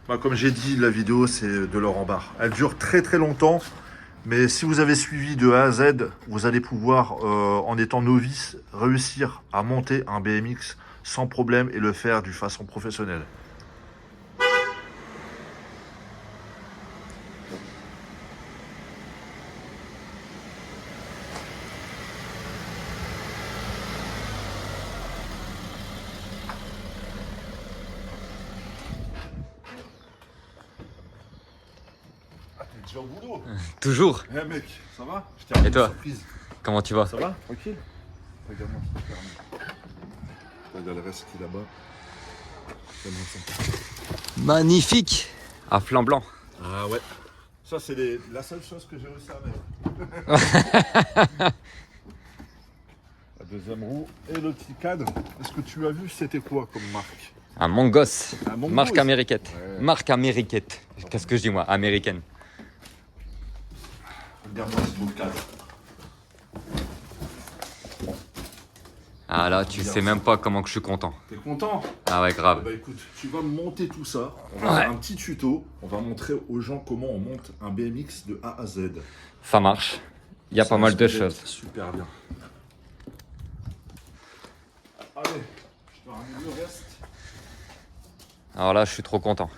Bah, comme j'ai dit, la vidéo, c'est de l'or en barre. Elle dure très très longtemps. Mais si vous avez suivi de A à Z, vous allez pouvoir, en étant novice, réussir à monter un BMX sans problème et le faire d'une façon professionnelle. Ah, t'es déjà au boulot? Toujours. Eh mec, ça va? Je t'ai ramené Et toi? une surprise. Comment tu vas? Ça va? Tranquille? Regarde-moi ce que je t'ai ramené. Regarde le reste qui est là-bas. Regarde-moi ça. Magnifique. À flanc blanc. Ah ouais. Ça, c'est la seule chose que j'ai réussi à mettre. La deuxième roue et le petit cadre. Est-ce que tu as vu c'était quoi comme marque? Un Mongos. Un Mongos. Marque américaine. Ouais. Marque américaine. Qu'est-ce que je dis moi? Américaine. Regarde-moi ce beau cadre. Ah là, tu sais même pas comment que je suis content. T'es content? Ah ouais, grave. Bah écoute, tu vas monter tout ça. On va faire un petit tuto. On va montrer aux gens comment on monte un BMX de A à Z. Ça marche. Il y a pas mal de choses. Super bien. Allez, je te ramène le reste. Alors là, je suis trop content.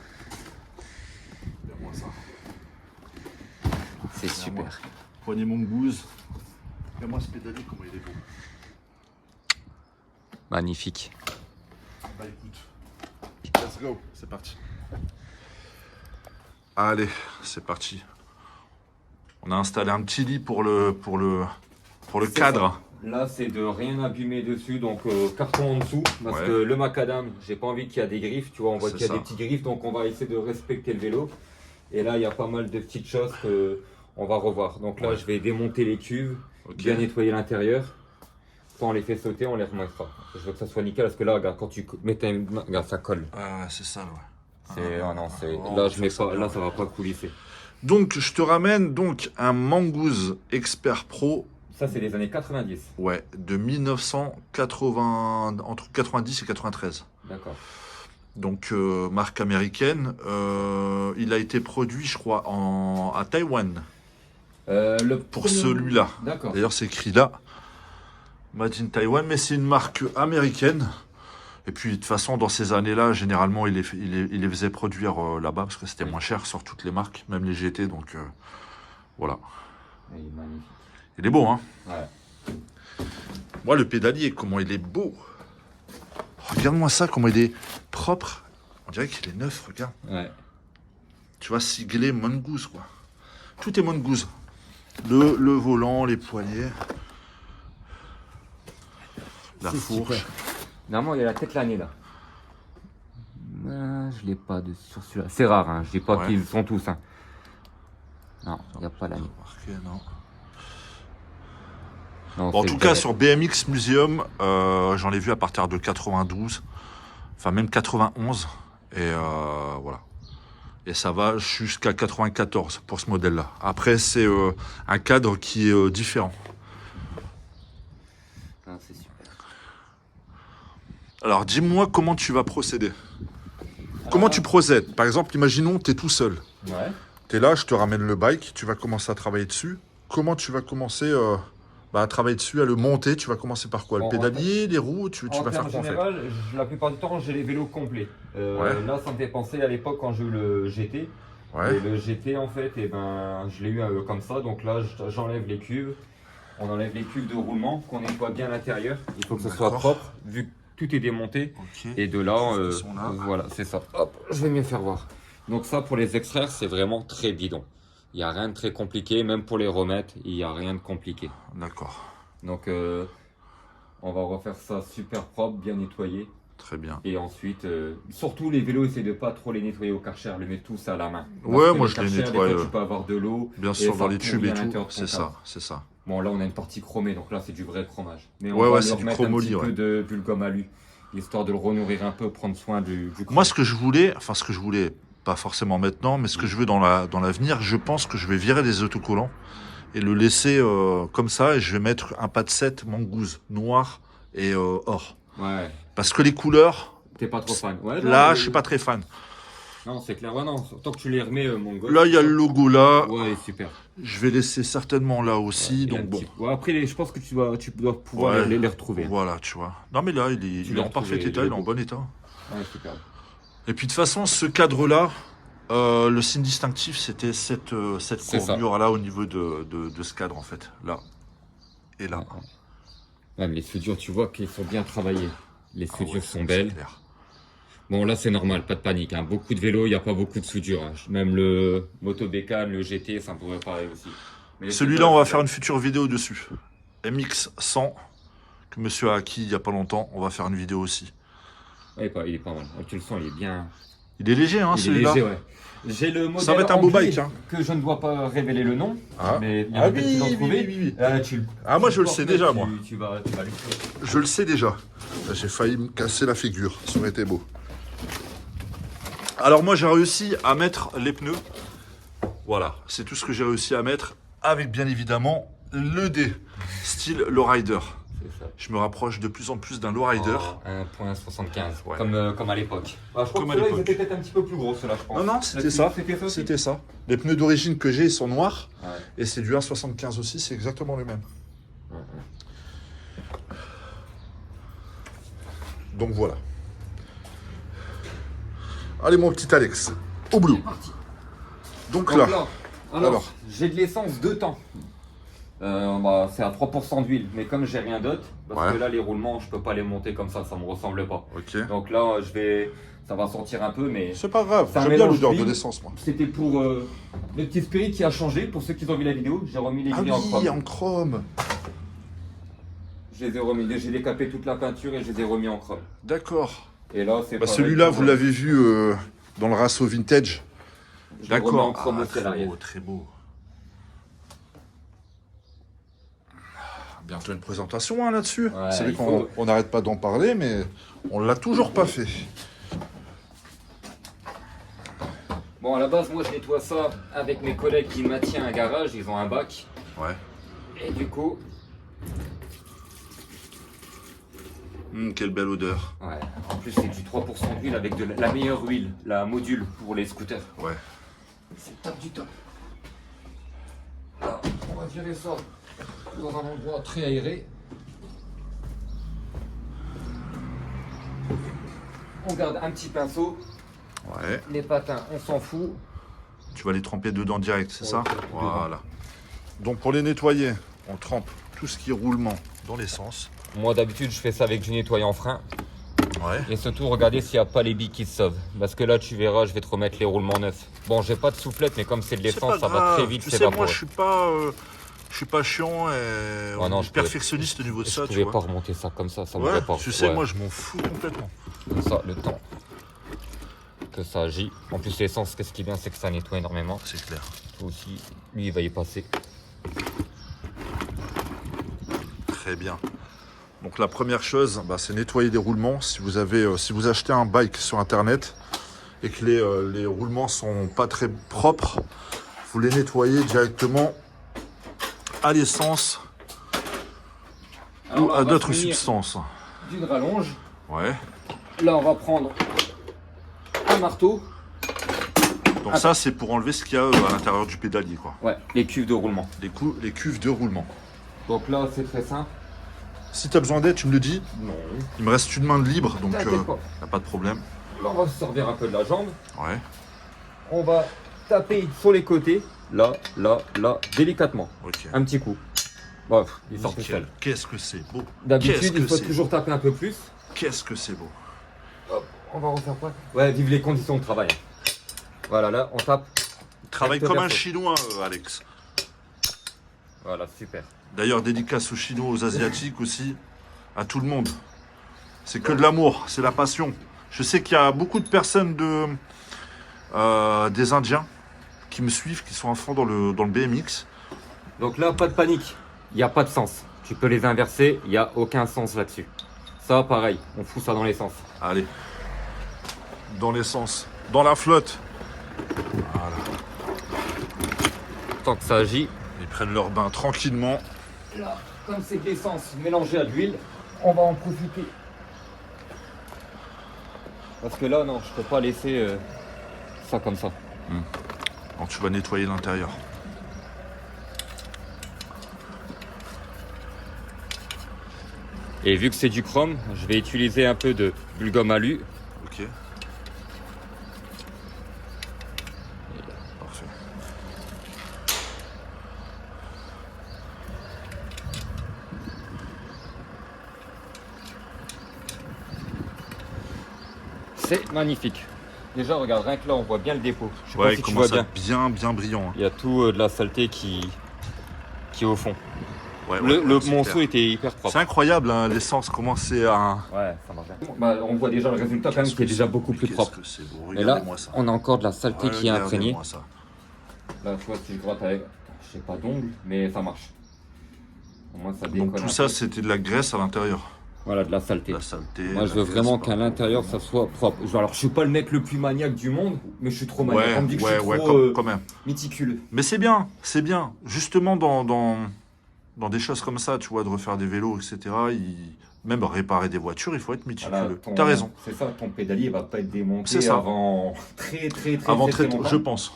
Regarde-moi ça. C'est super. Poignée Mongoose. Regarde-moi ce pédalier, comment il est beau. Magnifique. Bah écoute, let's go, c'est parti. Allez, c'est parti. On a installé un petit lit pour le cadre. Là, c'est de rien abîmer dessus, donc carton en dessous, parce Ouais. que le macadam, j'ai pas envie qu'il y a des griffes, tu vois, on voit C'est qu'il y a ça. des petits griffes, donc on va essayer de respecter le vélo. Et là, il y a pas mal de petites choses que on va revoir. Donc là, Ouais. je vais démonter les cuves, Ok. bien nettoyer l'intérieur. Quand on les fait sauter, on les remettra. Je veux que ça soit nickel, parce que là, regarde, quand tu mets ta main, regarde, ça colle. Ah, c'est ça, ouais. C'est, ah non, c'est, on là, va je mets faire ça pas, bien, là, ouais. ça va pas coulisser. Donc, je te ramène donc un Mongoose Expert Pro, Ça, c'est les années 90. ouais, de 1980, entre 90 et 93. D'accord. Donc, marque américaine. Il a été produit, je crois, à Taïwan pour Premier- celui-là. D'accord. D'ailleurs, c'est écrit là, Made in Taiwan, mais c'est une marque américaine. Et puis, de toute façon, dans ces années-là, généralement, il les faisait produire là-bas parce que c'était moins cher sur toutes les marques, même les GT. Donc, voilà. Il est magnifique. Il est beau, hein? Ouais. Moi, le pédalier, comment il est beau. Regarde-moi ça, comment il est propre. On dirait qu'il est neuf, regarde. Ouais. Tu vois, siglé Mongoose, quoi. Tout est Mongoose. Le volant, les poignets. La C'est fourche. super. Normalement, il y a la tête l'année là. Je l'ai pas sur celui-là. C'est rare, hein. Je dis pas Ouais. qu'ils sont tous. Hein. Non, il n'y a pas l'année. Marqué, non. Non, Bon, en c'est tout cas, direct. sur BMX Museum, j'en ai vu à partir de 92, enfin même 91, et voilà. Et ça va jusqu'à 94 pour ce modèle-là. Après, c'est un cadre qui est différent. Non, c'est super. Alors, dis-moi comment tu vas procéder. Comment tu procèdes? Par exemple, imaginons, tu es tout seul. Ouais. Tu es là, je te ramène le bike, tu vas commencer à travailler dessus. Comment tu vas commencer à travailler dessus, à le monter? Tu vas commencer par quoi? Le En pédalier, les roues? Tu En vas faire termes quoi en fait? général, la plupart du temps, j'ai les vélos complets. Ouais. Là, ça me fait penser à l'époque quand j'ai eu le GT. Ouais. Et le GT, en fait, eh ben, je l'ai eu comme ça. Donc là, j'enlève les cuves. On enlève les cuves de roulement, qu'on nettoie bien l'intérieur. Il faut que ce soit D'accord. propre, vu que tout est démonté. Ok. Et de là, Ils sont là. voilà, c'est ça. Hop, je vais mieux faire voir. Donc ça, pour les extraire, c'est vraiment très bidon. Il n'y a rien de très compliqué. Même pour les remettre, il n'y a rien de compliqué. D'accord. Donc, on va refaire ça super propre, bien nettoyé. Très bien. Et ensuite, surtout les vélos, essayez de pas trop les nettoyer au Karcher, les mettre tous à la main. Ouais, Parce que moi, je les Karcher, nettoie, des fois, tu peux avoir de l'eau. Bien et sûr, ça dans les pourrit tubes et à tout. l'intérieur de ton C'est ça, cadre. c'est ça. Bon, là, on a une partie chromée, donc là, c'est du vrai chromage. Mais on Ouais, va ouais, lui c'est du remettre un chromoli, petit ouais. peu de vulgum alu, histoire de le renourrir un peu, prendre soin du chrome. Moi, ce que je voulais, pas forcément maintenant, mais ce que je veux dans l'avenir, je pense que je vais virer les autocollants et le laisser comme ça, et je vais mettre un pas de 7 Mongoose noir et or. Ouais, Parce que les couleurs, t'es pas trop fan. Ouais, non, là, mais- je suis pas très fan. Non, c'est clair. Ouais, non, tant que tu les remets, mon gosse. Là, il y a le logo là. Ouais, super. Je vais laisser certainement là aussi. Ouais, Donc bon. Ouais, après, je pense que tu dois pouvoir Ouais, les retrouver. Voilà, tu vois. Non, mais là, il est en parfait état, il est en bon état. Ouais, super. Et puis de toute façon, ce cadre-là, le signe distinctif, c'était cette courbure-là au niveau de ce cadre, en fait. Là. Et là. Ouais, mais les soudures, tu vois qu'ils sont bien travaillées. Les soudures sont c'est belles. clair. Bon, là, c'est normal, pas de panique. Hein. Beaucoup de vélos, il n'y a pas beaucoup de soudure. Hein. Même le Moto Bécane, le GT, ça me pourrait parler aussi. Celui-là, on va faire une future vidéo dessus. MX100, que monsieur a acquis il n'y a pas longtemps. On va faire une vidéo aussi. Ouais, il est pas mal. Tu le sens, il est bien. Il est léger, hein, celui-là. Ouais. J'ai le modèle ça va être un beau anglais bike, hein. Que je ne dois pas révéler le nom. Ah, mais ah oui. Moi, je le sais déjà, moi. Tu vas lui faire. Je le sais déjà. J'ai failli me casser la figure. Ça aurait été beau. Alors, moi, j'ai réussi à mettre les pneus. Voilà, c'est tout ce que j'ai réussi à mettre. Avec, bien évidemment, le D, style lowrider. Je me rapproche de plus en plus d'un lowrider. 1.75, Ouais. Comme à l'époque. Je crois Comme que à ceux-là, ils l'époque. étaient peut-être un petit peu plus gros, ceux-là, je pense. Non, c'était ça. C'était ça. Les pneus d'origine que j'ai, ils sont noirs. Ouais. Et c'est du 1.75 aussi, c'est exactement le même. Ouais. Donc voilà. Allez, mon petit Alex, au boulot. Donc là, alors, j'ai de l'essence 2 temps. C'est à 3% d'huile, mais comme j'ai rien d'autre, parce que là les roulements je peux pas les monter comme ça me ressemble pas. ok. Donc là ça va sortir un peu, mais C'est pas grave, c'est un j'aime bien mélange l'odeur de d'huile. l'essence, moi. C'était pour le petit spirit qui a changé. Pour ceux qui ont vu la vidéo, j'ai remis les Ah grilles en oui, chrome. en chrome. Je les ai remis, j'ai décapé toute la peinture et je les ai remis en chrome. D'accord. Et là c'est pareil, Celui-là, vous l'avez vu dans le Rasso Vintage. je l'ai remis en D'accord. chrome aussi à l'arrière. Très beau. Bientôt une présentation hein, là-dessus. Ouais, C'est vrai il qu'on faut. n'arrête pas d'en parler, mais on l'a toujours pas fait. Bon, à la base, moi je nettoie ça avec mes collègues qui maintiennent un garage, ils ont un bac. Ouais. Et du coup, Quelle belle odeur. ouais, en plus c'est du 3% d'huile avec de la meilleure huile, la module pour les scooters. Ouais. C'est top du top. Là, on va virer ça dans un endroit très aéré. On garde un petit pinceau. Ouais. Les patins, on s'en fout. Tu vas les tremper dedans direct, c'est Ouais, ça? dedans. Voilà. Donc pour les nettoyer, on trempe tout ce qui est roulement dans l'essence. Moi d'habitude je fais ça avec du nettoyant frein. Ouais. Et surtout regarder s'il n'y a pas les billes qui se sauvent. Parce que là tu verras, je vais te remettre les roulements neufs. Bon, j'ai pas de soufflette, mais comme c'est de l'essence, ça va très vite Tu sais, s'évaporer. moi je suis pas chiant et Ah non, je perfectionniste au niveau de Je ça, tu pouvais vois. pas remonter ça comme ça Ouais, m'aurait pas. tu sais, Ouais. moi je m'en fous complètement. Comme ça, le temps que ça agit. En plus, l'essence, qu'est-ce qui est bien, c'est que ça nettoie énormément. C'est clair. Toi aussi, lui, il va y passer. Très bien. Donc la première chose, c'est nettoyer les roulements. Si vous achetez un bike sur internet et que les roulements sont pas très propres, vous les nettoyez directement à l'essence ou à d'autres substances. D'une rallonge. Ouais. Là, on va prendre un marteau. Donc ça, c'est pour enlever ce qu'il y a à l'intérieur du pédalier, quoi. Ouais, les cuves de roulement. Les cuves de roulement. Donc là, c'est très simple. Si tu as besoin d'aide, tu me le dis. Non. Il me reste une main de libre, donc T'inquiète pas. y a pas de problème. Là, on va se servir un peu de la jambe. Ouais. On va taper sur les côtés. Là, là, là, délicatement. Ok. Un petit coup. Bref, il sort tout Nickel. seul. Qu'est-ce que c'est beau. D'habitude, Qu'est-ce que il faut c'est toujours taper un peu plus. Qu'est-ce que c'est beau. Hop, on va refaire quoi? Ouais, vive les conditions de travail. Voilà, là, on tape. Travaille Recto comme un verso. Chinois, Alex. Voilà, super. D'ailleurs, dédicace aux Chinois, aux Asiatiques aussi, à tout le monde. C'est que de l'amour, c'est la passion. Je sais qu'il y a beaucoup de personnes des Indiens qui me suivent, qui sont à fond dans le BMX. Donc là, pas de panique. Il n'y a pas de sens. Tu peux les inverser, il n'y a aucun sens là-dessus. Ça, pareil, on fout ça dans l'essence. Allez, dans l'essence, dans la flotte. Voilà. Tant que ça agit. Ils prennent leur bain tranquillement. Là, comme c'est de l'essence mélangée à de l'huile, on va en profiter. Parce que là, non, je peux pas laisser ça comme ça. Donc tu vas nettoyer l'intérieur. Et vu que c'est du chrome, je vais utiliser un peu de bulgum alu. Ok. Parfait. C'est magnifique. Déjà, regarde, rien que là, on voit bien le dépôt. Je sais Ouais, pas il si tu commence vois à bien. être bien brillant. Hein. Il y a tout de la saleté qui est au fond. Ouais, Le c'est monceau clair. était hyper propre. C'est incroyable, hein, l'essence commençait à... Ouais, ça marche bien. Bah, on voit déjà le résultat quand même qui est déjà beaucoup plus propre. Qu'est-ce que c'est beau, Et là, regardez-moi ça. on a encore de la saleté qui est imprégnée. Regardez-moi ça. Là, tu vois, si je gratte avec, je sais pas d'ongle, mais ça marche. Au moins, ça décolle. Donc tout un ça, peu. c'était de la graisse à l'intérieur. Voilà, de la saleté. La saleté. Moi, je veux vraiment qu'à l'intérieur, ça soit propre. Alors, je suis pas le mec le plus maniaque du monde, mais je suis trop maniaque. On me dit que je suis trop quand même. méticuleux. Mais c'est bien, c'est bien. Justement, dans des choses comme ça, tu vois, de refaire des vélos, etc., même réparer des voitures, il faut être méticuleux. Voilà, T'as raison. C'est ça, ton pédalier va pas être démonté C'est ça. avant très Avant très longtemps. je pense.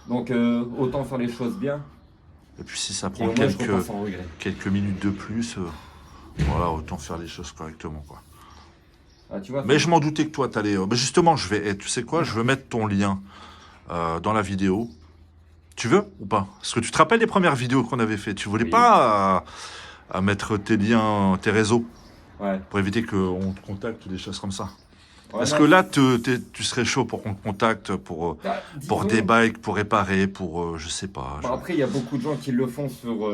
Donc, autant faire les choses bien. Et puis si ça Et prend au moins, je repasse sans regret. quelques minutes de plus, voilà, autant faire les choses correctement, quoi. Ah, tu vois, Mais je m'en doutais que toi, t'allais... justement, tu sais quoi, je veux mettre ton lien dans la vidéo. Tu veux ou pas? Parce que tu te rappelles les premières vidéos qu'on avait fait. Tu voulais Oui. pas à mettre tes liens, tes réseaux, ouais. pour éviter qu'on te contacte ou des choses comme ça. Ouais, Est-ce non, que là, tu serais chaud pour qu'on te contacte pour disons, des bikes, pour réparer, pour... je sais pas. bon, après, il y a beaucoup de gens qui le font sur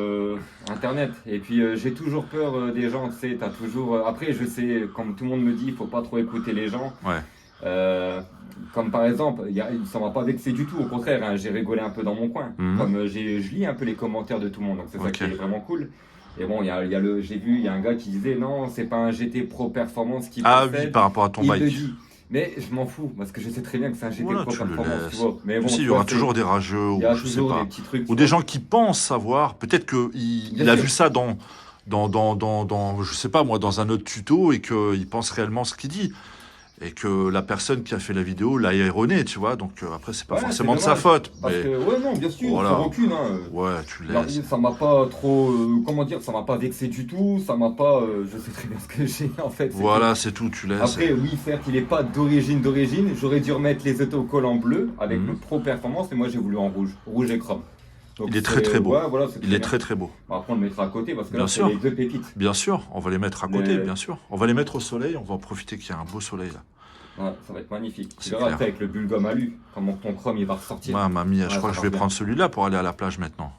Internet. Et puis, j'ai toujours peur des gens, tu sais, t'as toujours... après, je sais, comme tout le monde me dit, il faut pas trop écouter les gens. Ouais. Comme par exemple, ça m'a pas vexé du tout, au contraire, hein, j'ai rigolé un peu dans mon coin. Mhm. Comme je lis un peu les commentaires de tout le monde, donc c'est ça Ok. qui est vraiment cool. Et bon, j'ai vu, il y a un gars qui disait non, c'est pas un GT Pro Performance qui Ah possède. oui, par rapport à ton Il le bike. dit. Mais je m'en fous, parce que je sais très bien que c'est un GT Voilà, Pro tu le Performance, laisses. tu vois. Mais bon, Tu sais, il y tu aura vois, toujours des rageux, il y a ou je sais toujours pas. des petits trucs. Ou des gens qui pensent savoir, peut-être qu'il Bien a sûr. vu ça je sais pas moi, dans un autre tuto et qu'il pense réellement ce qu'il dit. Et que la personne qui a fait la vidéo l'a erroné, tu vois. Donc après, c'est pas Ouais, forcément de c'est sa dommage. faute. Parce Mais que, ouais, non, bien sûr, voilà. sans rancune, hein. ouais, tu Alors, laisses. ça m'a pas trop, comment dire, ça m'a pas vexé du tout, ça m'a pas, je sais très bien ce que j'ai en fait. c'est Voilà, c'est tout, tu tout. laisses. Après, oui, certes, il est pas d'origine, j'aurais dû remettre les autocollants en bleu avec Mhm. le Pro Performance, mais moi j'ai voulu en rouge et chrome. Donc, Il est très, très beau. Ouais, voilà, c'est Il est bien. très très beau. Bon, après, on le mettra à côté parce que Bien là, sûr. c'est les deux pépites. Bien sûr, on va les mettre à côté, Les- bien sûr. On va les mettre au soleil, on va en profiter qu'il y a un beau soleil là. Ouais, ça va être magnifique. Tu C'est verras clair. après avec le bulgum alu, comment ton chrome il va ressortir. Ouais, mamie, je Ouais, crois ça que je va vais bien. prendre celui-là pour aller à la plage maintenant.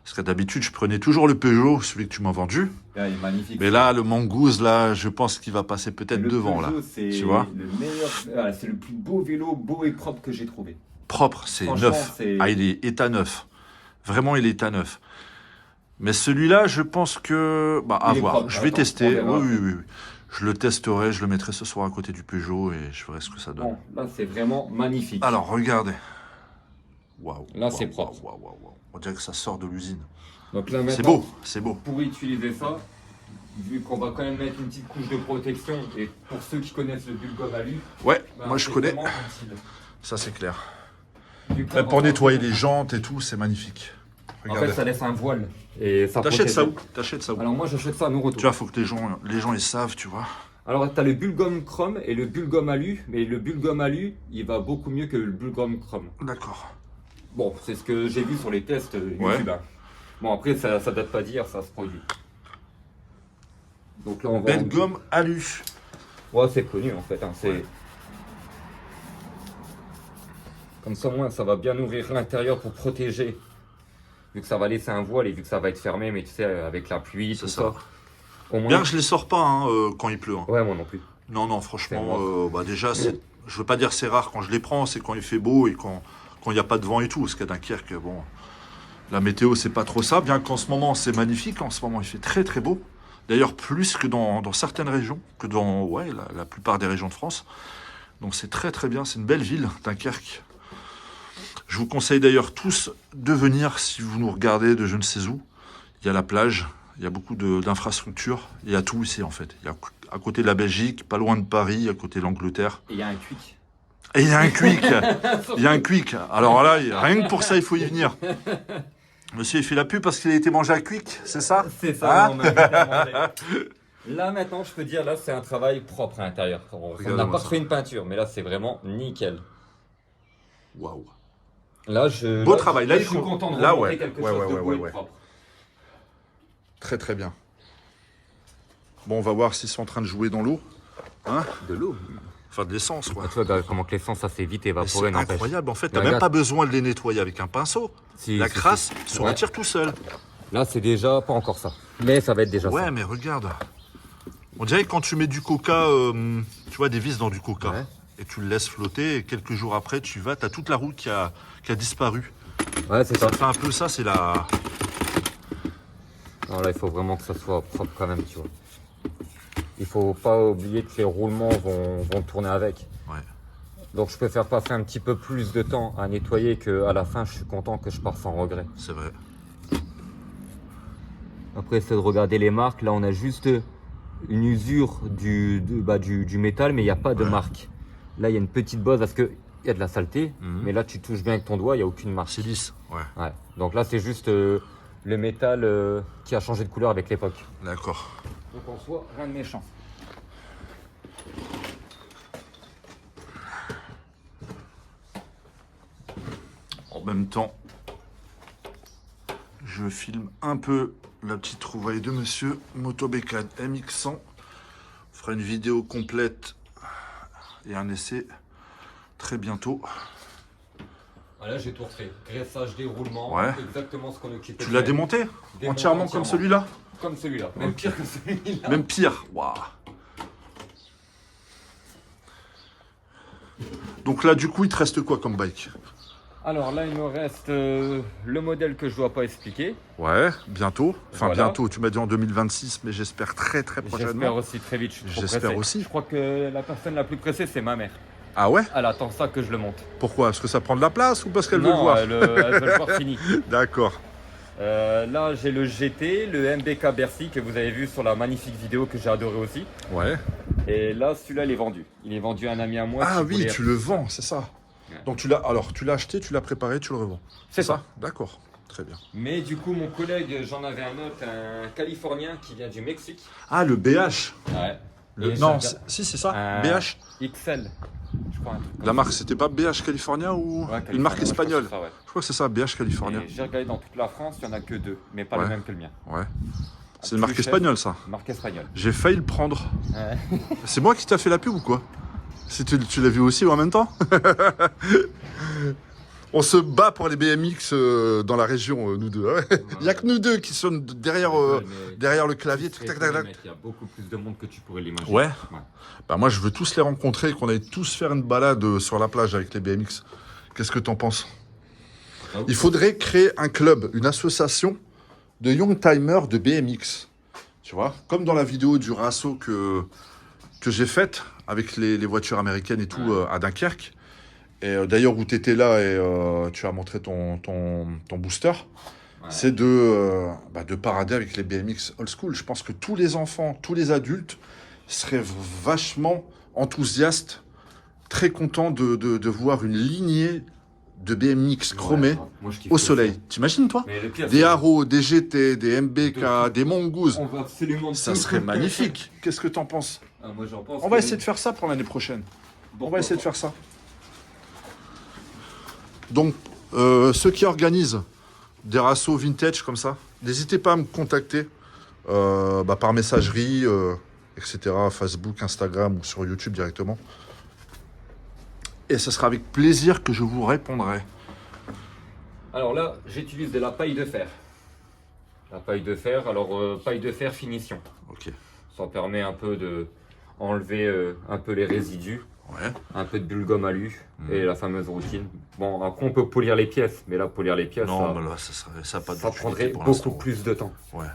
Parce que d'habitude, je prenais toujours le Peugeot, celui que tu m'as vendu. Ouais, il est magnifique. Mais là, le Mongoose, là, je pense qu'il va passer peut-être Le devant, là. Peugeot, c'est Tu vois le meilleur, voilà, c'est le plus beau vélo, beau et propre que j'ai trouvé. Propre, c'est Franchement, neuf. c'est- Ah, il est état neuf. Vraiment, il est état neuf. Mais celui-là, je pense que... Bah, à Il est voir. propre, Je vais attends, tester. on verra. Oui. Je le testerai, je le mettrai ce soir à côté du Peugeot et je verrai ce que ça donne. Bon, là c'est vraiment magnifique. Alors, regardez. Waouh. Là, c'est waouh, propre. waouh. On dirait que ça sort de l'usine. Donc là C'est maintenant, beau, c'est beau. pour utiliser ça, vu qu'on va quand même mettre une petite couche de protection, et pour ceux qui connaissent le bulgum alu, Ouais, bah, moi je c'est connais. vraiment utile. Ça, c'est clair. Du coup, Même pour on va- nettoyer les jantes et tout, c'est magnifique. En Regardez. fait, ça laisse un voile et ça T'achètes protège. ça où? T'achètes ça où? Alors moi j'achète ça à nos Tu retours. vois, faut que les gens ils savent, tu vois. Alors tu as le bulgum chrome et le bulgum alu, mais le bulgum alu il va beaucoup mieux que le bulgum chrome. D'accord. Bon, c'est ce que j'ai vu sur les tests YouTube. Ouais. Hein. Bon après ça date pas d'hier, ça se produit. Donc là on va. Belle gomme alu. Ouais, c'est connu en fait. Hein. C'est comme ça, au moins, ça va bien ouvrir l'intérieur pour protéger. Vu que ça va laisser un voile et vu que ça va être fermé, mais tu sais, avec la pluie, C'est tout ça. ça. Au moins... Bien que je les sors pas hein, quand il pleut. Hein. Ouais, moi non plus. Non, franchement, bah déjà, je veux pas dire c'est rare quand je les prends, c'est quand il fait beau et quand il n'y a pas de vent et tout. Parce qu'à Dunkerque, bon, la météo, c'est pas trop ça. Bien qu'en ce moment, c'est magnifique. En ce moment, il fait très très beau. D'ailleurs, plus que dans certaines régions, que dans la plupart des régions de France. Donc c'est très très bien. C'est une belle ville, Dunkerque. Je vous conseille d'ailleurs tous de venir si vous nous regardez de je ne sais où. Il y a la plage, il y a beaucoup d'infrastructures, il y a tout ici en fait. Il y a à côté de la Belgique, pas loin de Paris, à côté de l'Angleterre. Et il y a un quick. Et il y a un quick. Il y a un quick. Alors là, rien que pour ça, il faut y venir. Monsieur, il fait la pub parce qu'il a été mangé à quick, c'est ça? C'est ça, Hein? on m'a invité à manger. Là maintenant, je peux dire, là c'est un travail propre à l'intérieur. On n'a Regarde-moi pas ça. fait une peinture, mais là c'est vraiment nickel. Waouh. Là, Beau travail. Là, je il suis faut- content de là, remonter ouais. quelque Ouais, chose ouais, de ouais, beau ouais, et de ouais. propre. Très très bien. Bon, on va voir s'ils sont en train de jouer dans l'eau. Hein? De l'eau. Enfin, de l'essence, quoi. Tu vois regarde comment que l'essence ça s'est vite Mais évaporé, c'est n'empêche. incroyable. En fait, Mais t'as même regarde. pas besoin de les nettoyer avec un pinceau. Si, La si, crasse si. se Ouais. retire tout seul. Là c'est déjà pas encore ça. Mais ça va être déjà Ouais, ça. mais regarde. On dirait que quand tu mets du coca, tu vois, des vis dans du coca, Ouais. et tu le laisses flotter, et quelques jours après, tu vas, t'as toute la roue qui a disparu. Ouais, c'est ça. Ça fait un peu ça, c'est la... Non, là il faut vraiment que ça soit propre quand même, tu vois. Il faut pas oublier que les roulements vont tourner avec. Ouais. Donc je préfère passer un petit peu plus de temps à nettoyer qu'à la fin je suis content que je parte sans regret. C'est vrai. Après c'est de regarder les marques, là on a juste une usure du métal mais il n'y a pas de Ouais. marque. Là il y a une petite bosse parce qu'il y a de la saleté, Mhm. mais là tu touches bien avec ton doigt, il n'y a aucune marque. C'est lisse. Ouais, Ouais. Donc là c'est juste le métal qui a changé de couleur avec l'époque. d'accord. Donc en soi, rien de méchant. En même temps, je filme un peu la petite trouvaille de monsieur Motobécane MX100. On fera une vidéo complète et un essai très bientôt. Voilà, j'ai tout refait. Graissage, déroulement, Ouais. exactement ce qu'on occupait. Tu l'as démonté entièrement comme celui-là? Comme celui-là, même pire que celui-là. Même pire. Waouh. Donc là, du coup, il te reste quoi comme bike? Alors là, il me reste le modèle que je dois pas expliquer. Ouais, bientôt. Enfin, Voilà. bientôt, tu m'as dit en 2026, mais j'espère très très J'espère prochainement. aussi très vite, je suis trop J'espère pressé. aussi. Je crois que la personne la plus pressée, c'est ma mère. Ah ouais? Elle attend ça que je le monte. Pourquoi? Parce que ça prend de la place ou parce qu'elle veut le Non, voir? elle veut le voir fini. D'accord. Là, j'ai le GT, le MBK Bercy que vous avez vu sur la magnifique vidéo que j'ai adoré aussi. Ouais. Et là, celui-là, il est vendu. Il est vendu à un ami à moi. Ah qui oui, voulait- tu le vends, c'est ça. Ouais. Donc tu l'as acheté, tu l'as préparé, tu le revends. C'est ça. D'accord. Très bien. Mais du coup, mon collègue, j'en avais un autre, un Californien qui vient du Mexique. Ah, le BH. Ouais. Le... Et Non, j'ai- si, c'est ça. Un BH. XL. Je crois un truc comme La ça. marque, c'était pas BH California ou Ouais, une marque California, je crois que espagnole? c'est ça, ouais. Je crois que c'est ça, BH California. Et j'ai regardé dans toute la France, il n'y en a que deux, mais pas Ouais. le même que le mien. Ouais. C'est Plus une marque cher. espagnole, ça. Marque espagnole. J'ai failli le prendre. Ouais. C'est moi qui t'ai fait la pub ou quoi? Tu l'as vu aussi en même temps? On se bat pour les BMX dans la région, nous deux. Ouais. Il n'y a que nous deux qui sont derrière, derrière le clavier. Tac, tac, tac, tac. Il y a beaucoup plus de monde que tu pourrais l'imaginer. Ouais. Bah moi, je veux tous les rencontrer et qu'on aille tous faire une balade sur la plage avec les BMX. Qu'est-ce que t'en penses? Ah oui. Il faudrait créer un club, une association de young timers de BMX. Tu vois, comme dans la vidéo du Rasso que j'ai faite avec les voitures américaines et tout Ouais. à Dunkerque. Et d'ailleurs, où tu étais là et tu as montré ton booster, Ouais. c'est de parader avec les BMX old school. Je pense que tous les enfants, tous les adultes seraient vachement enthousiastes, très contents de voir une lignée de BMX chromés Ouais, moi, je kiffe au aussi. soleil. T'imagines, toi? Mais le pire, Des c'est- Haro, des GT, des MBK, De- des Mongoose. On va absolument Ça tout. serait magnifique. Qu'est-ce que t'en penses? Ah, moi, j'en pense On va que- essayer de faire ça pour l'année prochaine. On Pourquoi va essayer de pas. faire ça. Donc, ceux qui organisent des rassos vintage comme ça, n'hésitez pas à me contacter par messagerie, etc., Facebook, Instagram ou sur YouTube directement. Et ce sera avec plaisir que je vous répondrai. Alors là, j'utilise de la paille de fer. La paille de fer, alors paille de fer finition. Ok. Ça permet un peu de enlever un peu les résidus, Ouais. un peu de bulle gomme alu et la fameuse routine. Bon, après on peut polir les pièces, mais là polir les pièces, Non, ça, mais là, ça a pas ça d'utilité prendrait pour beaucoup l'instant. plus de temps. Ouais.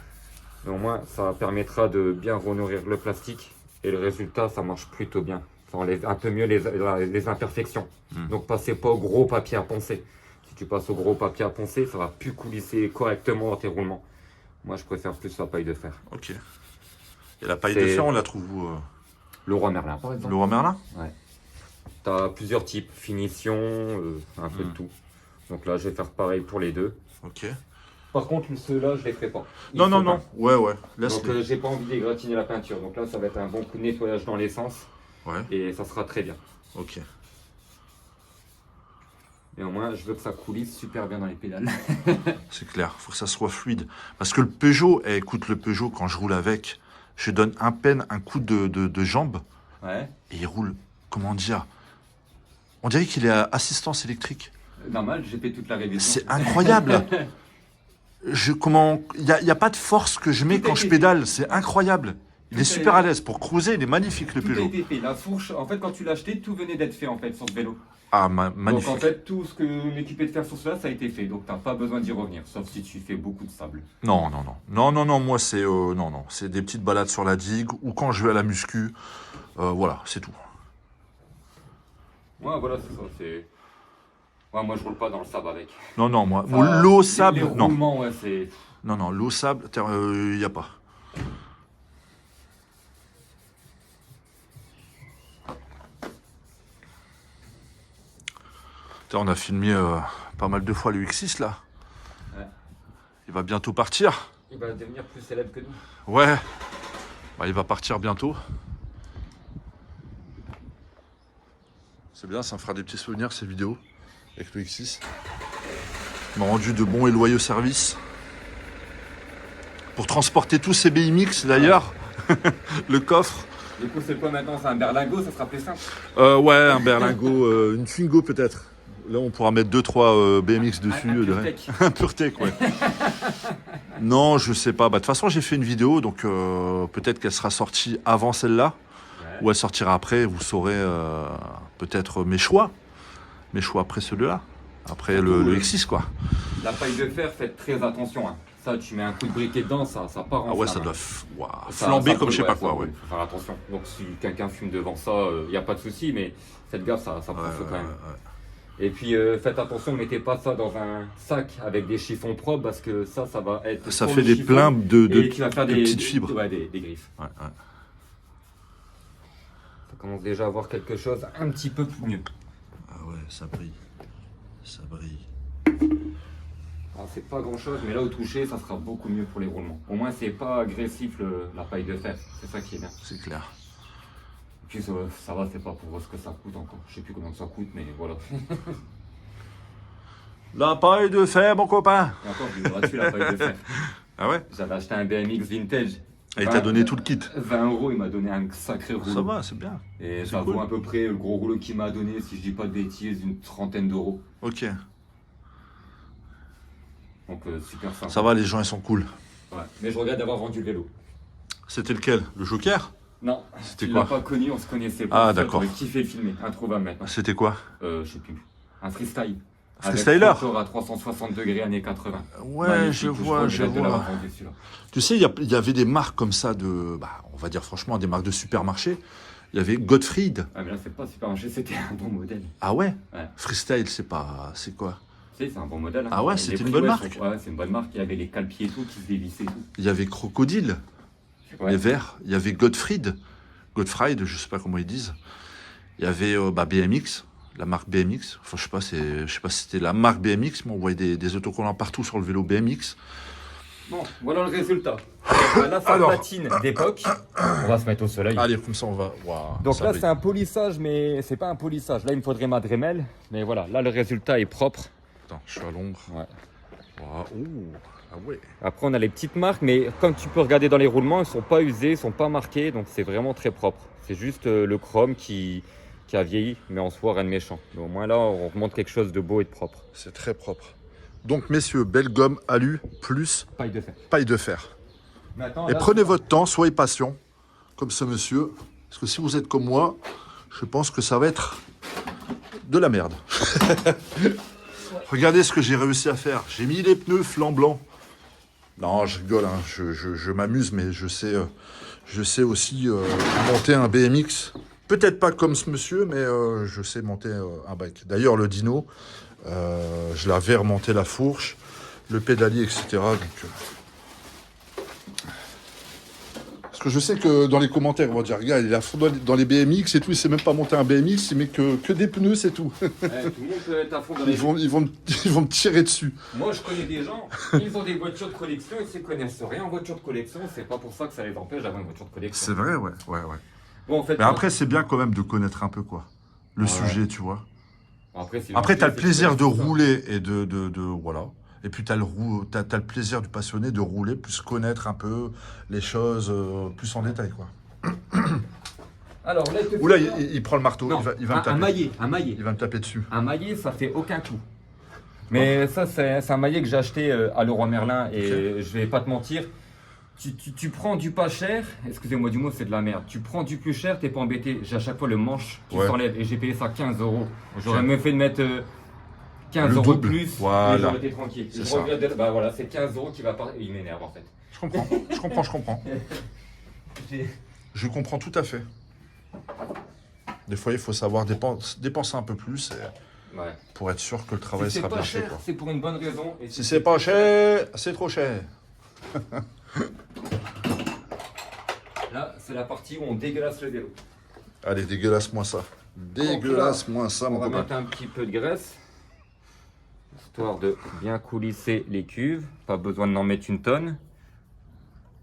Mais au moins, ça permettra de bien renourrir le plastique et le résultat, ça marche plutôt bien. Ça enlève un peu mieux les imperfections. Donc passez pas au gros papier à poncer. Si tu passes au gros papier à poncer, ça va plus coulisser correctement dans tes roulements. Moi, je préfère plus la paille de fer. Ok. Et la paille de C'est- fer, on la trouve où Le roi Merlin, par exemple. Le roi Merlin? Ouais. Tu as plusieurs types, finition, un peu de tout. Donc là, je vais faire pareil pour les deux. Ok. Par contre, ceux-là, je les ferai pas. Non, non, non. Ouais, ouais. Donc j'ai pas envie d'égratigner la peinture. Donc là, ça va être un bon coup de nettoyage dans l'essence. Ouais. Et ça sera très bien. Ok. Et au moins, je veux que ça coulisse super bien dans les pédales. C'est clair, faut que ça soit fluide. Parce que le Peugeot, écoute, le Peugeot, quand je roule avec, je donne à peine un coup de jambe Ouais. et il roule, comment dire, on dirait qu'il est à assistance électrique. Normal, j'ai fait toute la révision. C'est incroyable. Il n'y a pas de force que je mets Tout a quand je été pédale, c'est incroyable. Il est super à l'aise. Pour cruiser, il est magnifique le Tout a Peugeot. été fait. La fourche, en fait, quand tu l'as acheté, tout venait d'être fait en fait sur ce vélo. Ah, Donc magnifique. en fait, tout ce que l'équipé de faire sur cela, ça a été fait. Donc t'as pas besoin d'y revenir, sauf si tu fais beaucoup de sable. Non, non, non. Non, non, non, moi c'est non, non. C'est des petites balades sur la digue ou quand je vais à la muscu. Voilà, c'est tout. Ouais, voilà, c'est ça. Ouais, moi, je roule pas dans le sable avec. Non, non, moi, Enfin, l'eau, les sable, non. roulements, ouais, c'est... Non, non, l'eau, sable, il n'y a pas. On a filmé pas mal de fois le X6 là. Ouais. Il va bientôt partir. Il va devenir plus célèbre que nous. Ouais. Bah, il va partir bientôt. C'est bien, ça me fera des petits souvenirs ces vidéos avec le X6. Il m'a rendu de bons et loyaux services. Pour transporter tous ces BMX d'ailleurs. Le coffre. Du coup, c'est quoi maintenant? C'est un berlingot, ça sera plus simple. Ouais, un berlingot, une Twingo peut-être. Là, on pourra mettre 2-3 BMX dessus. Un PureTech. Un PureTech, ouais. Non, je sais pas. Bah, de toute façon, j'ai fait une vidéo, donc peut-être qu'elle sera sortie avant celle-là, Ouais. ou elle sortira après. Vous saurez peut-être mes choix après celui-là, après le X6, quoi. La paille de fer, faites très attention. Hein. Ça, tu mets un coup de briquet dedans, ça part en Ah ouais, flamme, ça doit hein. ouah, Ça- flamber ça comme je sais brûle, pas ça quoi, brûle. ouais. Faut faire attention. Donc si quelqu'un fume devant ça, il n'y a pas de souci, mais faites gaffe, ça pousse quand même. Ouais. Et puis faites attention, ne mettez pas ça dans un sac avec des chiffons propres parce que ça va être. Ça sur fait le des chiffon pleins de et tu vas faire des petites fibres. Ouais, des griffes. Ouais, ouais. Ça commence déjà à avoir quelque chose un petit peu plus mieux. Ah ouais, ça brille. Ça brille. Alors, c'est pas grand chose, mais là au toucher, ça sera beaucoup mieux pour les roulements. Au moins, c'est pas agressif la paille de fer. C'est ça qui est bien. C'est clair. Puis ça va, c'est pas pour ce que ça coûte encore. Je sais plus combien ça coûte, mais voilà. La paille de fer, mon copain. Et encore, j'ai eu gratuit la paille de fer. Ah ouais. J'avais acheté un BMX vintage. Et il t'a donné tout le kit. 20 €, il m'a donné un sacré rouleau. Ça va, c'est bien. Et c'est ça cool. vaut à peu près le gros rouleau qu'il m'a donné, si je dis pas de bêtises, une 30aine d'euros. Ok. Donc super sympa. Ça va, les gens, ils sont cool. Ouais. Mais je regrette d'avoir vendu le vélo. C'était lequel? Le Joker? Non, C'était tu quoi? l'as pas connu, on se connaissait pas. Ah, d'accord. J'aurais kiffé le filmer, introuvable maintenant. C'était quoi? Je sais plus. Un freestyle. Freestyler? Avec moteur à 360 degrés années 80. Ouais, Magnifique, je vois, regrette je de l'avoir vois. vendu, celui-là. Tu sais, il y avait des marques comme ça de... Bah, on va dire franchement, des marques de supermarché. Il y avait Gottfried. Ah mais là c'est pas super marché, c'était un bon modèle. Ah ouais? Ouais. Freestyle, c'est pas... C'est quoi? Tu sais, c'est un bon modèle. Hein. Ah ouais, Les c'était une prix, bonne ouais, marque. Ouais, c'est une bonne marque. Il y avait les cale-pieds et tout qui se dévissaient et tout. Il y avait Crocodile, Ouais. les verts. Il y avait Gottfried. Gottfried, je sais pas comment ils disent. Il y avait BMX, la marque BMX. Enfin, je sais pas si c'était la marque BMX, mais on voyait des autocollants partout sur le vélo BMX. Bon, voilà le résultat. Là, ça Alors. patine d'époque. On va se mettre au soleil. Allez, comme ça, on va... Waouh, Donc ça là, brille. c'est un polissage, mais c'est pas un polissage. Là, il me faudrait ma Dremel. Mais voilà, là, le résultat est propre. Attends, je suis à l'ombre. Ouais. Waouh, ouh, ah ouais. Après, on a les petites marques, mais comme tu peux regarder dans les roulements, ils sont pas usés, ils sont pas marqués, donc c'est vraiment très propre. C'est juste le chrome qui a vieilli, mais en soi, rien de méchant. Mais au moins là, on remonte quelque chose de beau et de propre. C'est très propre. Donc, messieurs, belle gomme alu plus Paille de fer. paille de fer. Maintenant, Et là, prenez votre temps, soyez patient, comme ce monsieur. Parce que si vous êtes comme moi, je pense que ça va être de la merde. Regardez ce que j'ai réussi à faire. J'ai mis les pneus flanc blanc. Non, je rigole, hein. Je m'amuse, mais je sais aussi monter un BMX. Peut-être pas comme ce monsieur, mais je sais monter un bike. D'ailleurs, le dyno, je l'avais remonté la fourche, le pédalier, etc. Donc, que je sais que dans les commentaires, on va dire, regarde, il est à fond dans les BMX et tout, il sait même pas monter un BMX, il met que des pneus, c'est tout. Tout le monde peut être à fond dans les... Ils vont me tirer dessus. Moi, je connais des gens, ils ont des voitures de collection, ils ne connaissent rien en voiture de collection, c'est pas pour ça que ça les empêche d'avoir une voiture de collection. C'est vrai, ouais. Bon, en fait, Mais après, c'est bien quand même de connaître un peu, quoi. Le sujet, tu vois. Après, T'as le plaisir de rouler et de voilà. Et puis t'as le plaisir du passionné de rouler, plus connaître un peu les choses plus en détail, quoi. Alors là, Oula, il prend le marteau, non, il va me taper. Un maillet. Il va me taper dessus. Un maillet, ça fait aucun coup. Mais ça, c'est un maillet que j'ai acheté à Leroy Merlin et je vais pas te mentir. Tu prends du pas cher, excusez-moi du mot, c'est de la merde. Tu prends du plus cher, t'es pas embêté. J'ai à chaque fois le manche qui s'enlève et j'ai payé ça 15 €. J'aurais mieux fait de mettre 15 € de plus et j'aurais été tranquille. Je regrette bah voilà, c'est 15 € qui va pas. Il m'énerve en fait. Je comprends. Je comprends tout à fait. Des fois, il faut savoir dépenser un peu plus pour être sûr que le travail sera bien fait. C'est pour une bonne raison. Et si c'est pas cher, c'est trop cher. Là, c'est la partie où on dégueulasse le vélo. Allez, dégueulasse-moi ça. Dégueulasse-moi ça, mon copain. On va copain. mettre un petit peu de graisse, histoire de bien coulisser les cuves. Pas besoin d'en mettre une tonne.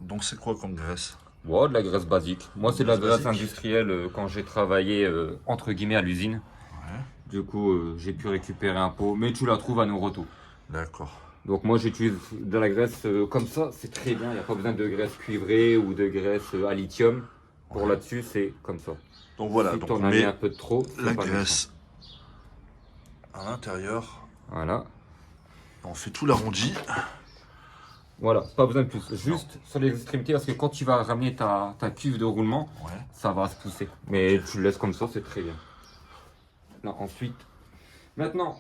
Donc c'est quoi comme graisse? Ouais, de la graisse basique. Moi, c'est de la graisse basique. industrielle quand j'ai travaillé entre guillemets à l'usine. Ouais. Du coup, j'ai pu récupérer un pot, mais tu la trouves à Noroto. D'accord. Donc moi, j'utilise de la graisse comme ça, c'est très bien. Il n'y a pas besoin de graisse cuivrée ou de graisse à lithium. Pour là-dessus, c'est comme ça. Donc voilà, Si donc t'en on as mis met un peu de trop, la pas graisse à l'intérieur. Voilà. On fait tout l'arrondi. Voilà, pas besoin de plus. Juste sur les extrémités, parce que quand tu vas ramener ta cuve de roulement, ça va se pousser. Mais tu le laisses comme ça, c'est très bien. Là, ensuite, maintenant,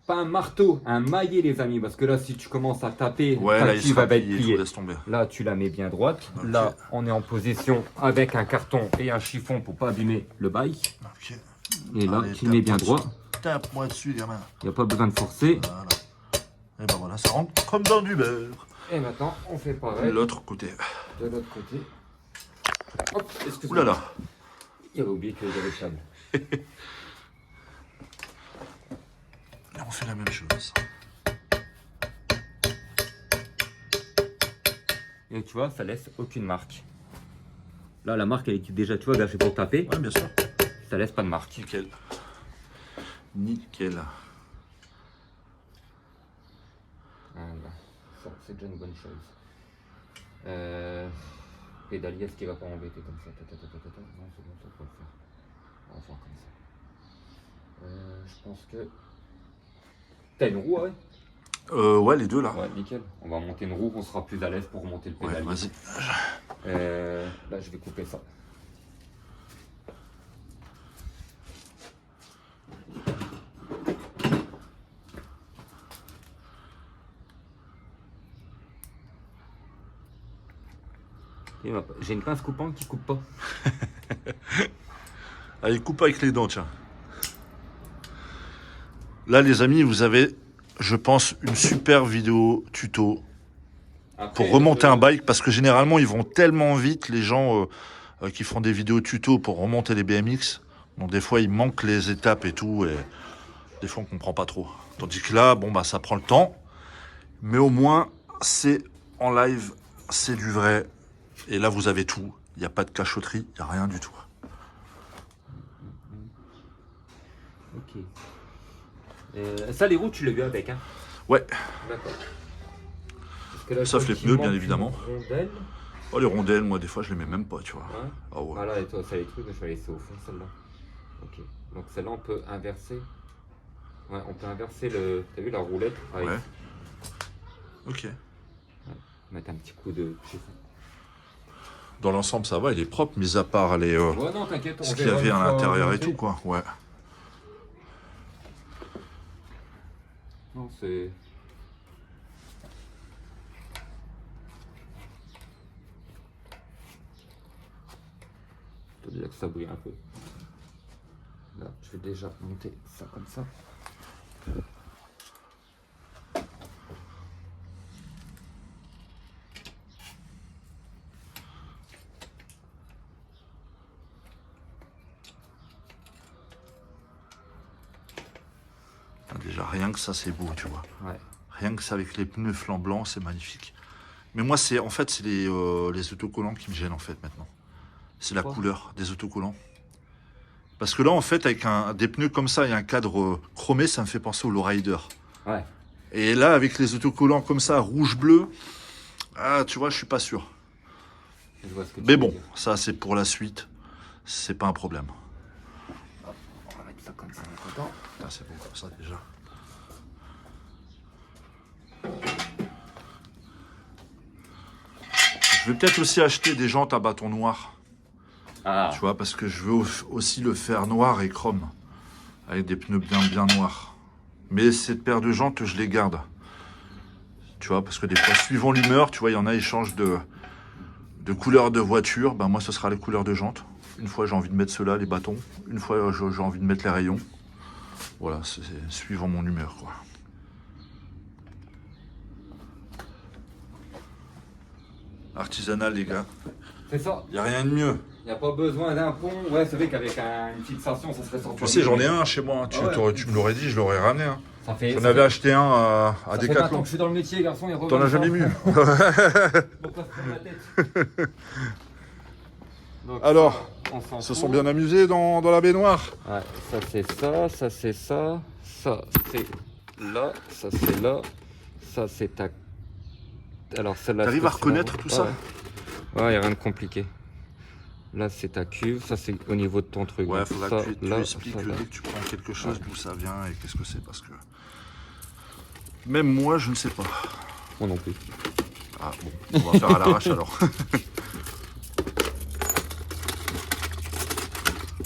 pas un marteau, un maillet, les amis, parce que là, si tu commences à taper, ta cuve va être pliée. Laisse tomber. Là, tu la mets bien droite. Là, on est en position avec un carton et un chiffon pour pas abîmer le bike. Ok. Et là, tu mets bien droit. Tape-moi dessus, gamin. Il n'y a pas besoin de forcer. Voilà. Et ben voilà, ça rentre comme dans du beurre. Et maintenant, on fait pareil. L'autre côté. De l'autre côté. Hop, excuse-moi. Ouh là là. Il avait oublié qu'il y avait le câble. Et on fait la même chose. Et tu vois, ça laisse aucune marque. Là, la marque, elle est déjà, tu vois, là, je vais pas taper. Ouais, bien sûr. Ça laisse pas de marque. Nickel. Nickel. Voilà. Ça, c'est déjà une bonne chose. Pédalier, est-ce qu'il va pas m'embêter comme ça? Non, c'est bon, ça peut le faire. On va faire comme ça. Je pense que... T'as une roue, ouais? Ouais, les deux là. Ouais, nickel. On va monter une roue, on sera plus à l'aise pour monter le Ouais, pédalier. vas-y. Là, je vais couper ça. J'ai une pince coupante qui coupe pas. Allez, coupe avec les dents, tiens. Là, les amis, vous avez, je pense, une super vidéo tuto pour remonter un bike, parce que généralement, ils vont tellement vite, les gens qui font des vidéos tuto pour remonter les BMX. Donc, des fois, il manque les étapes et tout, et des fois, on comprend pas trop. Tandis que là, bon, bah, ça prend le temps, mais au moins, c'est en live, c'est du vrai. Et là, vous avez tout. Il n'y a pas de cachotterie, il n'y a rien du tout. Ok. Ça, les roues, tu l'as vu avec, hein? Ouais. D'accord. Sauf les pneus, bien évidemment. Oh, les rondelles, moi, des fois, je les mets même pas, tu vois. Ouais. Ah ouais. Voilà, et toi, ça les trucs, je vais laisser au fond, celle-là. Ok. Donc, celle-là, on peut inverser. Ouais, on peut inverser le... T'as vu la roulette avec... Ouais. Ok. Ouais. Mettre un petit coup de... Dans l'ensemble, ça va, il est propre, mis à part les, Ouais, non, t'inquiète. ce qu'il y avait à l'intérieur et tout, quoi. Ouais. Non, c'est... Je dois dire que ça brille un peu. Là, je vais déjà monter ça comme ça. Déjà, rien que ça, c'est beau, tu vois. Ouais. Rien que ça, avec les pneus flancs blancs, c'est magnifique. Mais moi, c'est les autocollants qui me gênent, en fait, maintenant. C'est la Pourquoi couleur des autocollants. Parce que là, en fait, avec des pneus comme ça et un cadre chromé, ça me fait penser au lowrider. Ouais. Et là, avec les autocollants comme ça, rouge-bleu, ah, tu vois, je suis pas sûr. Je vois ce que tu Mais veux bon, dire. ça, c'est pour la suite. C'est pas un problème. Hop, on va mettre ça comme ça, on est content. Ah, c'est bon comme ça, déjà. Je vais peut-être aussi acheter des jantes à bâton noir. Ah, Tu vois, parce que je veux aussi le faire noir et chrome. Avec des pneus bien noirs. Mais cette paire de jantes, je les garde. Tu vois, parce que des fois, suivant l'humeur, tu vois, il y en a, ils changent de couleur de voiture. Ben, moi, ce sera les couleurs de jantes. Une fois, j'ai envie de mettre ceux-là, les bâtons. Une fois, j'ai envie de mettre les rayons. Voilà, c'est suivant mon humeur, quoi. Artisanal, les gars. c'est ça. Il n'y a rien de mieux. Il n'y a pas besoin d'un pont. Ouais, c'est vrai qu'avec une fixation, ça serait sorti. Tu sais, j'en ai un chez moi. Tu me l'aurais dit, je l'aurais ramené. Hein. Ça fait. J'en avais acheté un à Ça fait 20 ans Decathlon. que je suis dans le métier, garçon. Il y a pas T'en as besoin de jamais ça. mis. Faut pas se prendre la tête. Donc, Alors, on s'en ils se fout. sont bien amusés dans la baignoire. Ouais, ça c'est ça, ça c'est ça, ça c'est là, ça c'est là, ça c'est ta. Alors celle-là. T'arrives à reconnaître tout ça? Ouais, y a rien de compliqué. Là c'est ta cuve, ça c'est au niveau de ton truc. Ouais, Donc, faudra ça, que tu là, expliques ça, là. dès que tu prends quelque chose, d'où ça vient et qu'est-ce que c'est, parce que même moi, je ne sais pas. Moi non plus. Ah bon, on va faire à l'arrache alors.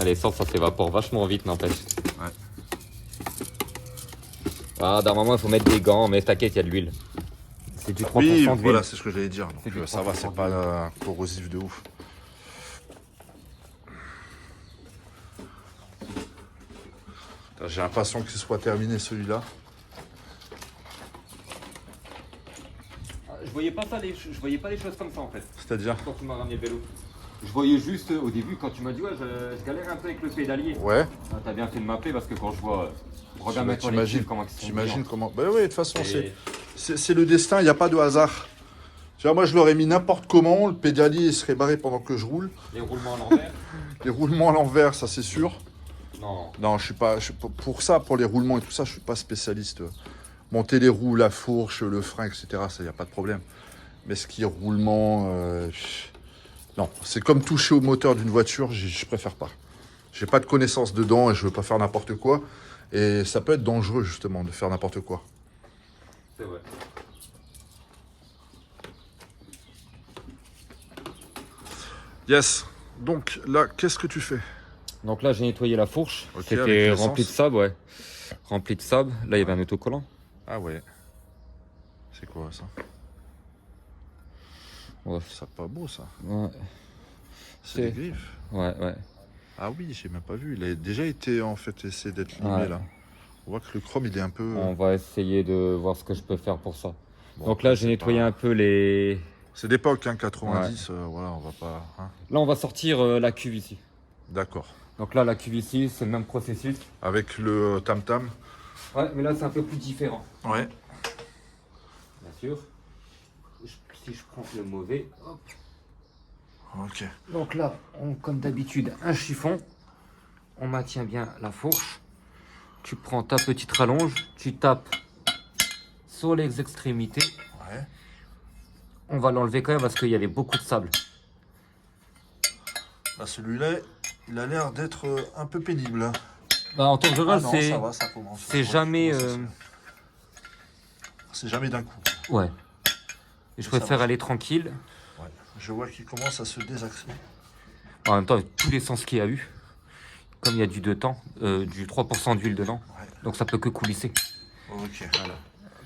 L'essence ça s'évapore vachement vite, n'empêche. Ouais. Ah, d'un moment il faut mettre des gants, mais t'inquiète, il y a de l'huile. C'est du 3% Oui, d'huile. voilà, c'est ce que j'allais dire. Donc C'est du ça va, c'est 3% pas corrosif de ouf. Putain, j'ai l'impression que ce soit terminé celui-là. Je voyais pas ça, je voyais pas les choses comme ça en fait. C'est-à-dire? Quand tu m'as ramené le vélo. Je voyais juste au début quand tu m'as dit ouais je galère un peu avec le pédalier. Ouais. Ah, t'as bien fait de m'appeler parce que quand je vois regarde maintenant les T'imagines fils, comment ils sont t'imagines bien. comment. Bah oui, de toute façon, Et- c'est le destin, il n'y a pas de hasard. Tu vois, moi, je l'aurais mis n'importe comment, le pédalier serait barré pendant que je roule. Les roulements à l'envers. Les roulements à l'envers, ça c'est sûr. Non. Non, pour ça, pour les roulements et tout ça, je suis pas spécialiste. Monter les roues, la fourche, le frein, etc., ça, il n'y a pas de problème. Mais ce qui est roulement, non, c'est comme toucher au moteur d'une voiture, je préfère pas. J'ai pas de connaissances dedans et je veux pas faire n'importe quoi. Et ça peut être dangereux, justement, de faire n'importe quoi. C'est vrai. Yes. Donc là, qu'est-ce que tu fais? Donc là j'ai nettoyé la fourche. Ok, avec C'était l'essence. rempli de sable, ouais. Rempli de sable. Là il y avait un autocollant. Ah ouais. C'est quoi ça? Ouais. C'est pas beau ça. Ouais. C'est des griffes. Ouais, ouais. Ah oui, j'ai même pas vu. Il a déjà été en fait essayé d'être limé Ouais. là. On voit que le chrome il est un peu. On va essayer de voir ce que je peux faire pour ça. Bon, Donc là après, j'ai c'est nettoyé pas- un peu les. C'est d'époque, hein, 90. Voilà, on va pas. Hein. Là on va sortir la cuve ici. D'accord. Donc là la cuve ici c'est le même processus. Avec le tam tam. Ouais mais là c'est un peu plus différent. Ouais. Bien sûr. Si je prends le mauvais, hop. Ok. Donc là, comme d'habitude, un chiffon. On maintient bien la fourche. Tu prends ta petite rallonge, tu tapes sur les extrémités. Ouais. On va l'enlever quand même parce qu'il y avait beaucoup de sable. Là, celui-là, il a l'air d'être un peu pénible. Hein. Bah, en temps général, non, c'est ça va, ça commence. c'est jamais. C'est jamais d'un coup. Ouais. Et je Ça préfère va. aller tranquille. Ouais. Je vois qu'il commence à se désaxer. En même temps, avec tous les sens qu'il y a eu, comme il y a du 3% d'huile dedans, Ouais. donc ça peut que coulisser. Ok. Voilà.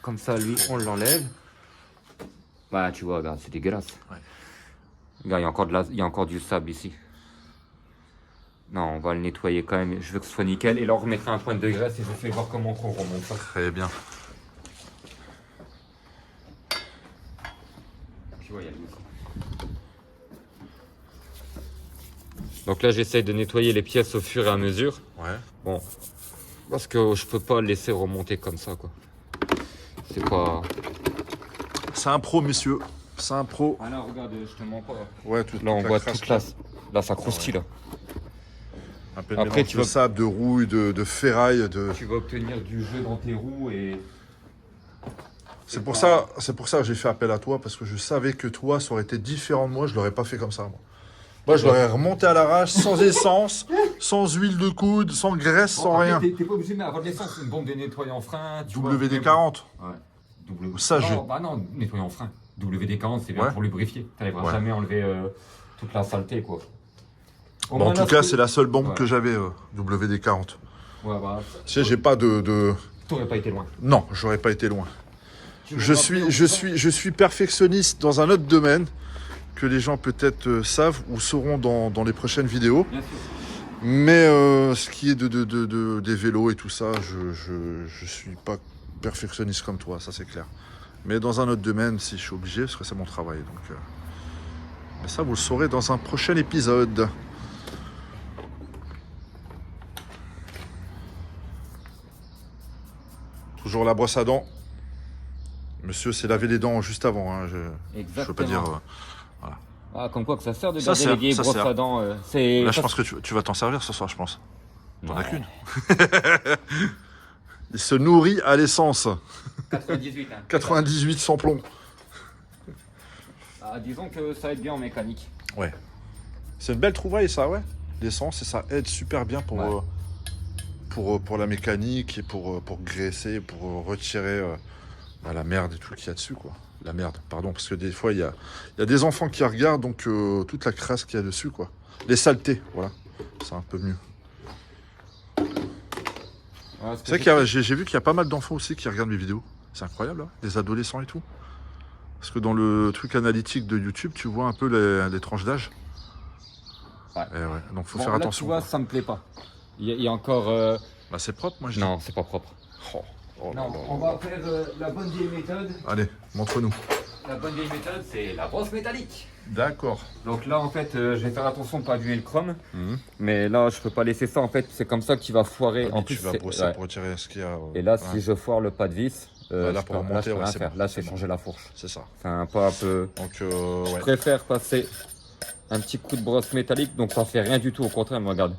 Comme ça, lui, on l'enlève. Bah, tu vois, regarde, c'est dégueulasse. Ouais. Regarde, il y a encore du sable ici. Non, on va le nettoyer quand même. Je veux que ce soit nickel. Et là, on remettra un point de graisse et je vais voir comment on remonte ça. Très bien. Tu vois, il y a lui aussi. Donc là, j'essaie de nettoyer les pièces au fur et à mesure. Ouais. Bon, Parce que je peux pas le laisser remonter comme ça, quoi. C'est pas... C'est un pro, messieurs. C'est un pro. Ah là, regarde, je te mens pas. Ouais, Là, on voit toute la... Là, ça croustille, là. Un peu Après, tu de vas... sable, de rouille, de ferraille. Tu vas obtenir du jeu dans tes roues et... C'est pour ça que j'ai fait appel à toi, parce que je savais que toi, ça aurait été différent de moi. Je l'aurais pas fait comme ça, moi. Moi, je l'aurais remonté à l'arrache, sans essence, sans huile de coude, sans graisse, sans rien. T'es pas obligé, mais avant de l'essence, une bombe de nettoyant frein. WD-40. Ouais. Ça, Bah non, nettoyant frein. WD-40, c'est bien Ouais. pour lubrifier. T'arriveras Ouais. jamais enlever toute la saleté, quoi. Bon, en tout cas, c'est la seule bombe Ouais. que j'avais, WD-40. Ouais, bah... Tu sais, j'ai pas de... T'aurais pas été loin. Non, j'aurais pas été loin. Je suis perfectionniste dans un autre domaine que les gens peut-être savent ou sauront dans les prochaines vidéos. Bien sûr. Mais ce qui est des vélos et tout ça, je suis pas perfectionniste comme toi, ça c'est clair. Mais dans un autre domaine, si je suis obligé, parce que c'est mon travail. Donc, mais ça, vous le saurez dans un prochain épisode. Toujours la brosse à dents. Monsieur s'est lavé les dents juste avant. Hein. Je veux pas dire... Ah, comme quoi que ça sert de Ça garder sert, les vieilles ça brosses sert. à dents. C'est... Là, je pense que tu vas t'en servir ce soir, je pense. T'en as Ouais. qu'une. Il se nourrit à l'essence. 98, hein. 98 sans plomb. Ah, disons que ça aide bien en mécanique. Ouais. C'est une belle trouvaille, ça, ouais. L'essence, et ça aide super bien Ouais. pour la mécanique et pour graisser, pour retirer la merde et tout qu'il y a dessus, quoi. La merde, pardon, parce que des fois, il y a des enfants qui regardent, donc toute la crasse qu'il y a dessus, quoi. Les saletés, voilà. C'est un peu mieux. Ouais, C'est vrai qu'il y a- j'ai vu qu'il y a pas mal d'enfants aussi qui regardent mes vidéos. C'est incroyable, hein, des adolescents et tout. Parce que dans le truc analytique de YouTube, tu vois un peu les tranches d'âge. Ouais. Et ouais. Donc faut Bon, faire là, attention. tu vois, Quoi. ça me plaît pas. Il y a encore... Bah, c'est propre, moi je dis. Non, c'est pas propre. Oh, oh là Non, là on là va faire la bonne vieille méthode. là. Allez, montre-nous. La bonne vieille méthode, c'est la brosse métallique. D'accord. Donc là, en fait, je vais faire attention de pas abîmer le chrome. Mhm. Mais là, je peux pas laisser ça. En fait, c'est comme ça qu'il va foirer. Ah oui, en plus, tu vas c'est- brosser ouais. pour retirer ce qu'il y a. Et là, voilà. si je foire le pas de vis, Bah, là, je pour peux- remonter, je peux ouais, rien c'est faire. bon, Là, c'est c'est bon. changer la fourche. C'est ça. C'est un pas un peu... Donc, Je ouais. préfère passer un petit coup de brosse métallique, donc ça fait rien du tout. Au contraire, mais regarde.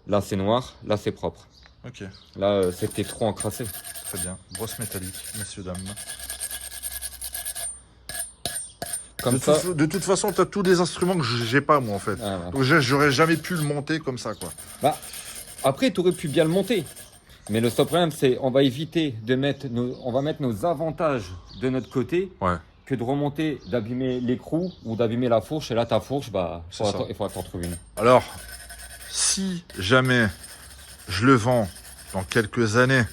Là, c'est noir. Là, c'est propre. Ok, Là, c'était trop encrassé. très bien. Brosse métallique, messieurs, dames. Comme ça... De toute façon, tu as tous les instruments que j'ai pas, moi, en fait. Ah, voilà. Donc, j'aurais jamais pu le monter comme ça, quoi. Bah, après, tu aurais pu bien le monter. Mais le seul problème, c'est on va éviter de mettre on va mettre nos avantages de notre côté Ouais. que de remonter, d'abîmer l'écrou ou d'abîmer la fourche. Et là, ta fourche, bah, C'est ça. il faudra t'en trouver une. Alors, si jamais je le vends dans quelques années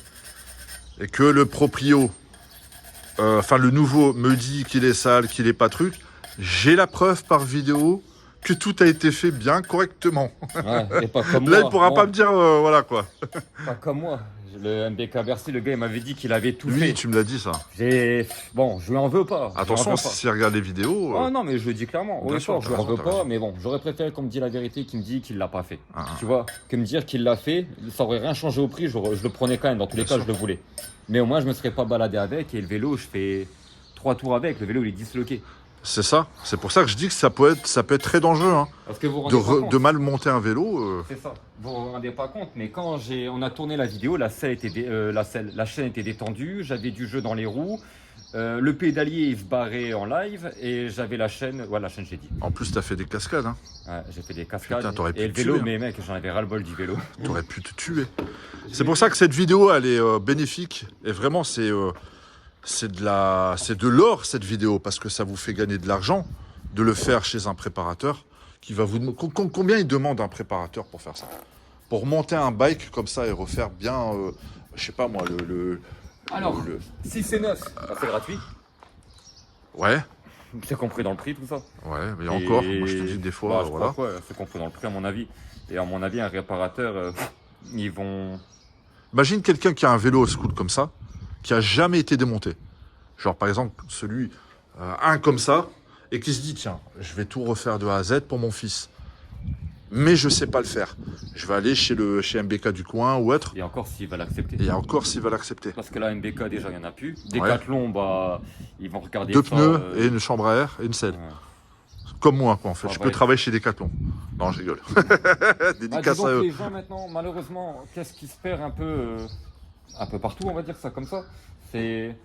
et que le proprio, enfin le nouveau, me dit qu'il est sale, qu'il est pas truc, j'ai la preuve par vidéo que tout a été fait bien correctement. Ouais, et pas comme Là, moi. il pourra Bon, pas me dire, voilà quoi. pas comme moi. Le MBK Bercy, le gars, il m'avait dit qu'il avait tout Oui, fait. tu me l'as dit ça. Bon, je lui en veux pas. Je lui en Attention, veux pas. s'il regarde les vidéos. Oh non, mais je le dis clairement. Bien Au sûr, effort, je lui en t'as veux raison, pas, t'as mais bon, j'aurais préféré qu'on me dise la vérité, qu'il me dit qu'il l'a pas fait. Ah, Tu vois, que me dire qu'il l'a fait, ça aurait rien changé au prix, je le prenais quand même, dans tous les Bien cas, sûr. je le voulais. Mais au moins, je me serais pas baladé avec, et le vélo, je fais 3 tours avec, le vélo, il est disloqué. c'est ça. C'est pour ça que je dis que ça peut être très dangereux hein, Parce que vous vous rendez pas compte. de mal monter un vélo. C'est ça. Vous vous rendez pas compte, mais quand on a tourné la vidéo, la chaîne était détendue, j'avais du jeu dans les roues, le pédalier il se barrait en live et j'avais la chaîne, j'ai dit. En plus, tu as fait des cascades. Hein. Ouais, j'ai fait des cascades. Putain, t'aurais pu et le te vélo, tuer, hein. mais mec, j'en avais ras-le-bol du vélo. Tu aurais pu te tuer. C'est pour ça que cette vidéo, elle est bénéfique. Et vraiment, c'est de l'or, cette vidéo, parce que ça vous fait gagner de l'argent de le faire chez un préparateur qui va vous... Combien il demande un préparateur pour faire ça? Pour monter un bike comme ça et refaire bien, je sais pas moi, Alors, si c'est neuf, c'est gratuit. Ouais, C'est compris dans le prix, tout ça. ouais, mais encore, moi je te dis que des fois, je voilà. crois que ouais, c'est compris dans le prix, à mon avis. Et à mon avis, un réparateur, ils vont... Imagine quelqu'un qui a un vélo old school comme ça, qui a jamais été démonté. Genre par exemple, celui, un comme ça, et qui se dit, tiens, je vais tout refaire de A à Z pour mon fils. mais je sais pas le faire. Je vais aller chez MBK du coin ou autre, Et encore s'il va l'accepter. et encore s'il va l'accepter. Parce que là, MBK, déjà, il n'y en a plus. Decathlon, bah, ils vont regarder 2 ça. pneus et une chambre à air et une selle. Ouais. Comme moi, quoi, en fait. Ah, Je bah, peux travailler chez Decathlon. Non, je rigole. Dédicace disons à que eux. les gens maintenant, malheureusement, qu'est-ce qui se perd un peu partout, on va dire ça comme ça. C'est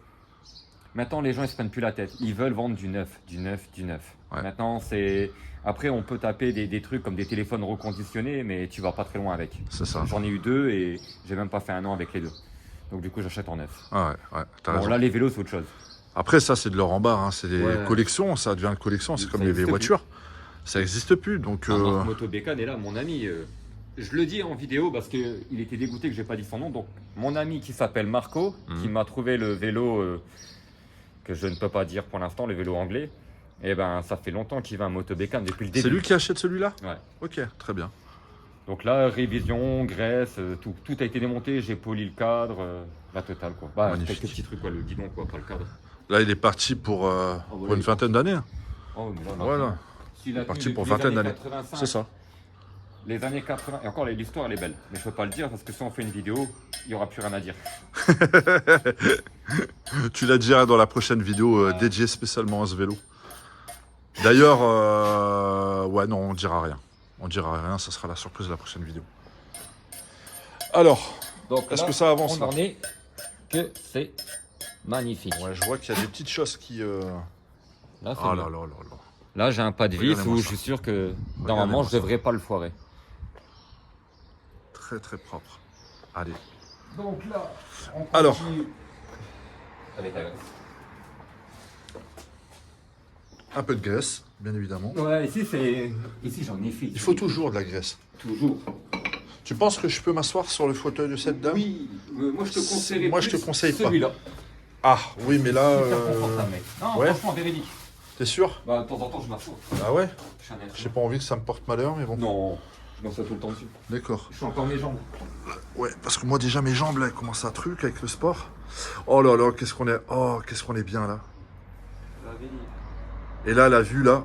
maintenant les gens ils se prennent plus la tête. Ils veulent vendre du neuf, du neuf, du neuf. Ouais. Maintenant c'est après on peut taper des trucs comme des téléphones reconditionnés, mais tu vas pas très loin avec. C'est ça. J'en ai eu 2 et j'ai même pas fait 1 an avec les 2. Donc du coup j'achète en neuf. Ah ouais, t'as Bon raison. là les vélos c'est autre chose. Après, ça, c'est de leur en bas. Hein. C'est des Ouais. collections. Ça devient une collection. C'est Ça comme les existe voitures. Ça n'existe plus. Donc, Moto Bécane est là, mon ami. Je le dis en vidéo parce qu'il était dégoûté que j'ai pas dit son nom. Donc, mon ami qui s'appelle Marco, qui m'a trouvé le vélo que je ne peux pas dire pour l'instant, le vélo anglais. Et ben, ça fait longtemps qu'il va à Moto Bécane depuis le début. c'est lui qui achète celui-là? Ouais. Ok, très bien. Donc là, révision, graisse, tout a été démonté. J'ai poli le cadre, la totale quoi. Bah, Magnifique. quelques petits trucs quoi, le guidon quoi, pas le cadre. Là, il est parti pour voilà, une vingtaine d'années. Oh, mais là, Voilà. il est Parti pour vingtaine d'années. C'est ça. Les années 80, et encore l'histoire elle est belle, mais je peux pas le dire parce que si on fait une vidéo, il n'y aura plus rien à dire. Tu la diras dans la prochaine vidéo dédiée spécialement à ce vélo. D'ailleurs, ouais, non, on dira rien. On dira rien, ça sera la surprise de la prochaine vidéo. Alors, est-ce que ça avance on là en est que c'est magnifique. Ouais, je vois qu'il y a des petites choses qui... Là, c'est Ah bien. là là là là. Là, j'ai un pas de vis Regardez-moi où ça. je suis sûr que Regardez-moi normalement, je ça. devrais pas le foirer. Très très propre. Allez. Donc là, on Alors. continue avec la graisse. Un peu de graisse, bien évidemment. Ouais, ici j'en ai fait. Il faut toujours de la graisse. Toujours. Tu penses que je peux m'asseoir sur le fauteuil de cette dame? Oui, moi je te conseille. Moi, je te conseille pas. celui-là. Ah, oui, mais là... Super confortable, mec. Non, ouais. franchement, véridique. T'es sûr? Bah, de temps en temps, je m'assois. Ah ouais? Je suis un être J'ai pas envie que ça me porte malheur, mais bon. Non, je m'assois tout le temps dessus. D'accord. Je suis encore mes jambes. Ouais, parce que moi déjà mes jambes là, elles commencent à truc avec le sport. Oh là là, qu'est-ce qu'on est... Oh, qu'est-ce qu'on est bien là. La vérité. Et là, la vue là,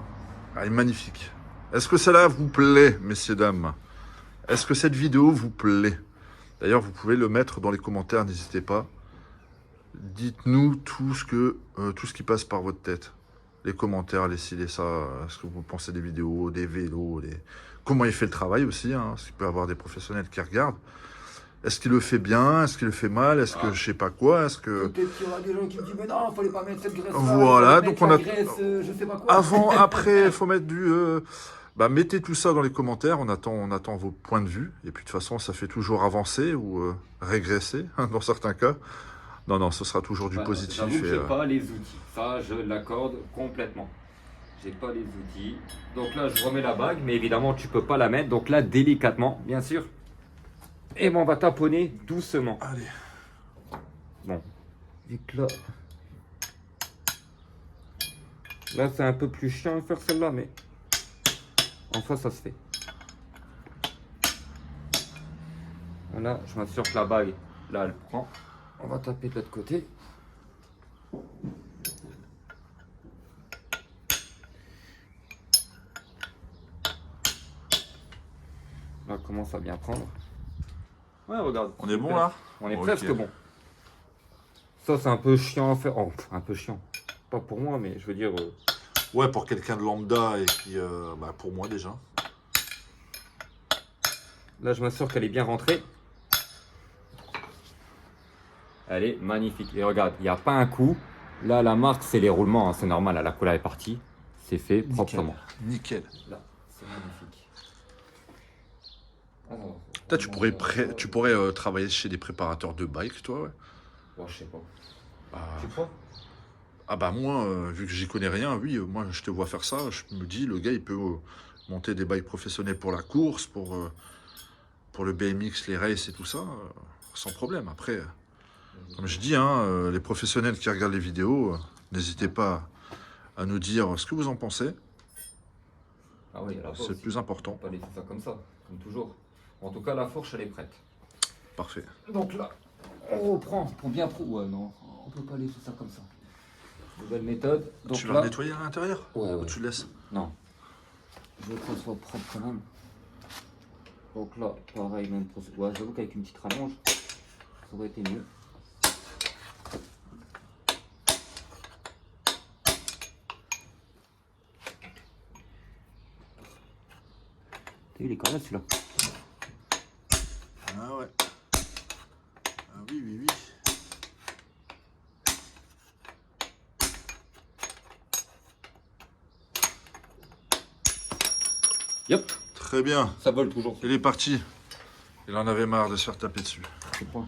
elle est magnifique. Est-ce que cela vous plaît, messieurs, dames? Est-ce que cette vidéo vous plaît? D'ailleurs, vous pouvez le mettre dans les commentaires, n'hésitez pas. Dites-nous tout ce qui passe par votre tête. Les commentaires, les ci, les ça, ce que vous pensez des vidéos, des vélos, comment il fait le travail aussi, hein, parce qu'il peut y avoir des professionnels qui regardent. Est-ce qu'il le fait bien? Est-ce qu'il le fait mal? Est-ce que je sais pas quoi? Est-ce que... Peut-être qu'il y aura des gens qui me disent mais non, fallait pas mettre cette graisse. Voilà, donc on a... je sais pas quoi. Avant, après, il faut mettre du... Bah, mettez tout ça dans les commentaires, on attend vos points de vue. Et puis de toute façon, ça fait toujours avancer ou régresser, hein, dans certains cas. Non, non, ce sera toujours du positif. J'avoue que et, j'ai pas les outils. Ça, je l'accorde complètement. J'ai pas les outils. Donc là, je remets la bague, mais évidemment, tu peux pas la mettre. Donc là, délicatement, bien sûr. Et bon, on va taponner doucement. Allez. Bon, vu que là... Là, c'est un peu plus chiant de faire celle-là, mais... Enfin, ça se fait. Voilà, je m'assure que la bague, là, elle prend. On va taper de l'autre côté. Là, on commence à bien prendre. Ouais, regarde. On est bon là? On est Ok. presque bon. Ça, c'est un peu chiant à faire. Oh, un peu chiant. Pas pour moi, mais je veux dire... Ouais, pour quelqu'un de lambda et qui... bah, pour moi déjà. Là, je m'assure qu'elle est bien rentrée. Elle est magnifique. Et regarde, il n'y a pas un coup. Là, la marque, c'est les roulements. Hein, c'est normal, la couleur est partie. C'est fait proprement. Nickel. Là, c'est magnifique. Alors, Toi, tu pourrais travailler chez des préparateurs de bike, toi, ouais. bon, je sais pas. Ah, Tu crois? ah bah moi, vu que j'y connais rien, oui, moi je te vois faire ça. Je me dis, le gars, il peut monter des bikes professionnels pour la course, pour le BMX, les races et tout ça, sans problème. Après, comme je dis, hein, les professionnels qui regardent les vidéos, n'hésitez pas à nous dire ce que vous en pensez. Ah oui, là, C'est le plus important. On peut pas laisser ça comme ça, comme toujours. En tout cas, la fourche, elle est prête. Parfait. Donc là, on reprend pour bien Ouais, non, on peut pas laisser ça comme ça. Nouvelle méthode. Donc Tu vas là, le nettoyer à l'intérieur? Ouais, Ou ouais. tu le laisses? Non. Je veux que ça soit propre quand même. Donc là, pareil, même procédure. Ouais, j'avoue qu'avec une petite rallonge, ça aurait été mieux. Il est quand même celui-là. Ah ouais. Ah oui, oui, oui. Yep, Très bien. ça vole toujours. Il est parti. Il en avait marre de se faire taper dessus. Je crois.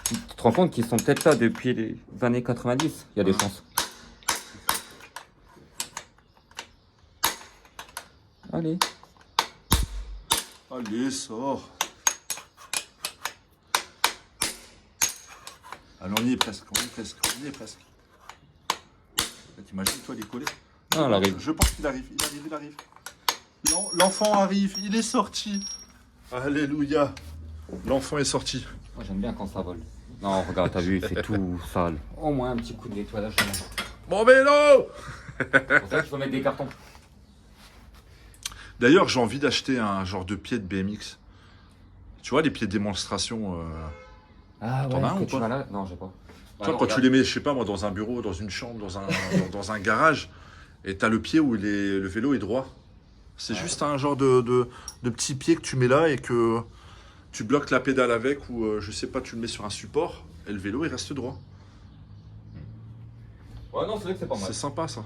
Tu te rends compte qu'ils sont peut-être là depuis les années 90? Il y a des chances. Allez. Allez, sors. Alors on y est presque, on y est presque, on y est presque. T'imagines toi les collés? Ah, elle arrive. Je pense qu'il arrive, il arrive, il arrive. L'enfant arrive, il est sorti. Alléluia. L'enfant est sorti. Moi j'aime bien quand ça vole. Non, regarde, t'as vu, il fait tout sale. Au moins un petit coup de nettoyage. Mon vélo! C'est pour ça qu'il faut mettre des cartons. D'ailleurs, j'ai envie d'acheter un genre de pied de BMX. Tu vois, les pieds de démonstration. Ah T'en as un que ou tu pas? vas là? Non, j'ai pas. Tu vois, quand tu les mets, je sais pas moi, dans un bureau, dans une chambre, dans un garage, et t'as le pied où le vélo est droit. C'est Ouais. juste un genre de petit pied que tu mets là et que tu bloques la pédale avec, ou je sais pas, tu le mets sur un support, et le vélo il reste droit. Ouais, non, c'est vrai que c'est pas mal. C'est sympa ça.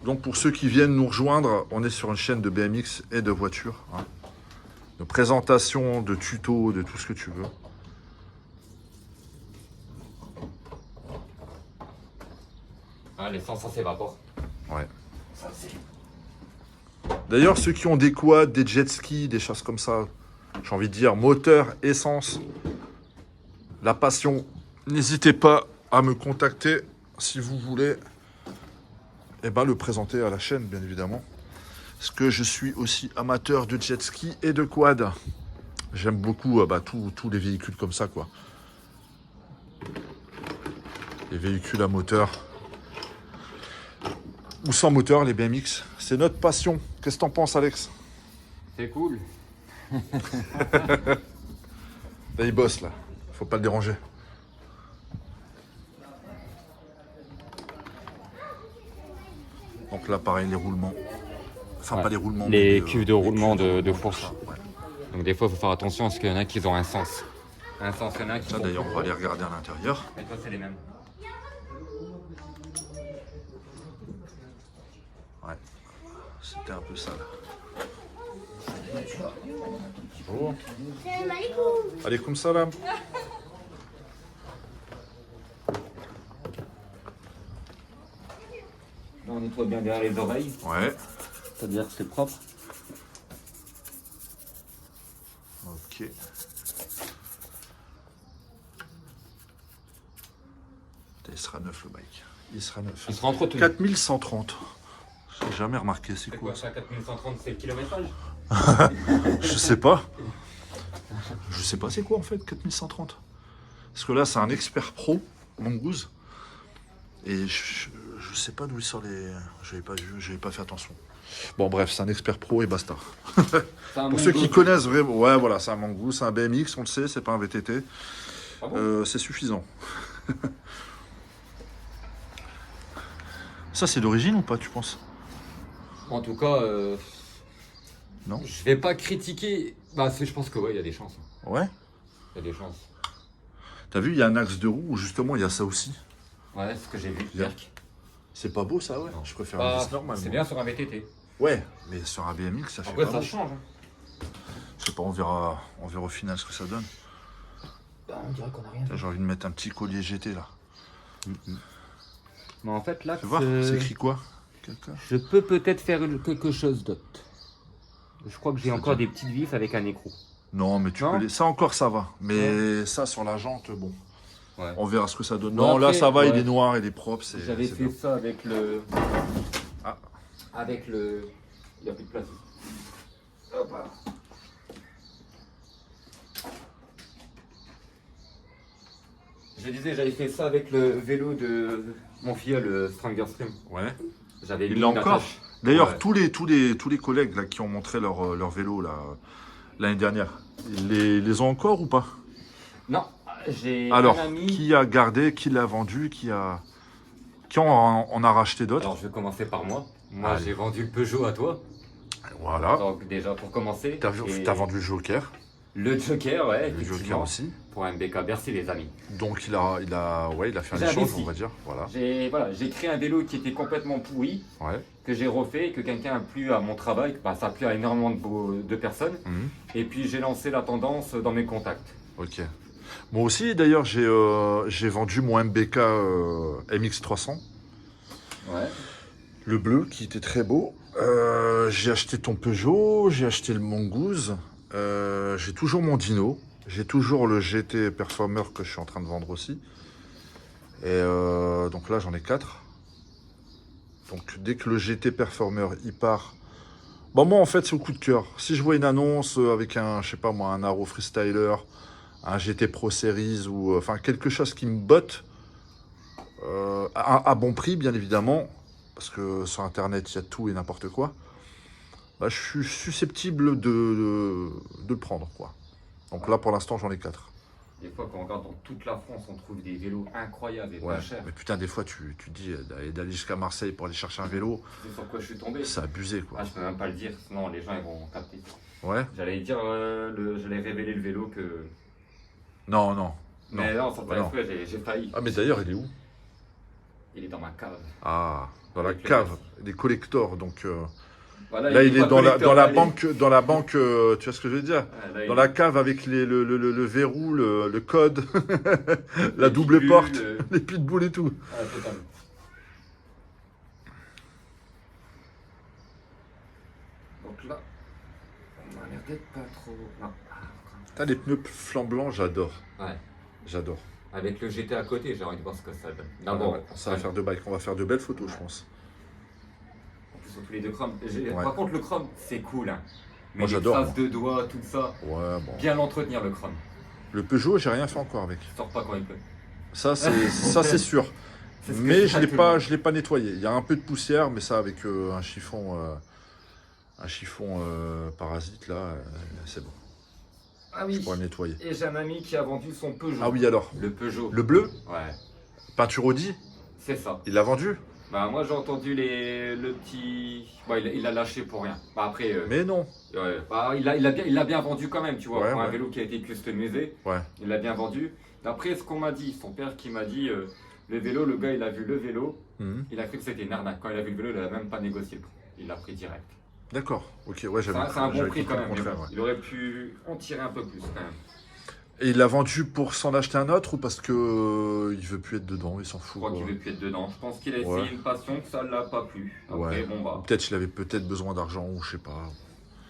Donc pour ceux qui viennent nous rejoindre, on est sur une chaîne de BMX et de voitures. Hein. De présentation, de tutos, de tout ce que tu veux. Ah, l'essence, ça s'évapore. Ouais. Ça, c'est... D'ailleurs, ceux qui ont des quads, des jet skis, des choses comme ça, j'ai envie de dire moteur, essence, la passion, n'hésitez pas à me contacter si vous voulez le présenter à la chaîne, bien évidemment. Parce que je suis aussi amateur de jet ski et de quad. J'aime beaucoup tous les véhicules comme ça, quoi. Les véhicules à moteur. Ou sans moteur, les BMX. C'est notre passion. Qu'est-ce que t'en penses, Alex? C'est cool. Là, il bosse, là. Faut pas le déranger. Donc là, pareil, les roulements. Enfin, Ouais. pas les roulements. Les mais cuves de les roulement cuves de roulement, fourche. tout ça, ouais. Donc des fois, il faut faire attention parce qu'il y en a qui ont un sens. Un sens, il y en a qui... Ça, d'ailleurs, on va aller regarder à l'intérieur. Et toi, c'est les mêmes. Ouais. C'était un peu ça, là. Salam alaikum. Alaikum salam. Là, on nettoie bien derrière les oreilles. Ouais. C'est-à-dire que c'est propre. Ok. Il sera neuf, le bike. Il sera neuf. Il sera entretenu. 4130. J'ai jamais remarqué, c'est C'est quoi quoi ça, 4130, c'est le kilométrage? Je sais pas. Je sais pas c'est quoi en fait 4130. Parce que là c'est un expert pro, Mongoose. Et je sais pas d'où il sort les. J'avais pas vu, j'avais pas fait attention. Bon bref, c'est un expert pro et basta. Pour ceux qui connaissent vraiment, ouais voilà, c'est un Mongoose, c'est un BMX, on le sait, c'est pas un VTT. Ah bon? C'est suffisant. Ça c'est d'origine ou pas tu penses? En tout cas, Non. je vais pas critiquer. Bah, je pense que ouais, il y a des chances. Ouais. Il y a des chances. T'as vu, il y a un axe de roue où justement il y a ça aussi. Ouais, c'est ce que j'ai vu. Bien. Berk. C'est pas beau ça, ouais. Non. Je préfère Bah, un vis normal. c'est moi. bien sur un VTT. Ouais, mais sur un BMX ça fait Après, pas ça beau. change. Hein. Je sais pas, on verra au final ce que ça donne. Bah, on dirait qu'on a rien fait. J'ai envie de mettre un petit collier GT là. Mais en fait, là, Tu vois, c'est écrit quoi? Quelqu'un? je peux peut-être faire quelque chose d'autre. Je crois que j'ai encore C'est-à-dire des petites vis avec un écrou. Non, mais tu Non. peux les... Ça encore ça va. Mais ça sur la jante, bon. Ouais. On verra ce que ça donne. Bon, Non, là après, ça va, il ouais. est noir, il est propre. J'avais c'est fait bien. ça avec le. Ah. Avec le. Il n'y a plus de place. Hop là. Je disais, j'avais fait ça avec le vélo de mon filleul, le Stranger Stream. Ouais. J'avais Il mis l'a une encore. attache. D'ailleurs, Ouais. tous les collègues là, qui ont montré leur vélo là, l'année dernière, ils les ont encore ou pas? Non, j'ai Alors, un ami. qui a gardé, qui l'a vendu, qui en a racheté d'autres? Alors, je vais commencer par moi. Moi, Allez. j'ai vendu le Peugeot à toi. Voilà. Donc, déjà, pour commencer. Et T'as vendu le Joker, le Joker, ouais, le Joker effectivement. aussi. Pour un BK Bercy, les amis. Donc il a fait un J'ai un échange, Bessie. on va dire. Voilà. J'ai créé un vélo qui était complètement pourri, Ouais. que j'ai refait, que quelqu'un a plu à mon travail, bah, ça a plu à énormément de personnes. Mhm. Et puis j'ai lancé la tendance dans mes contacts. Ok. Moi aussi, d'ailleurs, j'ai vendu mon MBK MX300, Ouais. le bleu, qui était très beau. J'ai acheté ton Peugeot, j'ai acheté le Mongoose, j'ai toujours mon Dino, j'ai toujours le GT Performer que je suis en train de vendre aussi. Et donc là, j'en ai 4. Donc dès que le GT Performer il part, bon moi en fait c'est au coup de cœur. Si je vois une annonce avec un, je sais pas moi, un Arrow Freestyler, un GT Pro Series ou enfin quelque chose qui me botte à bon prix bien évidemment, parce que sur internet il y a tout et n'importe quoi. Bah, je suis susceptible de le prendre quoi. Donc là pour l'instant j'en ai 4. Des fois, quand on regarde dans toute la France, on trouve des vélos incroyables et Ouais. pas chers. Mais putain des fois tu te dis d'aller jusqu'à Marseille pour aller chercher un vélo, C'est sur quoi je suis tombé. c'est abusé quoi. Ah, je peux même pas le dire, sinon les gens ils vont capter. Ouais. J'allais dire, j'allais révéler le vélo que. Non non. Mais non, sans bah faire non. exprès, j'ai failli. Ah mais d'ailleurs il est où? Il est dans ma cave. Ah, dans la Avec le cave, reste. des collectors. Donc Voilà, là, il pas est dans collecteur, la allez. banque, tu vois ce que je veux dire? Ah, là, Dans il- la cave avec le verrou, le code, la les double pitbulls, porte, les pitbulls et tout. Ah, totalement. Donc là, on a l'air d'être pas trop. Non. T'as les pneus flambants, j'adore. Ouais. J'adore. Avec le GT à côté, j'ai envie de voir ce que ça donne. Ah, D'abord, ouais, ça va faire de bikes. On va faire de belles photos, je pense. en plus, sur tous les deux chromes. Ouais. Par contre, le chrome, c'est cool. Hein. Mais Moi, les j'adore, traces moi. de doigts, tout ça, Ouais, bon. bien l'entretenir le chrome. Le Peugeot, j'ai rien fait encore avec. Il sort pas quand il pleut. Ça, c'est sûr. C'est ce que Mais je je dis à tout le monde. l'ai pas nettoyé. Il y a un peu de poussière, mais ça avec un chiffon parasite là, c'est bon. Ah Je oui. pourrais le nettoyer. Et j'ai un ami qui a vendu son Peugeot. Ah oui alors. Le Peugeot. Le bleu, Ouais, peinture Audi, c'est ça. il l'a vendu? Bah moi j'ai entendu le petit. Bah, il a lâché pour rien. Bah après. Mais non. Ouais, bah, il l'a bien vendu quand même, tu vois. Ouais, pour un ouais. vélo qui a été customisé, Ouais. il l'a bien vendu. D'après ce qu'on m'a dit, son père qui m'a dit le vélo, le gars il a vu le vélo, Mhm. il a cru que c'était une arnaque. Quand il a vu le vélo, il a même pas négocié le prix. Il l'a pris direct. D'accord. Ok, ouais, C'est j'avais un bon j'avais prix compris quand le même. Mais contraire, bon, ouais. il aurait pu en tirer un peu plus quand même. Et il l'a vendu pour s'en acheter un autre ou parce que il veut plus être dedans, il s'en Je fout. crois quoi. qu'il veut plus être dedans. Je pense qu'il a essayé Ouais. une passion que ça l'a pas plu. Après, Ouais. bon bah. Peut-être qu'il avait peut-être besoin d'argent ou je sais pas.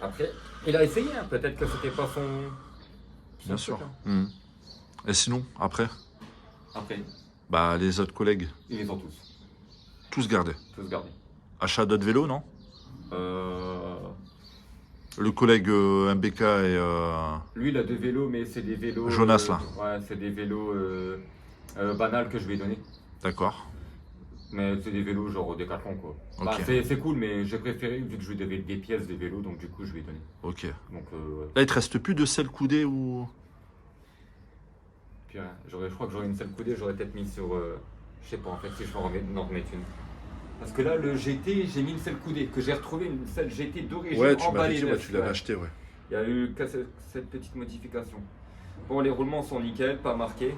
Après, il a essayé, hein. Peut-être que c'était pas son. Bien son sûr. truc, hein. Mhm. Et sinon, après, Après, bah les autres collègues, ils les ont tous gardés. tous gardés. Achat d'autres vélos, non? Euh... Le collègue MBK et Lui, il a deux vélos, mais c'est des vélos. Jonas, là. Ouais, c'est des vélos banals que je lui ai donné. d'accord. Mais c'est des vélos genre Décathlon, quoi. Bah, Ok. c'est cool, mais j'ai préféré, vu que je lui devais des pièces des vélos, donc du coup, je lui ai donné. Ok. Donc, Là, il te reste plus de selle coudée ou. puis, je crois que j'aurais une selle coudée, j'aurais peut-être mis sur. Je sais pas, en fait, si je peux en remettre une. Parce que là, le GT, j'ai mis une selle coudée, que j'ai retrouvé une selle GT d'origine Ouais, tu m'avais emballée dit, ouais, neuf, tu l'avais ouais. acheté, ouais. Il y a eu que cette petite modification. Bon, les roulements sont nickel, pas marqués.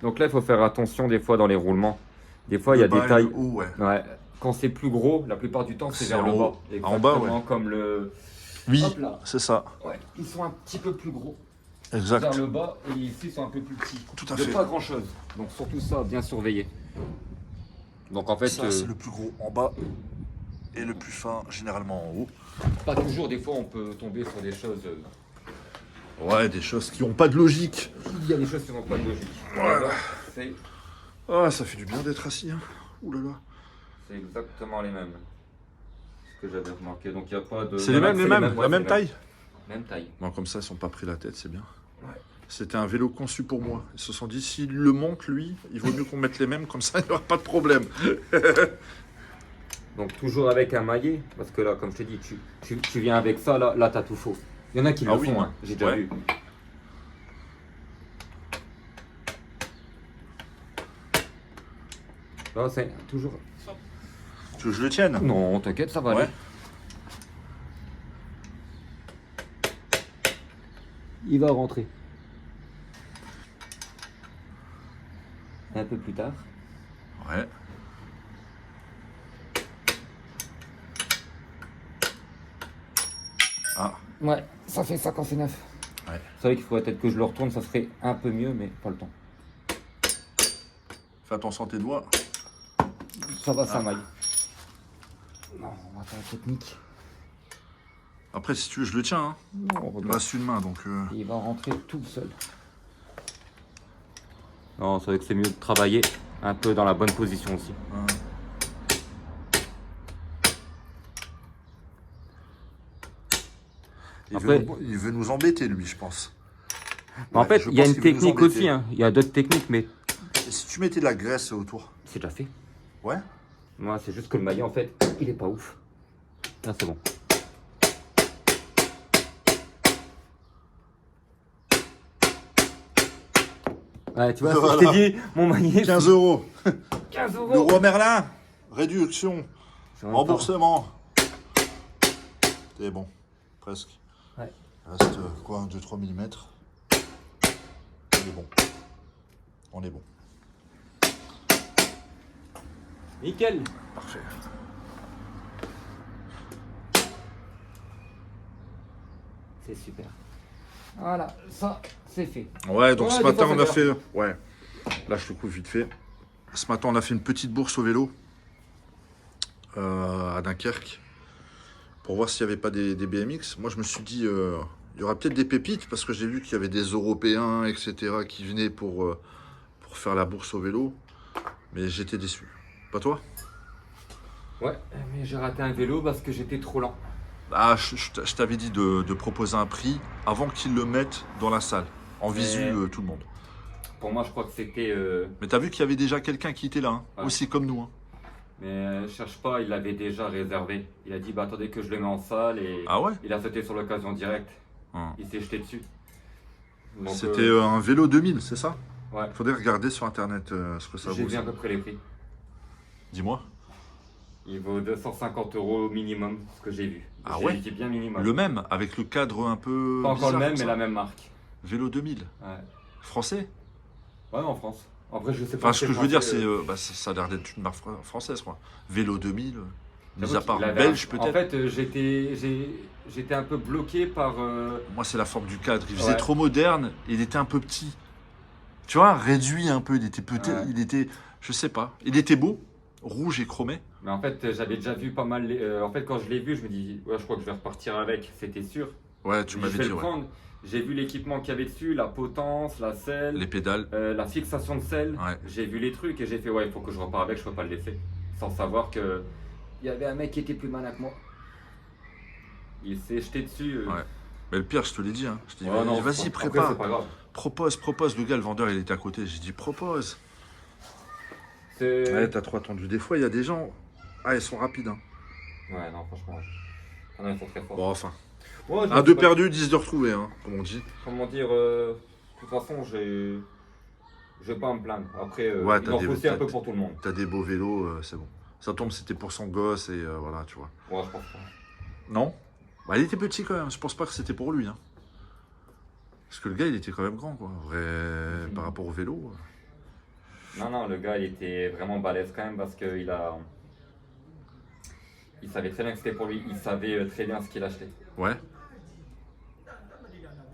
Donc là, il faut faire attention des fois dans les roulements. Des fois, il y a Le bas des et tailles. le haut, ouais. Ouais. Quand c'est plus gros, la plupart du temps, c'est C'est vers le en bas. haut. En bas, Exactement ouais. comme le. Oui, Hop là. c'est ça. Ouais, ils sont un petit peu plus gros. Exact. Vers le bas et ici, ils sont un peu plus petits. Tout à De fait. pas grand chose. Donc surtout ça, bien surveiller. Donc en fait, Ça, c'est le plus gros en bas et le plus fin généralement en haut. pas toujours, des fois, on peut tomber sur des choses. Ouais, des choses qui n'ont pas de logique. Il y a des choses qui n'ont pas de logique. Voilà. C'est Ah, ça fait du bien d'être assis. Hein. Ouh là là. c'est exactement les mêmes. Ce que j'avais remarqué. Donc il n'y a pas de. C'est les mêmes, c'est la ouais, même c'est taille. Même taille. Bon, comme ça, ils sont pas pris la tête, c'est bien. C'était un vélo conçu pour moi. Ils se sont dit, s'il le monte, lui, il vaut mieux qu'on mette les mêmes, comme ça, il n'y aura pas de problème. Donc toujours avec un maillet, parce que là, comme je t'ai dit, tu viens avec ça, là t'as tout faux. Il y en a qui le font, hein, j'ai déjà vu. Là, c'est toujours... Tu veux que je le tienne? Non, t'inquiète, ça va Ouais. aller. Il va rentrer. Un peu plus tard. Ouais. Ah, Ouais, ça fait ça quand c'est neuf. ouais. C'est vrai qu'il faudrait peut-être que je le retourne, ça serait un peu mieux, mais pas le temps. Fais attention à tes doigts. Ça va, ça maille. Non, on va faire la technique. Après, si tu veux, je le tiens. Hein. Non, on Il me regarde. reste une main, donc... Il va rentrer tout seul. Non, c'est vrai que c'est mieux de travailler un peu dans la bonne position aussi. Après- Il veut nous embêter, lui, je pense. En Ouais, fait, je il y a pense une qu'il veut nous technique embêter. aussi. Hein. Il y a d'autres techniques, mais Et si tu mettais de la graisse autour? c'est déjà fait. Ouais. Moi, c'est juste que le maillet, en fait, il est pas ouf. Là, c'est bon. Ouais, tu vois, Voilà. je t'ai dit, mon maillet. 15 €. 15 Le euros. roi Merlin. Réduction. C'est vraiment pas- Remboursement. C'est bon. Presque. Ouais. Il reste quoi, 2-3 mm. On est bon. On est bon. Nickel. Parfait. C'est super. Voilà, ça, c'est fait. Ouais, donc Ouais, ce des matin, fois, on a ça fait... Ouais. Là, je te coupe vite fait. Ce matin, on a fait une petite bourse au vélo. À Dunkerque. Pour voir s'il n'y avait pas des BMX. Moi, je me suis dit... il y aura peut-être des pépites, parce que j'ai vu qu'il y avait des Européens, etc., qui venaient pour faire la bourse au vélo. Mais j'étais déçu. Pas toi? Ouais, mais j'ai raté un vélo parce que j'étais trop lent. Ah, je t'avais dit de proposer un prix avant qu'ils le mettent dans la salle. En visu, tout le monde. Pour moi, je crois que c'était... Mais t'as vu qu'il y avait déjà quelqu'un qui était là, hein, Ouais. aussi comme nous. Hein. Mais cherche pas, il l'avait déjà réservé. Il a dit, bah attendez que je le mets en salle et Ah ouais? il a sauté sur l'occasion directe. Hum. Il s'est jeté dessus. Donc, C'était un vélo 2000, c'est ça? ouais, Faudrait regarder sur internet ce que ça j'ai vaut. vu ça. à peu près les prix. Dis-moi. Il vaut 250 € minimum, ce que j'ai vu. Ah J'ai ouais? dit bien minimum. Le même, avec le cadre un peu. Pas encore le bizarre même, comme mais ça. la même marque. Vélo 2000. Ouais, Français? ouais, en France. Après, je sais pas. Enfin, ce que je veux dire, français, c'est. Ça a l'air d'être une marque française, quoi. Vélo 2000. Mis j'avoue à part qu'il avait belge, En peut-être. fait, j'étais un peu bloqué par. Moi, c'est la forme du cadre. Il faisait Ouais. trop moderne. Il était un peu petit. Tu vois, réduit un peu. Il était petit. Ouais. Il était. Je sais pas. Il était beau. Rouge et chromé. Mais en fait, j'avais déjà vu pas mal. En fait, quand je l'ai vu, je me dis, ouais, je crois que je vais repartir avec. C'était sûr. Ouais, tu Je m'avais vais dit, le ouais. prendre. J'ai vu l'équipement qu'il y avait dessus, la potence, la selle, Les pédales. la fixation de selle. Ouais. J'ai vu les trucs et j'ai fait, ouais, il faut que je repars avec, je peux pas le laisser. Sans savoir que il y avait un mec qui était plus malin que moi. Il s'est jeté dessus. Ouais. Mais le pire, je te l'ai dit. Hein. Je t'ai dit, Ouais, non, vas-y, après, prépare. c'est pas grave. Propose. Le gars, le vendeur, il était à côté. J'ai dit, propose. C'est- Ouais, t'as trop attendu. Des fois, il y a des gens. Ah, ils sont rapides. Hein. Ouais, non, franchement. Non, ils sont très forts. Bon, enfin. Ouais, je Un sais de pas- perdu, 10 de retrouvé, hein, comme on dit. Comment dire, de toute façon, je vais pas me plaindre. Après, Ouais, il t'as en des- faut aussi un t'as- peu pour tout le monde. T'as des beaux vélos, c'est bon. Ça tombe, c'était pour son gosse et voilà, tu vois. Ouais, je pense pas. Non? Bah, il était petit quand même. Je pense pas que c'était pour lui. Hein. Parce que le gars, il était quand même grand, quoi. Vrai, par rapport au vélo. Non, non, le gars, il était vraiment balèze quand même parce qu'il a... Il savait très bien que c'était pour lui. Il savait très bien ce qu'il achetait. Ouais.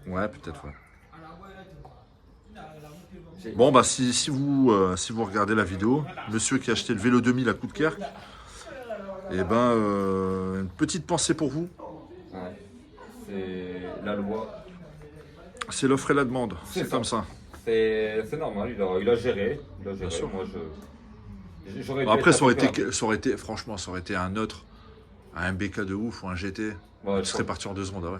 Ouais, peut-être, ouais. J'ai- Bon, bah, si vous regardez la vidéo, monsieur qui a acheté le vélo 2000 à Coudekerque, eh ben, une petite pensée pour vous. Ouais. C'est la loi. C'est l'offre et la demande. C'est C'est ça. comme ça. C'est normal, il a géré. Il a géré. sûr. Moi, j'aurais dû Après, être ça aurait un peu été, franchement, ça aurait été un autre, un BK de ouf ou un GT. Ouais, Tu serais parti en 2 secondes, ah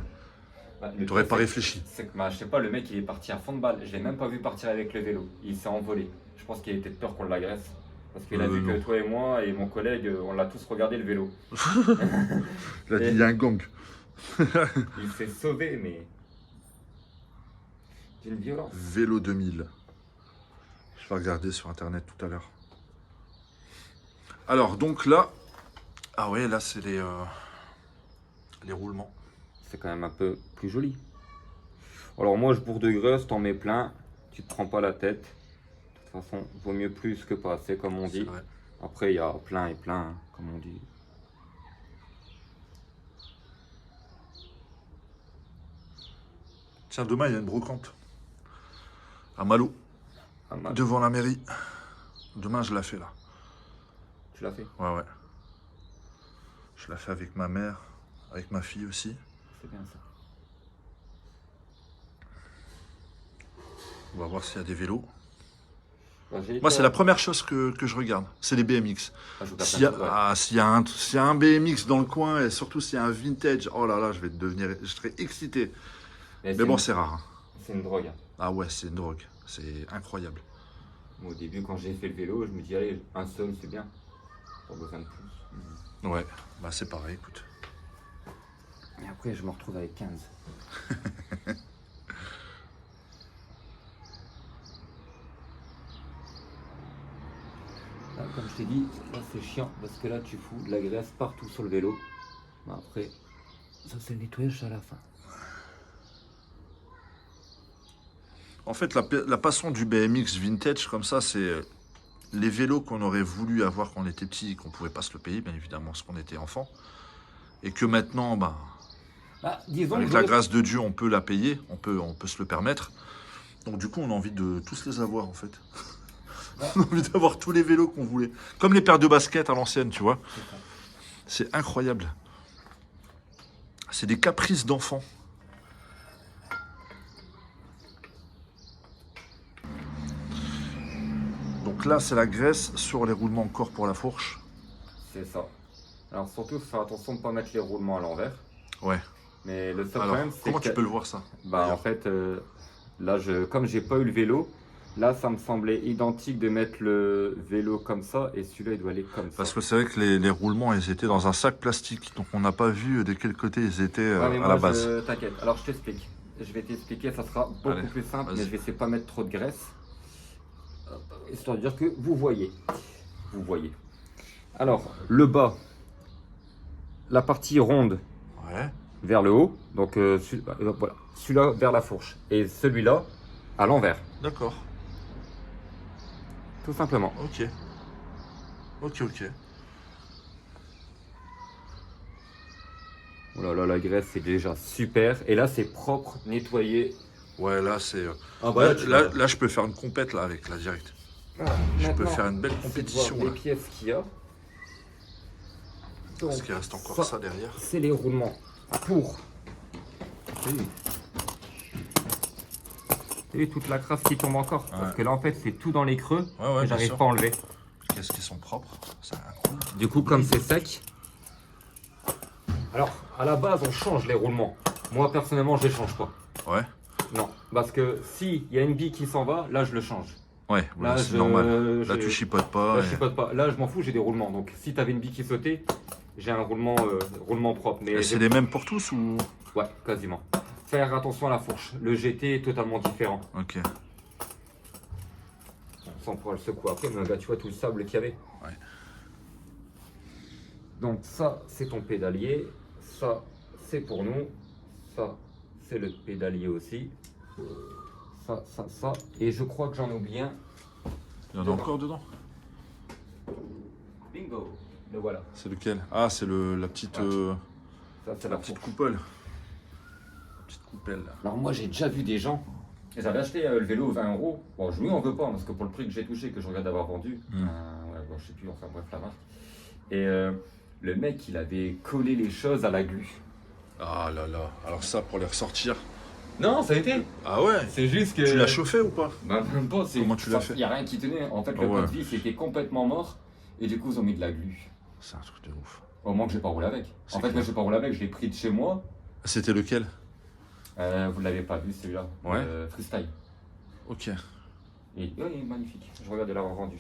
ouais. Le T'aurais pire, pas c'est- réfléchi. C'est que, je sais pas, le mec il est parti à fond de balle. Je l'ai même pas vu partir avec le vélo. Il s'est envolé. Je pense qu'il était de peur qu'on l'agresse. Parce qu'il a vu Non. que toi et moi et mon collègue, on l'a tous regardé le vélo. Il a dit, il y a un gang. Il s'est sauvé, mais. D'une violence. Vélo 2000. Je vais regarder sur internet tout à l'heure. Alors, donc là. Ah ouais, là, c'est les roulements. C'est quand même un peu plus joli. Alors, moi, je bourre de graisse, t'en mets plein. Tu te prends pas la tête. De toute façon, vaut mieux plus que pas assez, comme on C'est dit. vrai. Après, il y a plein et plein, hein, comme on dit. Tiens, demain, il y a une brocante. À Malo, Ah, mal. devant la mairie. Demain, je la fais là. Tu l'as fait? Ouais, ouais. Je la fais avec ma mère, avec ma fille aussi. C'est bien ça. On va voir s'il y a des vélos. Bah, j'ai Moi, été c'est à- la première chose que je regarde. C'est les BMX. Ah, je regarde S'il y, a, plein de choses, ouais. s'il y a un BMX dans le coin, et surtout s'il y a un vintage, oh là là, je serai excité. Mais bon, c'est rare. Hein. c'est une drogue. Hein. Ah ouais, c'est une drogue. C'est incroyable. Moi, au début, quand j'ai fait le vélo, je me dis, allez, un seul, c'est bien. Pas besoin de plus. Ouais, bah c'est pareil, écoute. Et après, je me retrouve avec 15. Là, comme je t'ai dit, là c'est chiant parce que là tu fous de la graisse partout sur le vélo. Mais après, ça c'est le nettoyage à la fin. En fait, la passion du BMX vintage, comme ça, c'est les vélos qu'on aurait voulu avoir quand on était petit et qu'on pouvait pas se le payer, bien évidemment, parce qu'on était enfant. Et que maintenant, bah, Disons avec que la grâce de Dieu, on peut la payer, on peut se le permettre. Donc du coup, on a envie de tous les avoir, en fait. On a envie d'avoir tous les vélos qu'on voulait. Comme les paires de basket à l'ancienne, tu vois. C'est incroyable. C'est des caprices d'enfants. Donc là, c'est la graisse sur les roulements encore pour la fourche. c'est ça. Alors surtout, faut faire attention de ne pas mettre les roulements à l'envers. Ouais. Mais le seul Alors, problème, c'est comment que... tu peux le voir, ça? Bah en d'ailleurs fait, là, comme j'ai pas eu le vélo, là ça me semblait identique de mettre le vélo comme ça et celui-là il doit aller comme ça. Parce que c'est vrai que les roulements, ils étaient dans un sac plastique. Donc on n'a pas vu de quel côté ils étaient Ouais, mais à moi, la base. T'inquiète, alors je t'explique. Je vais t'expliquer, ça sera beaucoup Allez, plus simple, vas-y. mais je vais essayer de pas mettre trop de graisse. Histoire de dire que vous voyez. Vous voyez. Alors, le bas, la partie ronde Ouais. vers le haut, donc voilà, celui-là vers la fourche, et celui-là à l'envers, D'accord. tout simplement. Ok. Ok. Oh là là, la graisse c'est déjà super, et là c'est propre, nettoyé. Ouais, là, c'est... Ah là, je peux faire une compète, là, avec la direct. Je peux faire une belle compétition, Les là. pièces qu'il y a. Parce Donc, qu'il reste encore ça, ça derrière. c'est les roulements pour. T'as vu toute la crasse qui tombe encore? Parce Ouais. que là en fait c'est tout dans les creux Ouais, et bien j'arrive sûr. pas à enlever. Qu'est-ce qu'ils sont propres? C'est incroyable. Du coup comme c'est sec. Alors à la base on change les roulements. Moi personnellement je les change pas. Ouais. Non. Parce que s'il y a une bille qui s'en va, là je le change. Ouais, Là, c'est normal. Là, je- tu chipotes pas. Là, et- je chipote pas. Là je m'en fous, j'ai des roulements. Donc si t'avais une bille qui sautait, j'ai un roulement propre. Mais Et c'est les mêmes pour tous ou... ouais, quasiment. Faire attention à la fourche. Le GT est totalement différent. Ok. Sans pouvoir le secouer après, mais là, tu vois tout le sable qu'il y avait. Ouais. Donc ça, c'est ton pédalier. Ça, c'est pour nous. Ça, c'est le pédalier aussi. Ça. Et je crois que j'en ai oublié un. Il y en a encore dedans? Bingo. Le voilà. C'est lequel? Ah, c'est la petite, Ça, c'est la la petite fourche. coupole. Petite coupelle, là. Alors moi, j'ai déjà vu des gens. J'avais acheté le vélo 20 €. Bon, je lui en veux pas, parce que pour le prix que j'ai touché, que je regarde d'avoir vendu, ouais, bon, je sais plus, enfin bref, la marque. Et le mec, il avait collé les choses à la glu. Ah là là. Alors ça, pour les ressortir... Non, ça a été. Ah ouais? C'est juste que. Tu l'as chauffé ou pas? Bah, même pas. Comment tu l'as fait? Il n'y a rien qui tenait. En fait, Ah le ouais. pot de vis était complètement mort. Et du coup, ils ont mis de la glu. C'est un truc de ouf. Au moins que j'ai pas roulé avec. C'est En fait, clair. moi, j'ai pas roulé avec. Je l'ai pris de chez moi. C'était lequel? Vous l'avez pas vu celui-là? Ouais. Freestyle. Ok. Et il est magnifique. Je regarde de l'avoir vendu.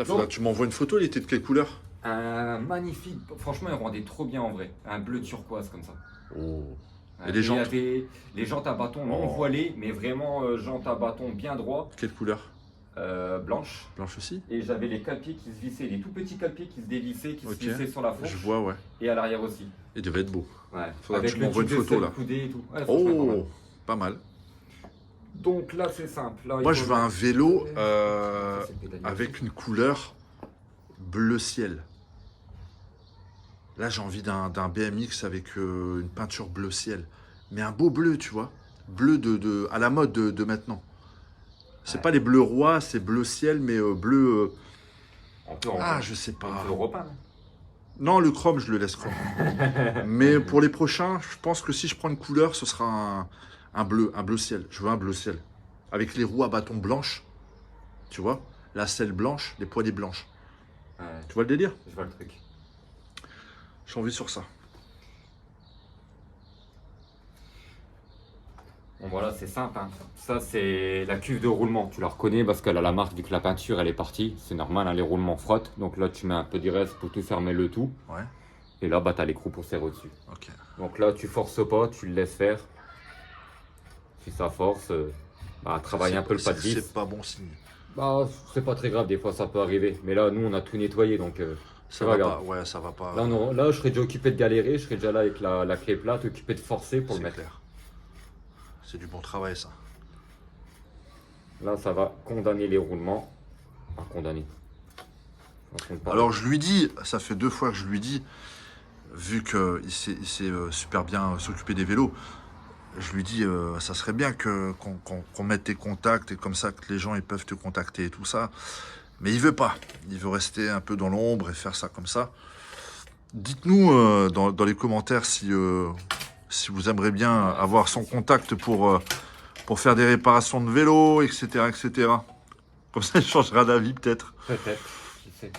Faudra que tu m'envoies une photo, il était de quelle couleur? Un magnifique. Franchement, il rendait trop bien en vrai. Un bleu turquoise comme ça. Oh. Ouais, Et les jantes? il y avait les jantes à bâton non Oh. voilées, mais vraiment jantes à bâton bien droit, Quelle couleur? blanches. Blanche aussi? Et j'avais les calpiers qui se vissaient, les tout petits calpiers qui se dévissaient, qui Ok. se vissaient sur la fourche. Je vois, ouais. Et à l'arrière aussi. Il devait être beau. Ouais. Faudra que Avec tu le m'envoies type une de photo, selle là. coudée et tout. Ouais, franchement, pas mal. Oh, pas mal. Donc là, c'est simple. Là, il Moi, faut je veux un mettre- vélo Ça, c'est le pédalier avec aussi. une couleur bleu ciel. Là, j'ai envie d'un BMX avec une peinture bleu ciel. Mais un beau bleu, tu vois. Bleu à la mode de maintenant. C'est Ouais. pas les bleus rois, c'est bleu ciel, mais bleu. On peut en Ah, je sais On pas. peut le repeindre. Non, le chrome, je le laisse chrome. Mais pour les prochains, je pense que si je prends une couleur, ce sera un bleu ciel. Je veux un bleu ciel. Avec les roues à bâton blanches, tu vois. La selle blanche, les poignées blanches. Ouais, Tu vois le délire? je vois le truc. J'ai envie sur ça. Bon voilà, c'est simple. Hein. Ça, c'est la cuve de roulement. Tu la reconnais parce qu'elle a la marque vu que la peinture, elle est partie. C'est normal, hein, les roulements frottent. Donc là, tu mets un peu d'IRS pour tout fermer le tout. Ouais, Et là, bah, tu as l'écrou pour serrer au-dessus. ok. Donc là, tu forces pas, tu le laisses faire. Si ça force, bah, travaille un peu le pas de vis. C'est pas bon signe. Bah, c'est pas très grave, des fois ça peut arriver. Mais là, nous, on a tout nettoyé, donc Ça pas va grave. pas, ouais, ça va pas. Là, non, là, je serais déjà occupé de galérer, je serais déjà là avec la clé plate, occupé de forcer pour le C'est mettre. clair. C'est du bon travail, ça. Là, ça va condamner les roulements. Enfin, condamner. Façon de parler. Alors, je lui dis, ça fait 2 fois que je lui dis, vu qu'il sait super bien s'occuper des vélos, je lui dis, ça serait bien qu'on mette tes contacts et comme ça que les gens ils peuvent te contacter et tout ça. Mais il veut pas. Il veut rester un peu dans l'ombre et faire ça comme ça. Dites-nous dans les commentaires si vous aimeriez bien avoir son contact pour faire des réparations de vélo, etc., etc. Comme ça, il changera d'avis peut-être. Peut-être, qui sait.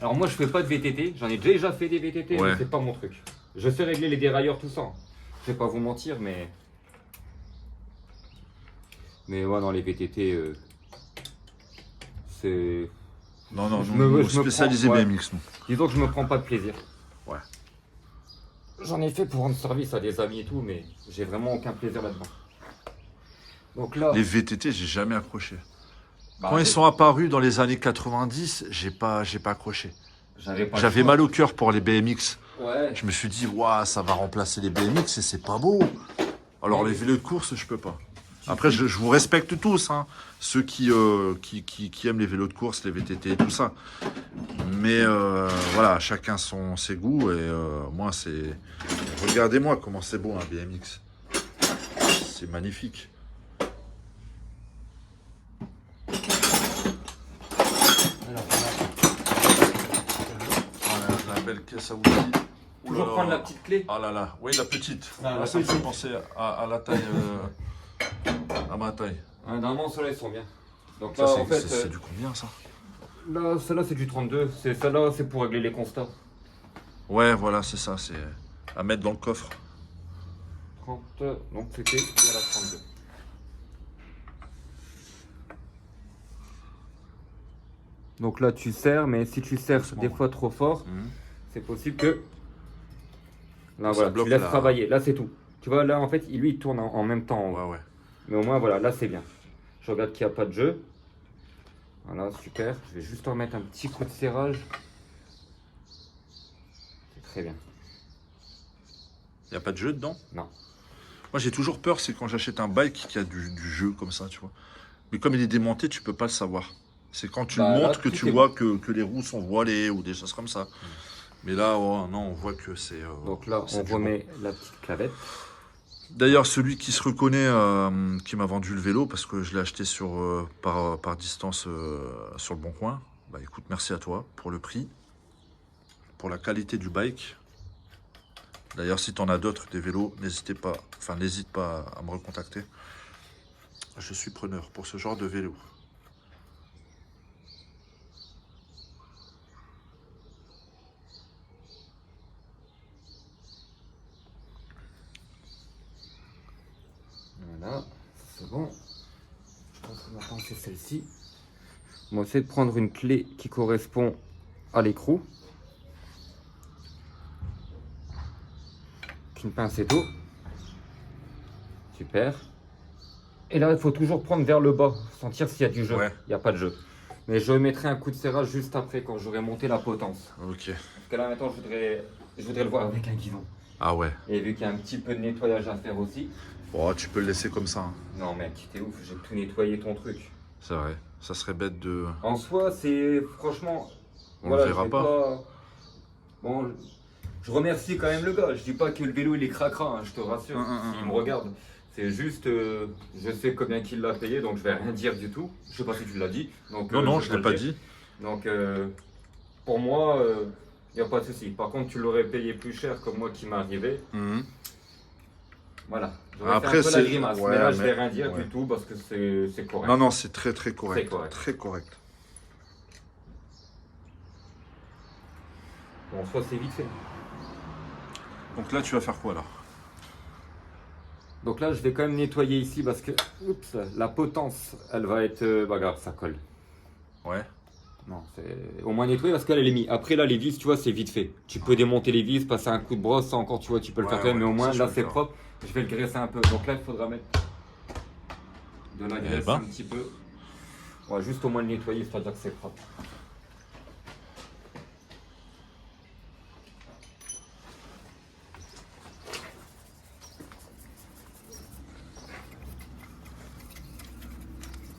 Alors moi, je fais pas de VTT, j'en ai déjà fait des VTT, Ouais. mais c'est pas mon truc. Je sais régler les dérailleurs, tout ça. Je vais pas vous mentir, mais... Mais ouais, dans les VTT, c'est... Non, non, Je nous, me nous, spécialisé prends, ouais. BMX, nous. Disons que je me prends pas de plaisir. Ouais. J'en ai fait pour rendre service à des amis et tout, mais j'ai vraiment aucun plaisir là-dedans. Donc là... Les VTT, j'ai jamais accroché. bah, Quand ils sont apparus dans les années 90, j'ai pas accroché. J'avais pas le J'avais choix. mal au cœur pour les BMX. Ouais. Je me suis dit, waouh, ça va remplacer les BMX et c'est pas beau. Alors Ouais. les vélos de course, je peux pas. Après, je vous respecte tous, hein, ceux qui aiment les vélos de course, les VTT et tout ça. Mais voilà, chacun ses goûts et moi, c'est... Regardez-moi comment c'est beau un BMX. C'est magnifique. Alors, Voilà, la belle caisse à outils. Ouh là toujours là. prendre la petite clé. Ah là là, oui, la petite. Ah, la ça me fait petite. penser à la taille, à ma taille. Normalement, ceux-là, ils sont bien. Donc Ça, là, c'est en fait, c'est du combien, ça? là, celle-là, c'est du 32. Celle-là, c'est pour régler les constats. Ouais, voilà, c'est ça, c'est à mettre dans le coffre. 30, donc c'était à la 32. Donc là, tu serres, mais si tu serres Doucement, des ouais. fois trop fort, c'est possible que... Là, Ça voilà, bloque tu laisses la- travailler. Là, c'est tout. Tu vois, là, en fait, lui, il tourne en même temps. en haut. Ouais, ouais. Mais au moins, voilà, là, c'est bien. Je regarde qu'il n'y a pas de jeu. Voilà, super. Je vais juste en mettre un petit coup de serrage. C'est très bien. Il n'y a pas de jeu dedans? Non. Moi, j'ai toujours peur, c'est quand j'achète un bike qui a du jeu comme ça, tu vois. Mais comme il est démonté, tu peux pas le savoir. C'est quand tu Bah, le là, montres que tout tu est vois que les roues sont voilées ou des choses comme ça. Mais là, oh, non, on voit que c'est... Donc là, c'est on du remet la petite clavette. D'ailleurs, celui qui se reconnaît, qui m'a vendu le vélo, parce que je l'ai acheté par distance sur le Bon Coin, bah écoute, merci à toi pour le prix, pour la qualité du bike. D'ailleurs, si tu en as d'autres, des vélos, n'hésite pas à me recontacter. Je suis preneur pour ce genre de vélo. c'est celle-ci. On va essayer de prendre une clé qui correspond à l'écrou. Une pincetto. Super. Et là, il faut toujours prendre vers le bas, sentir s'il y a du jeu. Ouais. Il n'y a pas de jeu. Mais je mettrai un coup de serrage juste après, quand j'aurai monté la potence. Ok. Parce que là, maintenant, je voudrais le voir avec un guidon. Ah ouais. Et vu qu'il y a un petit peu de nettoyage à faire aussi. Bon, tu peux le laisser comme ça. Hein. Non, mec, t'es ouf, j'ai tout nettoyé ton truc. C'est vrai. Ça serait bête de... En soi, c'est franchement. On le verra je vais pas. Bon, je remercie quand même le gars. Je dis pas que le vélo il est cracra, hein, je te rassure. Il me regarde. C'est juste, je sais combien qu'il l'a payé, donc je vais rien dire du tout. Je sais pas si tu l'as dit. Donc, Non, je je vais l'ai pas le dire. dit. Donc, pour moi, il n'y a pas de souci. Par contre, tu l'aurais payé plus cher comme moi qui m'est arrivé. Mhm. Voilà. J'aurais Après, fait un peu la c'est- grimace, ouais, mais là, je vais mais- rien dire ouais. du tout parce que c'est correct. Non, non, c'est très très correct. C'est correct. Très correct. Bon, soit c'est vite fait. Donc là, tu vas faire quoi là? Donc là, je vais quand même nettoyer ici parce que oups, la potence, elle va être... bah regarde, ça colle. Ouais. Non, c'est au moins nettoyer parce qu'elle est mise. Après là, les vis, tu vois, c'est vite fait. Tu peux démonter les vis, passer un coup de brosse, ça encore, tu vois, tu peux le Ouais, faire quand même, ouais, mais au moins ça, je là, peux c'est le faire. propre. Je vais le graisser un peu. Donc là, il faudra mettre de la graisse ben. un petit peu. On va juste au moins le nettoyer, c'est-à-dire que c'est propre.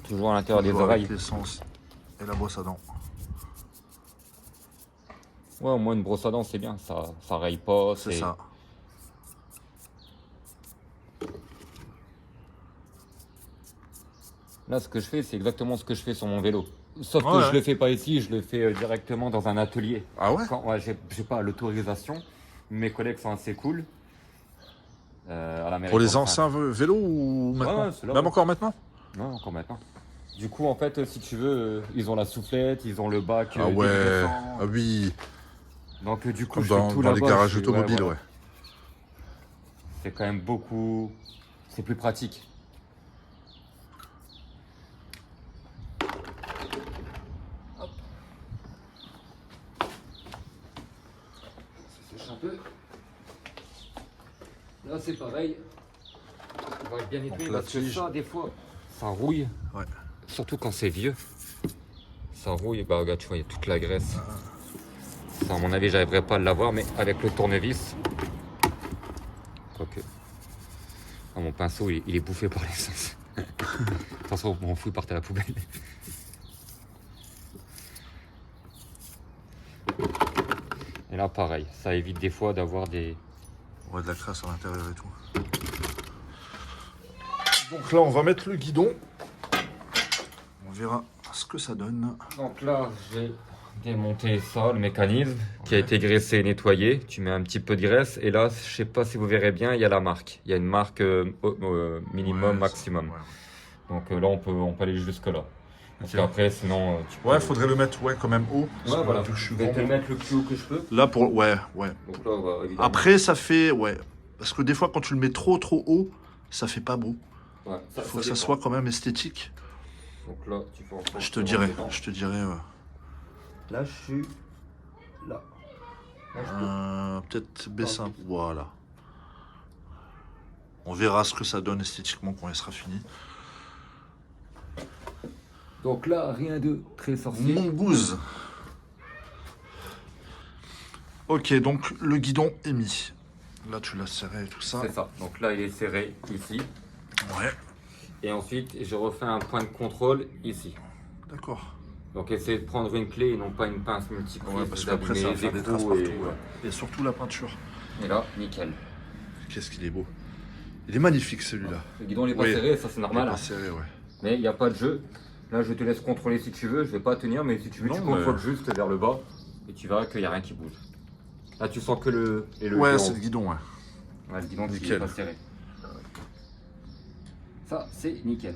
Toujours à l'intérieur des Toujours oreilles. avec l'essence et la brosse à dents. Ouais, au moins une brosse à dents, c'est bien. Ça raye pas. C'est ça. Là, ce que je fais, c'est exactement ce que je fais sur mon vélo. Sauf que Ouais. je le fais pas ici, je le fais directement dans un atelier. Ah ouais? Quand j'ai pas l'autorisation, mes collègues sont assez cool. À la mairie Pour les de Port-Saint. anciens vélos ou maintenant? Ouais, c'est là, Même ouais. encore maintenant? Non, encore maintenant. Du coup, en fait, si tu veux, ils ont la soufflette, ils ont le bac. Ah ouais. dégraissant. Ah oui. Donc, du coup, Comme je fais tout dans les là-bas, garages je fais- automobiles, voilà. ouais. C'est quand même beaucoup. C'est plus pratique. Hop. Ça sèche un peu. Là, c'est pareil. On va bien nettoyer Donc, la parce que tige. ça, des fois, ça rouille. Ouais. Surtout quand c'est vieux. Ça rouille. Bah, regarde, tu vois, il y a toute la graisse. Ça, à mon avis, j'arriverai pas à l'avoir, mais avec le tournevis. Quoique. Ah, mon pinceau, il est bouffé par l'essence. Attention, on m'en fout, part à la poubelle. Et là, pareil, ça évite des fois d'avoir des... Ouais, de la crasse à l'intérieur et tout. Donc là, on va mettre le guidon. On verra ce que ça donne. Donc là, j'ai démonté ça, le mécanisme, qui a été graissé et nettoyé. Tu mets un petit peu de graisse. Et là, je sais pas si vous verrez bien, il y a la marque. Il y a une marque minimum, Ouais, maximum. Ouais, Donc là, on peut aller jusque là. Parce Ok. qu'après, sinon, tu peux... Ouais, faudrait le mettre quand même haut. parce Ouais, que voilà. vu que je Je suis vais te vraiment- mettre le plus haut que je peux. Là, pour... Ouais. Donc là, on va évidemment... Après, ça fait... Ouais. Parce que des fois, quand tu le mets trop haut, ça fait pas beau. Ouais, Il faut que ça dépend. soit quand même esthétique. Donc là, tu fais en sorte Je te de dirais. rentrer dedans. Je te dirais... Là, je suis là. Là, je peux- Peut-être baisser un peu. Voilà. On verra ce que ça donne esthétiquement quand il sera fini. Donc là, rien de très sorcier. Mongoose. Ok, donc le guidon est mis. Là, tu l'as serré et tout ça. C'est ça. Donc là, il est serré ici. Ouais, Et ensuite, je refais un point de contrôle ici. d'accord. Donc essayez de prendre une clé et non pas une pince multiprise. Ouais, parce vous qu'après, ça va abîmez faire les des traces écrous partout. et... Ouais. Et surtout la peinture. Et là, nickel. Qu'est-ce qu'il est beau. Il est magnifique celui-là. Le guidon n'est pas Oui. serré, ça c'est Il est normal. pas hein. serré, ouais. Mais il n'y a pas de jeu. Là, je te laisse contrôler si tu veux. Je vais pas tenir, mais si tu veux, Non, tu mais- contrôles juste vers le bas. Et tu verras qu'il n'y a rien qui bouge. Là, tu sens que le... Et le Ouais, guidon. c'est le guidon, ouais. Ouais, le guidon qui Nickel. est pas serré. Ça, c'est nickel.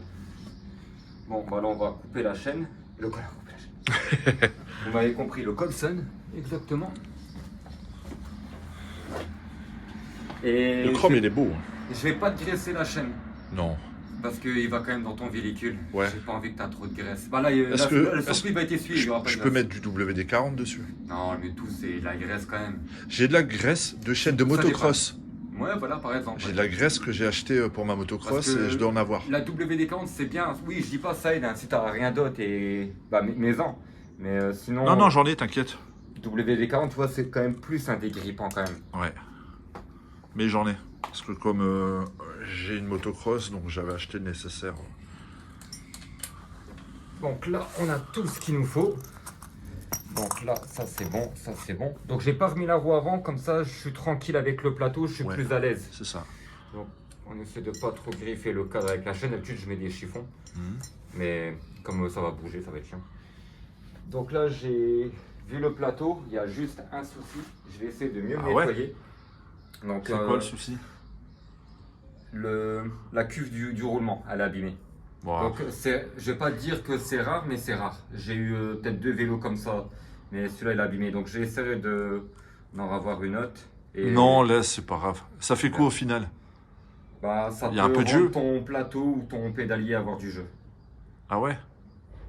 Bon, bah là, on va couper la chaîne. Le col, couper la chaîne. Vous m'avez compris, le Colson, exactement. Et Le chrome, je, il est beau. je vais pas te graisser la chaîne. Non. Parce qu'il va quand même dans ton véhicule. Ouais. J'ai pas envie que tu aies trop de graisse. Bah là, Est-ce le que circuit va être essuyé, il y aura pas de je peux graisse. mettre du WD-40 dessus? Non, mais tout, c'est de la graisse quand même. J'ai de la graisse de chaîne de Ça motocross. Ouais, voilà, par exemple. J'ai de la graisse que j'ai acheté pour ma motocross Parce que et je dois en avoir. La WD-40, c'est bien. Oui, je dis pas ça aide, hein, si t'as rien d'autre et. Bah, mais-en. Mais sinon. Non, non, j'en ai, t'inquiète. WD-40, tu vois, c'est quand même plus un dégrippant quand même. Ouais. Mais j'en ai. Parce que comme j'ai une motocross, donc j'avais acheté le nécessaire. Donc là, on a tout ce qu'il nous faut. Donc là, ça c'est bon, ça c'est bon. Donc j'ai pas remis la roue avant, comme ça je suis tranquille avec le plateau, je suis Ouais. plus à l'aise. C'est ça. Donc on essaie de pas trop griffer le cadre avec la chaîne. D'habitude je mets des chiffons, Mhm. mais comme ça va bouger, ça va être chiant. Donc là j'ai vu le plateau, il y a juste un souci. Je vais essayer de mieux Ah le ouais. nettoyer. Donc C'est quoi le souci? la cuve du roulement, elle est abîmée. Bon, Donc je vais pas dire que c'est rare, mais c'est rare. J'ai eu peut-être 2 vélos comme ça, mais celui-là il est abîmé. Donc j'ai essayé d'en avoir une autre. Et non, laisse, c'est pas grave. Ça fait quoi au final? bah, ça il y a un peut peu de rendre jeu. ton plateau ou ton pédalier avoir du jeu. Ah ouais?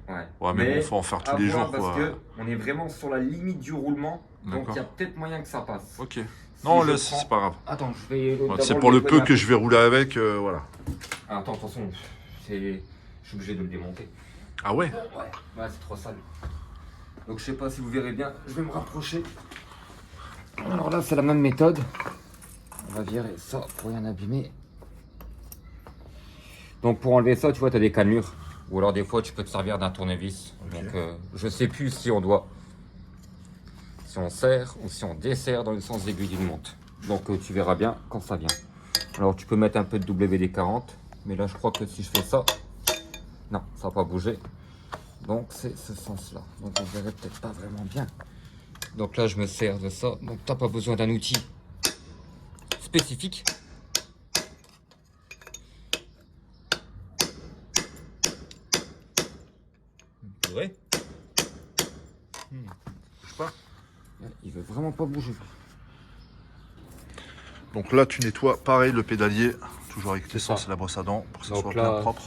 Ouais. Ouais, mais bon, faut en faire tous à les voir jours, parce quoi. que on est vraiment sur la limite du roulement, donc D'accord. il y a peut-être moyen que ça passe. Ok. Si Non, je laisse, prends- c'est pas grave. Attends, je vais. Ouais, d'abord c'est pour le peu nettoyer que un je vais rouler avec, voilà. peu. Attends, attention, je suis obligé de le démonter. Ah ouais? Ouais, c'est trop sale. Donc je sais pas si vous verrez bien, je vais me rapprocher. Alors là, c'est la même méthode. On va virer ça pour rien abîmer. Donc pour enlever ça, tu vois, tu as des cannelures. Ou alors des fois, tu peux te servir d'un tournevis. Ok. Donc je sais plus si on doit... Si on serre ou si on desserre dans le sens aiguille d'une montre. Donc tu verras bien quand ça vient. Alors tu peux mettre un peu de WD-40. Mais là, je crois que si je fais ça... Non, ça va pas bouger. Donc c'est ce sens-là. Donc on verrait peut-être pas vraiment bien. Donc là, je me sers de ça. Donc t'as pas besoin d'un outil spécifique. Ouais. Je sais pas. Il veut vraiment pas bouger. Donc là, tu nettoies pareil le pédalier, toujours avec C'est l'essence ça. et la brosse à dents pour que ça Donc soit là, bien propre.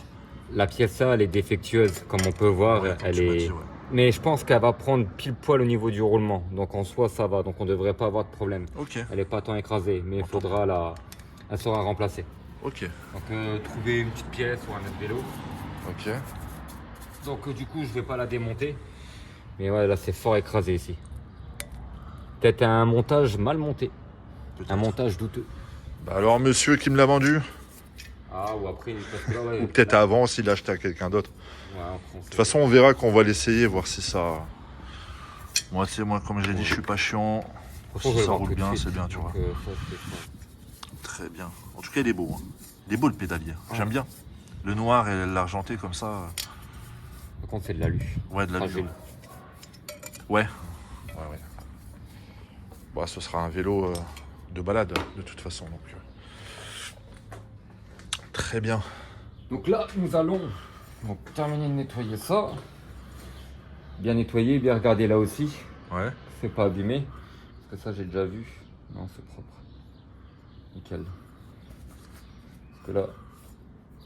La pièce là, elle est défectueuse, comme on peut voir. Ouais, comme elle tu m'as est. dit, ouais. Mais je pense qu'elle va prendre pile poil au niveau du roulement. Donc en soi, ça va. Donc on devrait pas avoir de problème. Ok, Elle est pas tant écrasée, mais il faudra la. Elle sera remplacée. ok, Donc trouver une petite pièce ou un autre vélo. ok. Donc du coup, je vais pas la démonter. Mais ouais, là, c'est fort écrasé ici. Peut-être un montage mal monté. Peut-être. Un montage douteux. Bah alors, monsieur qui me l'a vendu, Ah, ou après, parce que là, ouais, ou peut-être avant s'il l'a acheté à quelqu'un d'autre. Ouais, après, on De sait toute façon, on verra qu'on va l'essayer, voir si ça. Moi, tu sais, moi, comme j'ai dit, je suis pas chiant. pas. Si ça roule bien, c'est bien, tu vois. Ça, c'est ça. Très bien. En tout cas, il est beau. Hein. Il est beau le pédalier. J'aime bien. Le noir et l'argenté comme ça. Par contre, c'est de l'alu. Ouais, de la Fragile. lumière. Ouais. Ouais, ouais. Bon, ce sera un vélo de balade, de toute façon. Donc, très bien. Donc là, nous allons donc, terminer de nettoyer ça. Bien nettoyer, bien regarder là aussi. Ouais. C'est pas abîmé. Parce que ça, j'ai déjà vu. Non, c'est propre. Nickel. Parce que là,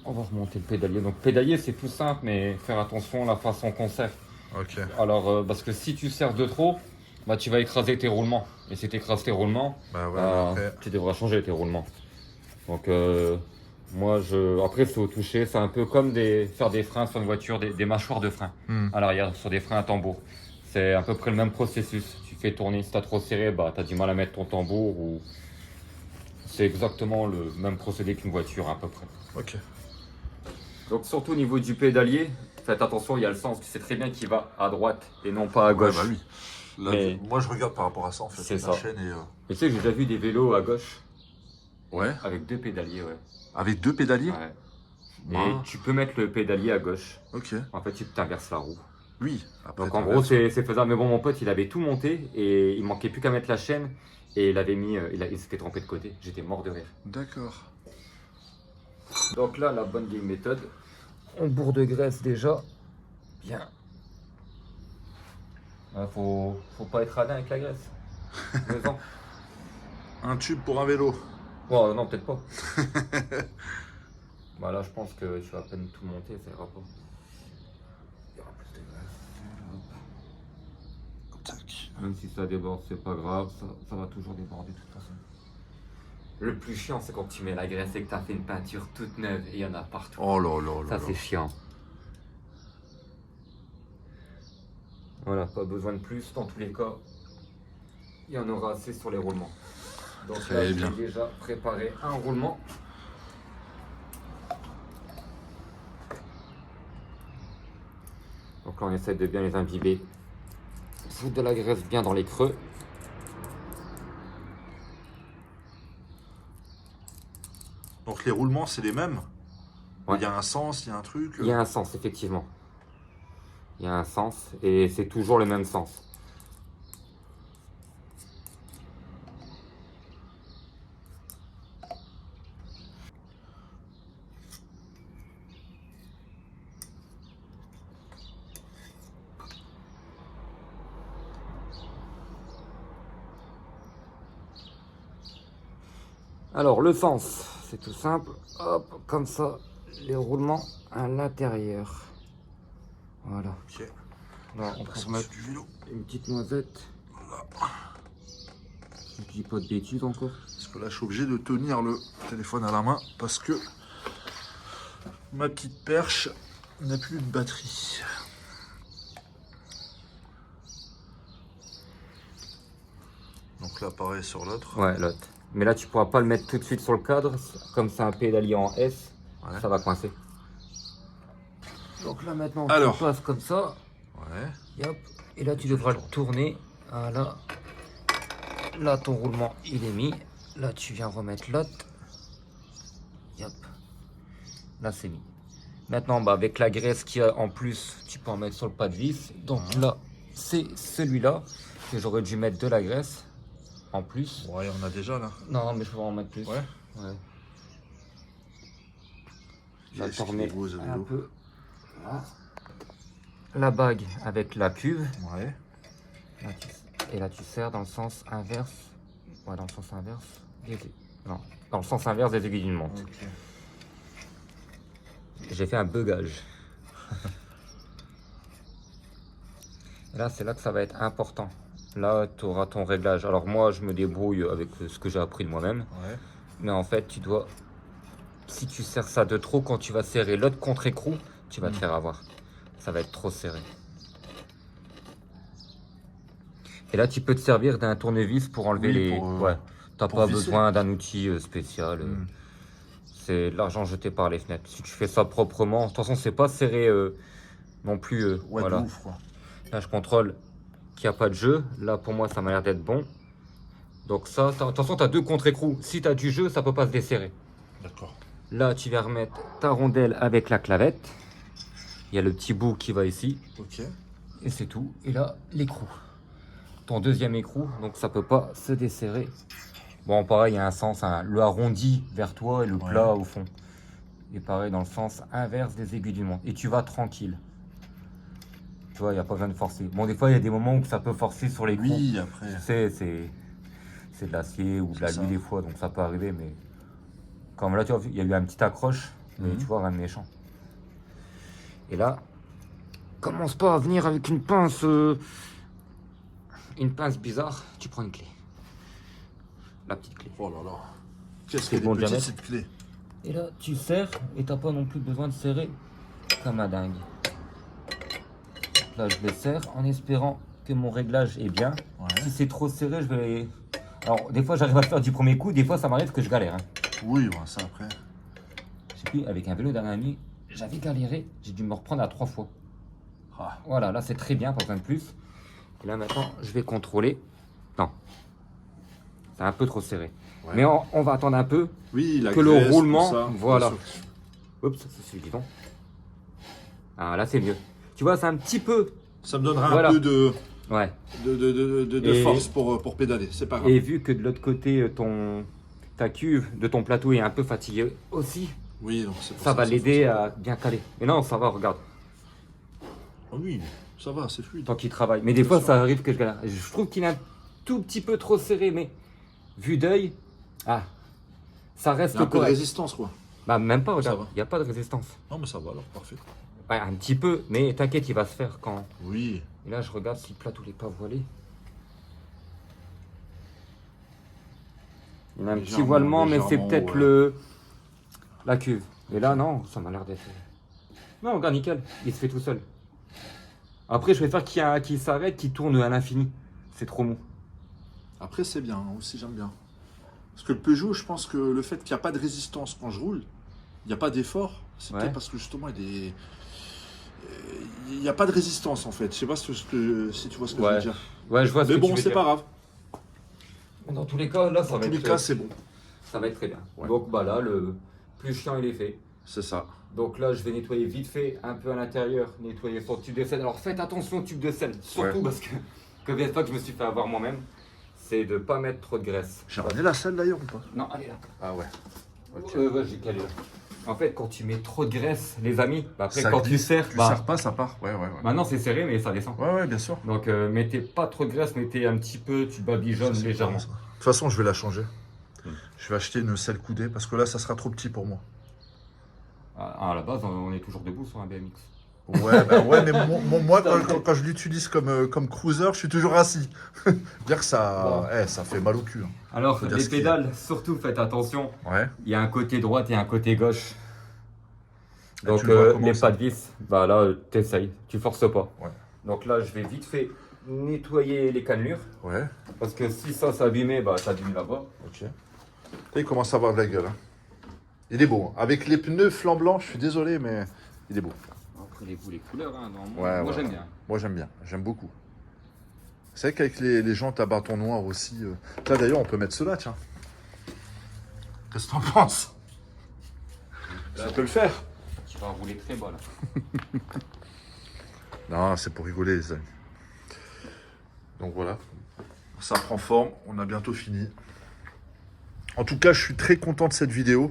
on va remonter le pédalier. Donc pédalier, c'est tout simple, mais faire attention à la façon qu'on serre. Ok. Alors, parce que si tu serres de trop, bah, tu vas écraser tes roulements. Et si tu écrases tes roulements, Bah ouais, bah, après. tu devras changer tes roulements. Donc, moi, après, c'est au toucher. C'est un peu comme faire des freins sur une voiture, des mâchoires de frein à l'arrière, sur des freins à tambour. C'est à peu près le même processus. Tu fais tourner, si tu as trop serré, bah, tu as du mal à mettre ton tambour. Ou... C'est exactement le même procédé qu'une voiture, à peu près. Ok. Donc, surtout au niveau du pédalier, faites attention, il y a le sens. Tu sais très bien qu'il va à droite et non pas à gauche. Ouais, bah oui. Là, Mais- moi, je regarde par rapport à ça, en fait. C'est la ça. chaîne et, Mais tu sais, j'ai déjà vu des vélos à gauche Ouais. avec 2 pédaliers, ouais. Avec 2 pédaliers. Ouais. Et Ah. tu peux mettre le pédalier à gauche. Ok. En fait, tu t'inverses la roue. Oui. Après, Donc en t'inverses. gros, c'est faisable. Mais bon, mon pote, il avait tout monté et il manquait plus qu'à mettre la chaîne et il avait mis, il s'était trompé de côté. J'étais mort de rire. D'accord. Donc là, la bonne vieille méthode. On bourre de graisse déjà. Bien. Faut pas être radin avec la graisse. Raison. Un tube pour un vélo. Bon, non, peut-être pas. Bah là, je pense que tu vas à peine tout monter, ça ira pas. Il y aura plus de graisse. Tac. Même si ça déborde, c'est pas grave, ça va toujours déborder de toute façon. Le plus chiant, c'est quand tu mets la graisse et que tu as fait une peinture toute neuve et il y en a partout. Oh là là là. Ça, là. c'est chiant. Voilà, pas besoin de plus. Dans tous les cas, il y en aura assez sur les roulements. Donc là, Très j'ai bien. déjà préparé un roulement. Donc là, on essaie de bien les imbiber. Foutre de la graisse bien dans les creux. Donc les roulements, c'est les mêmes. Ouais. Il y a un sens, il y a un truc. Il y a un sens, effectivement. Il y a un sens et c'est toujours le même sens. Alors le sens, c'est tout simple. Hop, comme ça, les roulements à l'intérieur. Voilà. Ok. Là, on Bah, peut ça, remettre c'est du vélo. une petite noisette. Je ne dis pas de bêtises encore. Parce que là, je suis obligé de tenir le téléphone à la main parce que ma petite perche n'a plus de batterie. Donc là, pareil sur l'autre. Ouais, l'autre. Mais là, tu pourras pas le mettre tout de suite sur le cadre. Comme c'est un pédalier en S, Ouais. ça va coincer. Donc là, maintenant, Alors. tu passes comme ça. Ouais. Et hop. Et là, tu devras le tourner. Voilà. Là, ton roulement, il est mis. Là, tu viens remettre l'autre. Hop. Là, c'est mis. Maintenant, bah, avec la graisse qu'il y a en plus, tu peux en mettre sur le pas de vis. Donc là, c'est celui-là que j'aurais dû mettre de la graisse en plus. Ouais, on a déjà là. Non, mais je peux en mettre plus. Ouais. Ouais. Là, Qu'est-ce t'en qu'il remets est beau, ce un vélo. peu. Là. La bague avec la cuve. Ouais. Là, et là, tu serres dans le sens inverse. Ouais, dans le sens inverse. Non, dans le sens inverse des aiguilles d'une montre. Ok. J'ai fait un beugage. Et là, c'est là que ça va être important. Là, tu auras ton réglage. Alors moi, je me débrouille avec ce que j'ai appris de moi-même. Ouais. Mais en fait, tu dois... Si tu serres ça de trop, quand tu vas serrer l'autre contre-écrou, tu vas te faire avoir. Ça va être trop serré. Et là, tu peux te servir d'un tournevis pour enlever Oui, les... pour, ouais. T'as pour pas visser. besoin d'un outil spécial. C'est de l'argent jeté par les fenêtres. Si tu fais ça proprement, de toute façon, c'est pas serré non plus. Ouais, voilà. de ouf, quoi. Là, je contrôle qu'il n'y a pas de jeu. Là, pour moi, ça m'a l'air d'être bon. Donc ça, de toute façon, tu as deux contre-écrous. Si tu as du jeu, ça peut pas se desserrer. D'accord. Là, tu vas remettre ta rondelle avec la clavette. Il y a le petit bout qui va ici. Ok. Et c'est tout. Et là, l'écrou. Ton deuxième écrou, donc ça peut pas se desserrer. Bon, pareil, il y a un sens, le arrondi vers toi et le plat au fond. Et pareil, dans le sens inverse des aiguilles du montre. Et tu vas tranquille. Tu vois, il n'y a pas besoin de forcer. Bon, des fois, il y a des moments où ça peut forcer sur l'écrou. Oui, après. Tu sais, c'est de l'acier ou de la C'est nuit ça. des fois, donc ça peut arriver. Mais comme là, tu vois, il y a eu un petit accroche, mais tu vois, rien de méchant. Et là, commence pas à venir avec une pince bizarre. Tu prends une clé. La petite clé. Oh là là. Qu'est-ce C'est qu'elle est bon petite, diamètre. cette clé. Et là, tu serres et t'as pas non plus besoin de serrer comme un dingue. Là, je les serre en espérant que mon réglage est bien. Ouais. Si c'est trop serré, je vais... Alors, des fois, j'arrive à le faire du premier coup. Des fois, ça m'arrive que je galère. Oui, ouais, ça après. Je sais plus, avec un vélo d'un ami, j'avais galéré. J'ai dû me reprendre à 3 fois. Ah. Voilà, là, c'est très bien, pas besoin de plus. Et là, maintenant, je vais contrôler. Non. C'est un peu trop serré. Ouais. Mais on va attendre un peu. Oui, la Que le graisse, roulement, tout ça, voilà. bien sûr. Oups, c'est celui guidon. Ah, là, c'est mieux. Tu vois, c'est un petit peu... Ça me donnera Voilà. un peu de, Ouais. de Et- force pour pédaler, c'est pas grave. Et vu que de l'autre côté, ta cuve de ton plateau est un peu fatiguée aussi, Oui, donc c'est pour ça va que l'aider fonctionne. à bien caler. Mais non, ça va, regarde, Ah oui, ça va, c'est fluide. tant qu'il travaille. Mais des Bien fois, sûr. ça arrive que je galère. Je trouve qu'il est un tout petit peu trop serré, mais vu d'œil, ça Il y reste a un peu de correct. résistance, quoi. Bah, même pas, Ça regarde, va. il n'y a pas de résistance. Non, mais ça va alors, parfait. Ouais, un petit peu, mais t'inquiète, il va se faire quand. Oui. Et là, je regarde si le plateau n'est pas voilé. Il y a un petit Légèrement, voilement, mais c'est légèrement, peut-être ouais. la cuve. Et là, non, ça m'a l'air d'être. Non, regarde, nickel, il se fait tout seul. Après, je vais faire qu'il s'arrête, qu'il tourne à l'infini. C'est trop mou. Après, c'est bien, aussi, j'aime bien. Parce que le Peugeot, je pense que le fait qu'il n'y a pas de résistance quand je roule, il n'y a pas d'effort, c'est Ouais. peut-être parce que justement, il n'y a pas de résistance en fait. Je sais pas si tu vois ce que je veux dire. Ouais, je vois ce Mais que bon, tu veux c'est dire. pas grave. Dans tous les cas, là, ça Dans va tous les être, cas, c'est bon. ça va être très bien. Ouais. Donc, bah là, le plus chiant, il est fait. C'est ça. Donc là, je vais nettoyer vite fait, un peu à l'intérieur, nettoyer son tube de sel. Alors faites attention au tube de sel, surtout Ouais. parce que combien de fois que je me suis fait avoir moi-même, c'est de pas mettre trop de graisse. J'ai ramené la selle d'ailleurs ou pas? Non, allez là. Ah ouais. Ok. Ouais, j'ai calé là. En fait, quand tu mets trop de graisse, les amis, bah après Ça quand tu glisse. serres, Tu bah serres pas, ça part. Ouais, ouais, ouais. maintenant c'est serré mais ça descend. Ouais, ouais, bien sûr. Donc mettez pas trop de graisse, mettez un petit peu, tu babigeonnes Ça, c'est légèrement. pas ça. De toute façon, je vais la changer. Je vais acheter une selle coudée parce que là, ça sera trop petit pour moi. À la base, on est toujours debout sur un BMX. Ouais, bah ouais, mais moi, quand je l'utilise comme cruiser, je suis toujours assis. Dire que ça, ça fait mal au cul. Hein. Alors Faut dire les ce qu'il y a. pédales, surtout faites attention. Ouais. Il y a un côté droite et un côté gauche. Et Donc tu le vois comment, les ça pas de vis, bah là t'essayes, tu forces pas. Ouais. Donc là je vais vite fait nettoyer les cannelures. Ouais. Parce que si ça s'est abîmé, bah ça abîme là-bas. Ok. Là, il commence à avoir de la gueule. Hein. Il est beau. Hein. Avec les pneus flanc blanc, je suis désolé, mais il est beau. Après les goûts, les couleurs, hein, Ouais, moi ouais, j'aime ouais. bien. Moi, j'aime bien. J'aime beaucoup. C'est vrai qu'avec les jantes à bâton noir aussi. Là, d'ailleurs, on peut mettre cela, tiens. Qu'est-ce que t'en penses? Ça peut le faire. Tu vas rouler très bas là. Non, c'est pour rigoler, les amis. Donc voilà. Ça prend forme. On a bientôt fini. En tout cas, je suis très content de cette vidéo.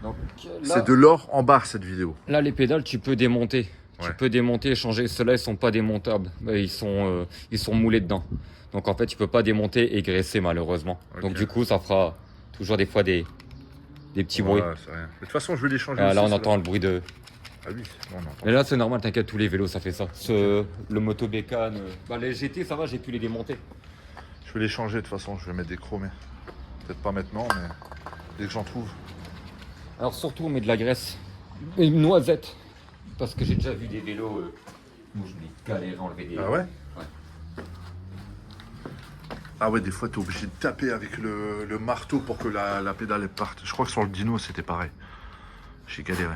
Donc C'est de l'or en barre, cette vidéo. là les pédales tu peux démonter. Tu Ouais. peux démonter et changer. Ceux-là ils sont pas démontables. Ils sont moulés dedans. Donc en fait tu peux pas démonter et graisser malheureusement. Ok. Donc du coup ça fera toujours des fois des petits bruits. Ouais, c'est rien. Mais de toute façon, je vais les changer. Là aussi, on ceux-là. entend le bruit de... Ah oui, non, on entend. Mais là c'est normal, t'inquiète, tous les vélos ça fait ça. Le moto bécane, bah, les GT ça va, j'ai pu les démonter. Je vais les changer de toute façon, je vais mettre des chromés. Peut-être pas maintenant, mais dès que j'en trouve. Alors surtout on met de la graisse, une noisette, parce que j'ai déjà vu des vélos où je me galère à enlever des... Ah ouais? Ouais. Ah ouais, des fois, t'es obligé de taper avec le marteau pour que la pédale elle parte. Je crois que sur le Dino, c'était pareil. J'ai galéré.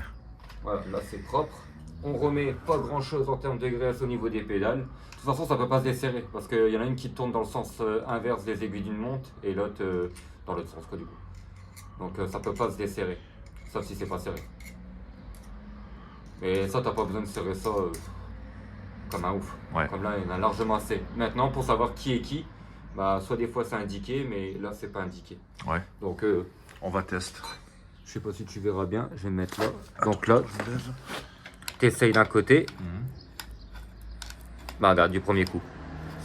Voilà, là c'est propre. On remet pas grand chose en termes de graisse au niveau des pédales. De toute façon ça peut pas se desserrer, parce qu'il y en a une qui tourne dans le sens inverse des aiguilles d'une montre, et l'autre dans l'autre sens quoi du coup. Donc ça peut pas se desserrer, sauf si c'est pas serré. Mais ça t'as pas besoin de serrer ça comme un ouf. Ouais. Comme là il y en a largement assez. Maintenant pour savoir qui est qui, bah soit des fois c'est indiqué, mais là c'est pas indiqué. Ouais. Donc On va tester. je sais pas si tu verras bien, je vais me mettre là. Donc là, Je lève. t'essayes d'un côté. Bah regarde, du premier coup.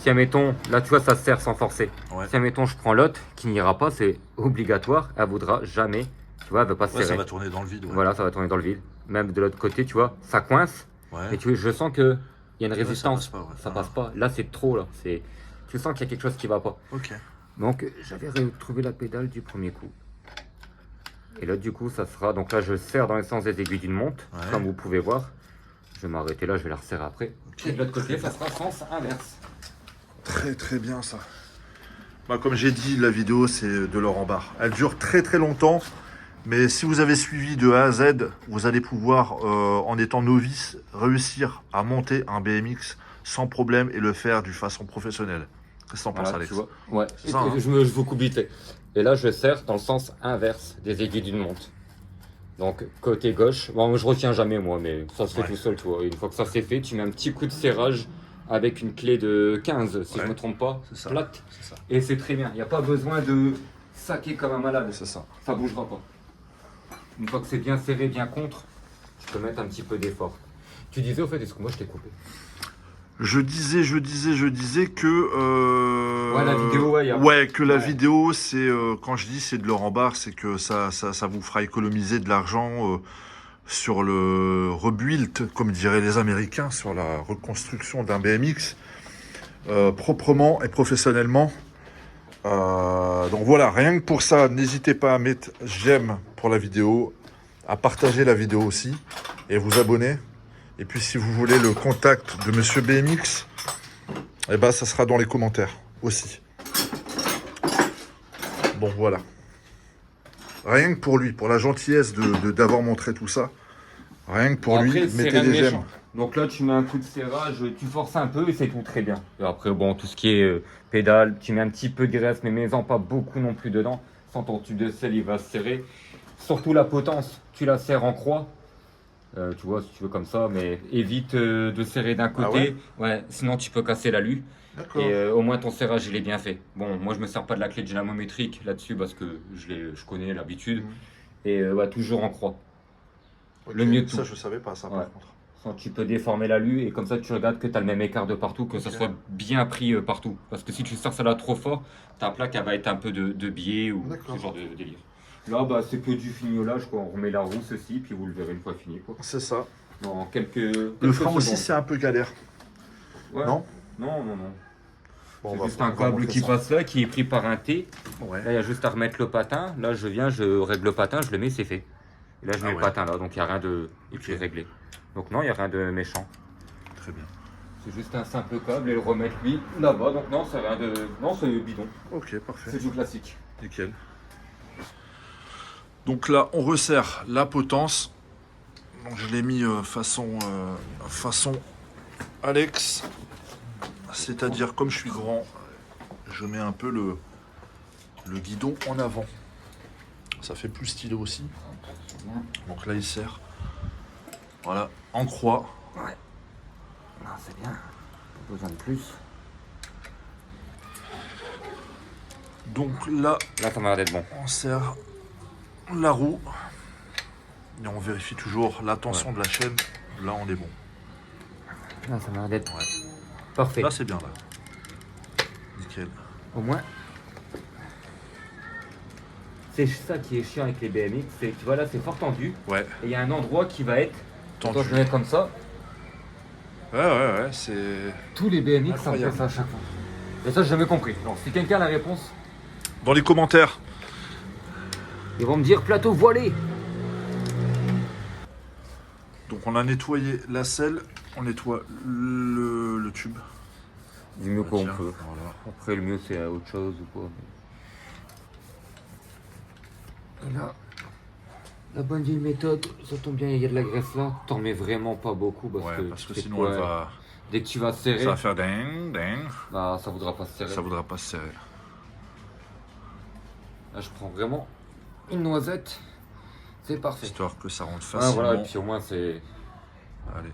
Si admettons, là tu vois ça se serre sans forcer. Ouais. Si admettons je prends l'autre qui n'ira pas, c'est obligatoire, elle voudra jamais, tu vois, elle va pas se Ouais, ça serrer. va tourner dans le vide. Ouais. Voilà, ça va tourner dans le vide. Même de l'autre côté, tu vois, ça coince. Ouais. Et tu vois, je sens que il y a une Ouais, résistance. ça passe pas, ouais. Ça Ah. passe pas. Là c'est trop là. Tu sens qu'il y a quelque chose qui va pas. Ok. Donc j'avais retrouvé la pédale du premier coup. Et là du coup ça sera, donc là je serre dans le sens des aiguilles d'une montre, Ouais. comme vous pouvez voir. Je vais m'arrêter là, je vais la resserrer après. Ok. Et de l'autre côté ça sera sens inverse. Très très bien ça. Bah, comme j'ai dit, la vidéo c'est de l'or en barre. Elle dure très très longtemps. Mais si vous avez suivi de A à Z, vous allez pouvoir, en étant novice, réussir à monter un BMX sans problème et le faire d'une façon professionnelle. Qu'est-ce que t'en penses, Voilà, Alex? tu vois. Ouais. C'est ça, hein. Je vous coupe vite fait. Et là je serre dans le sens inverse des aiguilles d'une montre. Donc côté gauche, bon je retiens jamais moi, mais ça se fait Ouais. tout seul, tu vois. Une fois que ça c'est fait, tu mets un petit coup de serrage avec une clé de 15, si Ouais. je me trompe pas, C'est ça. plate. C'est ça. Et c'est très bien, il n'y a pas besoin de saquer comme un malade, C'est ça. ça bougera pas. Une fois que c'est bien serré, bien contre, tu peux mettre un petit peu d'effort. Tu disais au fait, est-ce que moi je t'ai coupé? Je disais que... Ouais, la vidéo, ouais, que la vidéo, c'est... quand je dis c'est de l'or en barre, c'est que ça vous fera économiser de l'argent sur le rebuild, comme diraient les Américains, sur la reconstruction d'un BMX, proprement et professionnellement. Donc voilà, rien que pour ça, n'hésitez pas à mettre j'aime pour la vidéo, à partager la vidéo aussi, et vous abonner. Et puis si vous voulez le contact de Monsieur BMX, eh ben, ça sera dans les commentaires aussi. Bon voilà. Rien que pour lui, pour la gentillesse d'avoir montré tout ça. Rien que pour après, lui, c'est mettez rien de des j'aime. méchant. Donc là, tu mets un coup de serrage, tu forces un peu et c'est tout très bien. Et après, bon, tout ce qui est pédale, tu mets un petit peu de graisse, mais mets-en pas beaucoup non plus dedans. Sans ton tube de sel, il va se serrer. Surtout la potence, tu la serres en croix. Tu vois, si tu veux comme ça, mais évite de serrer d'un côté. Ouais, sinon tu peux casser l'alu. D'accord. Et au moins ton serrage, il est bien fait. Bon, moi je me sers pas de la clé dynamométrique là-dessus parce que je connais l'habitude. Et toujours en croix. Ok, Le mieux de ça, tout. je savais pas ça Ouais. par contre. Sans, tu peux déformer l'alu et comme ça tu regardes que tu as le même écart de partout, que ça soit bien pris partout. Parce que si tu sers ça là trop fort, ta plaque elle va être un peu de biais ou D'accord. ce genre de délire. Là, c'est que du fignolage, quoi. On remet la roue, ceci, puis vous le verrez une fois fini, quoi. C'est ça. Dans quelques Le frein aussi, secondes. c'est un peu galère. Ouais. Non. Non. Bon, C'est juste un câble qui passe là, qui est pris par un T. Ouais. Là, il y a juste à remettre le patin. Là, je règle le patin, je le mets, c'est fait. Et là, je mets le patin là, donc il n'y a rien de... Et puis réglé. Donc non, il n'y a rien de méchant. Très bien. C'est juste un simple câble et le remettre lui là-bas. Donc non, c'est rien de... Non, c'est bidon. Ok, parfait. C'est du classique. Nickel. Donc là, on resserre la potence. Donc je l'ai mis façon Alex. C'est-à-dire, comme je suis grand, je mets un peu le guidon en avant. Ça fait plus stylé aussi. Donc là, il serre. Voilà, en croix. Ouais. Non, c'est bien. Pas besoin de plus. Donc là, Là, ça m'a l'air d'être bon. on serre la roue. Et on vérifie toujours la tension de la chaîne. Là, on est bon. Là, ça m'a l'air d'être Ouais. parfait. Là, c'est bien, là. Nickel. Au moins. C'est ça qui est chiant avec les BMX, c'est que tu vois là c'est fort tendu Ouais, et il y a un endroit qui va être tendu. Quand je le mets comme ça, Ouais, c'est... tous les BMX ça me Incroyable. fait ça à chaque fois. Et ça j'ai jamais compris. Donc si quelqu'un a la réponse, Dans les commentaires. ils vont me dire plateau voilé. Donc on a nettoyé la selle, on nettoie le tube. Du mieux qu'on Tiens, peut. voilà. Après le mieux c'est autre chose ou quoi. Et là, la bonne vieille méthode, ça tombe bien, il y a de la graisse là, t'en mets vraiment pas beaucoup parce que sinon elle va... dès que tu vas serrer, ça va faire ding, ding. bah, ça voudra pas se serrer. Ça voudra pas se serrer. Là je prends vraiment une noisette, c'est parfait. Histoire que ça rentre Ah, facilement. voilà, et puis au moins c'est... Allez.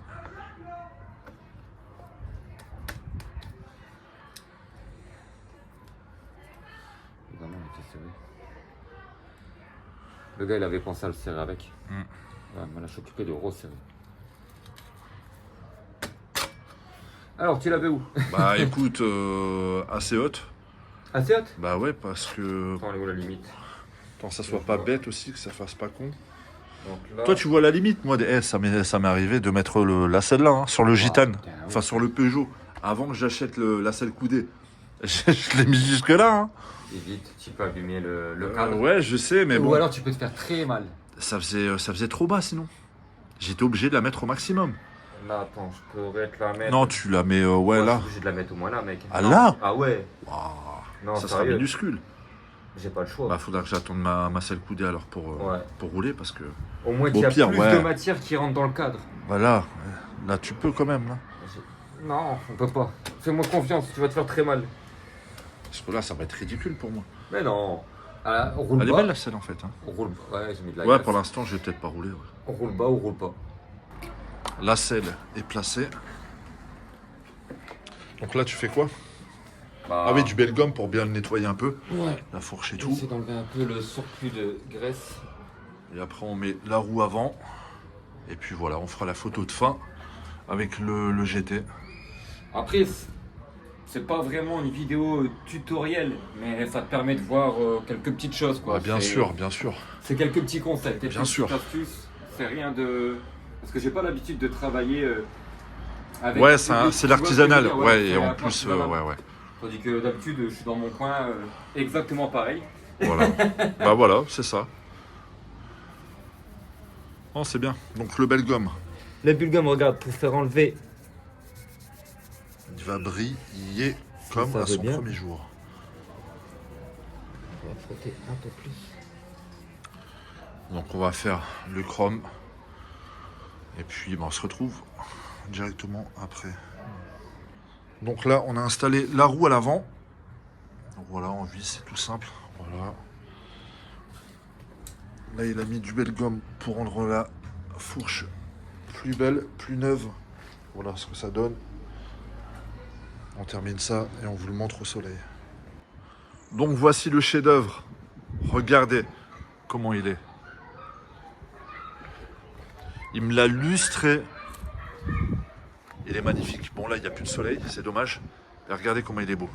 Évidemment, il était serré. Le gars il avait pensé à le serrer avec. Mm. Ouais, moi là je suis occupé de resserrer. Alors tu l'avais où? Bah écoute, assez haute. Assez haute? Bah ouais, parce que... Attends, elle est où la limite? Tant ça soit pas bête aussi, que ça fasse pas con. Donc là... Toi tu vois la limite, moi ça m'est arrivé de mettre la selle là, hein, sur le Gitane, putain, oui. enfin sur le Peugeot, avant que j'achète la selle coudée. Je l'ai mis jusque là. Hein. Évite, tu peux abîmer le cadre. Ouais, je sais, mais Ou bon, alors tu peux te faire très mal. ça faisait trop bas sinon. J'étais obligé de la mettre au maximum. Là, attends, je pourrais te la mettre. Non, tu la mets, ouais, Moi, là. Je suis obligé de la mettre au moins là, mec. Ah, Non. là? Ah ouais. Waouh, Non, ça sera sérieux. minuscule. J'ai pas le choix. Bah, faudra que j'attende ma selle coudée alors pour rouler parce que. Au moins au qu'il y a pire, plus ouais. de matière qui rentre dans le cadre. Voilà, là tu peux quand même. Là. Non, on peut pas. Fais-moi confiance, tu vas te faire très mal. Parce que là, ça va être ridicule pour moi. Mais non. Ah, on roule Elle est bas. belle la selle en fait. Hein. On roule bas. Ouais, j'ai mis de la Ouais, graisse. pour l'instant, je vais peut-être pas rouler. Ouais. On roule bas ou on roule pas. La selle est placée. Donc là, tu fais quoi? Bah, Ah oui, du bel gomme pour bien le nettoyer un peu. ouais. La fourche et tout. J'essaie d'enlever un peu le surplus de graisse. Et après, on met la roue avant. Et puis voilà, on fera la photo de fin avec le GT. Après, c'est pas vraiment une vidéo tutoriel, mais ça te permet de voir quelques petites choses, quoi. Bah, bien sûr, bien sûr. C'est quelques petits conseils, quelques Bien sûr. petites astuces. C'est rien de... Parce que j'ai pas l'habitude de travailler avec... Ouais, un public, c'est tu vois l'artisanal. ce que je veux dire, Ouais, et c'est en la plus, artisanale. ouais, ouais. Tandis que d'habitude, je suis dans mon coin exactement pareil. Voilà. Bah voilà, c'est ça. Oh, c'est bien. Donc le Belgum, Le bulgum, regarde, pour faire enlever... il va briller comme ça à veut son bien. premier jour. On va frotter un peu plus. Donc on va faire le chrome. Et puis on se retrouve directement après. Donc là, on a installé la roue à l'avant. Donc voilà, en vis, c'est tout simple. Voilà. Là, il a mis du Belgum pour rendre la fourche plus belle, plus neuve. Voilà ce que ça donne. On termine ça et on vous le montre au soleil. Donc voici le chef-d'œuvre. Regardez comment il est. Il me l'a lustré. Il est magnifique. Bon là, il n'y a plus de soleil, c'est dommage. Et regardez comment il est beau.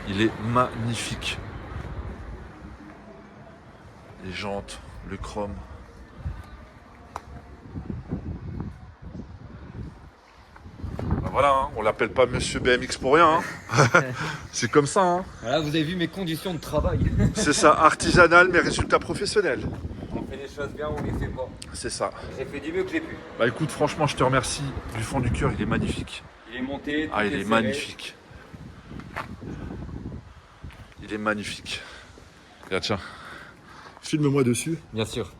Il est magnifique. Les jantes, le chrome. Ben voilà, hein, on l'appelle pas Monsieur BMX pour rien. Hein. C'est comme ça. Hein. Voilà, vous avez vu mes conditions de travail. C'est ça, artisanal mais résultat professionnel. On fait les choses bien, on les fait pas. C'est ça. J'ai fait du mieux que j'ai pu. Bah écoute, franchement, je te remercie du fond du cœur. Il est magnifique. Il est monté, Ah, tout il est serré. magnifique. Il est magnifique. Regarde, tiens. Filme-moi dessus. Bien sûr.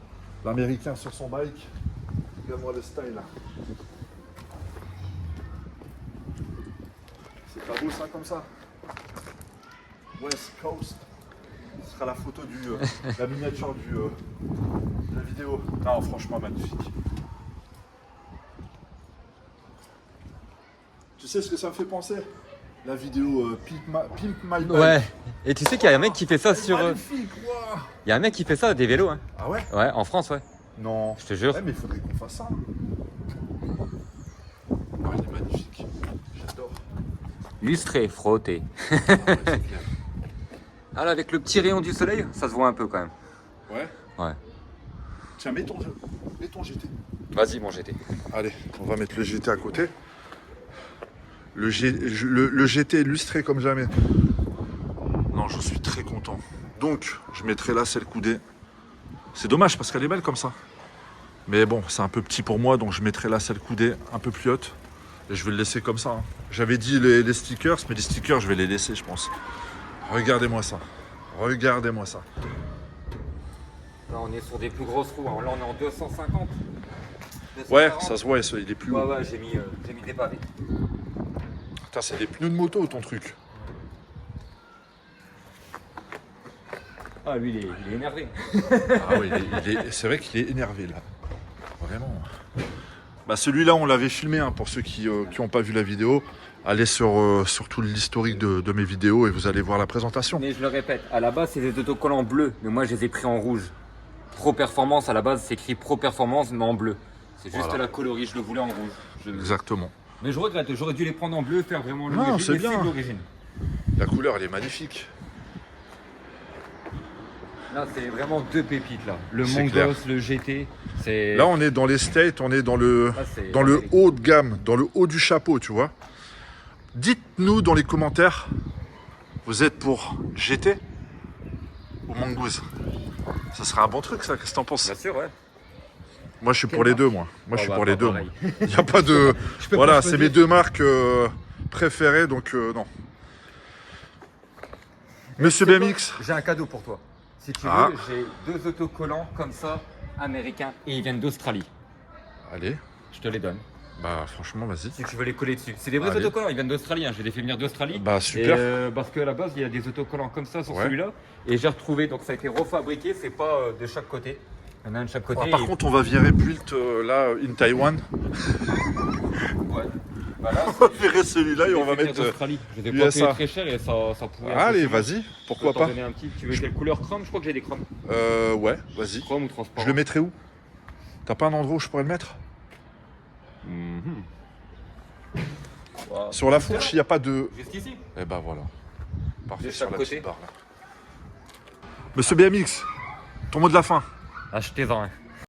L'américain sur son bike. Regarde-moi le style là. C'est pas beau ça comme ça. West Coast. Ce sera la photo la miniature de la vidéo. Non, franchement magnifique. Tu sais ce que ça me fait penser? La vidéo Pimp My Bike. Ouais. Et tu sais qu'il y a un mec qui fait ça sur... Magnifique, waouh. Il y a un mec qui fait ça à des vélos, hein. Ah ouais? Ouais, en France, ouais. Non. Je te jure. Ouais, mais il faudrait qu'on fasse ça. Ah, il est magnifique. J'adore. Lustré, frotté. Ah, ouais, c'est clair. Ah là, avec le petit rayon du soleil, ça se voit un peu quand même. Ouais. Ouais. Tiens, mets ton GT. Vas-y, mon GT. Allez, on va mettre le GT à côté. Le GT illustré comme jamais. Non, je suis très content. Donc, je mettrai là celle coudée. C'est dommage parce qu'elle est belle comme ça. Mais bon, c'est un peu petit pour moi, donc je mettrai là celle coudée un peu plus haute. Et je vais le laisser comme ça. Hein. J'avais dit les stickers, mais les stickers, je vais les laisser, je pense. Regardez-moi ça. Regardez-moi ça. Là, on est sur des plus grosses roues. Hein. Là, on est en 250. Ouais, ça se voit, il est plus haut. Ouais, j'ai mis des pavés. Putain, c'est des pneus de moto, ton truc. Ah, lui, il est énervé. Ah oui, c'est vrai qu'il est énervé là. Vraiment. Bah celui-là, on l'avait filmé hein, pour ceux qui n'ont pas vu la vidéo. Allez sur tout l'historique de mes vidéos et vous allez voir la présentation. Mais je le répète, à la base, c'est des autocollants bleus. Mais moi, je les ai pris en rouge. Pro Performance, à la base, c'est écrit Pro Performance, mais en bleu. C'est juste Voilà. la colorie, je le voulais en rouge. Exactement. Mais je regrette, j'aurais dû les prendre en bleu, faire vraiment Non, l'origine. c'est mais bien. l'origine. La couleur, elle est magnifique. Là, c'est vraiment deux pépites là. Le C'est Mongos, le GT. C'est... Là, on est dans les States, on est dans le c'est dans le l'Amérique. haut de gamme, dans le haut du chapeau, tu vois. Dites-nous dans les commentaires, vous êtes pour GT ou Mongoose? Ça serait un bon truc, ça. Qu'est-ce que t'en penses? Bien sûr, ouais. Moi, je suis pour les deux, moi. Moi, je suis bah, pour les deux. pareil. Il n'y a pas de. Je peux Voilà, pas c'est choisir. mes deux marques préférées, donc non. Monsieur C'est quoi BMX, J'ai un cadeau pour toi. Si tu Ah. veux, j'ai deux autocollants comme ça, américains, et ils viennent d'Australie. allez, Je te les donne. bah franchement, vas-y. Si tu veux les coller dessus. C'est des vrais Allez. autocollants, ils viennent d'Australie. Hein. Je les ai fait venir d'Australie. Bah super. Et, parce qu'à la base, il y a des autocollants comme ça sur Ouais. celui-là. Et j'ai retrouvé, donc ça a été refabriqué, c'est pas de chaque côté. Il y en a un de chaque côté. Ah, par et- contre, on va virer Built là, in Taiwan. Ouais. Voilà, On va virer celui-là et on va mettre. d'Australie. Je les ai USA. pas payés très cher et ça pourrait. Allez, vas-y, pourquoi pas. Donner un petit. Tu veux quelle couleur chrome? Je crois que j'ai des chromes. Ouais, vas-y. Chrome ou transparent. Je le mettrai où? T'as pas un endroit où je pourrais le mettre? Sur la fourche, il n'y a pas de... Juste ici. Eh ben voilà. Parfait, De sur chaque la côté. petite barre, là. Monsieur BMX, ton mot de la fin. Achetez-en un.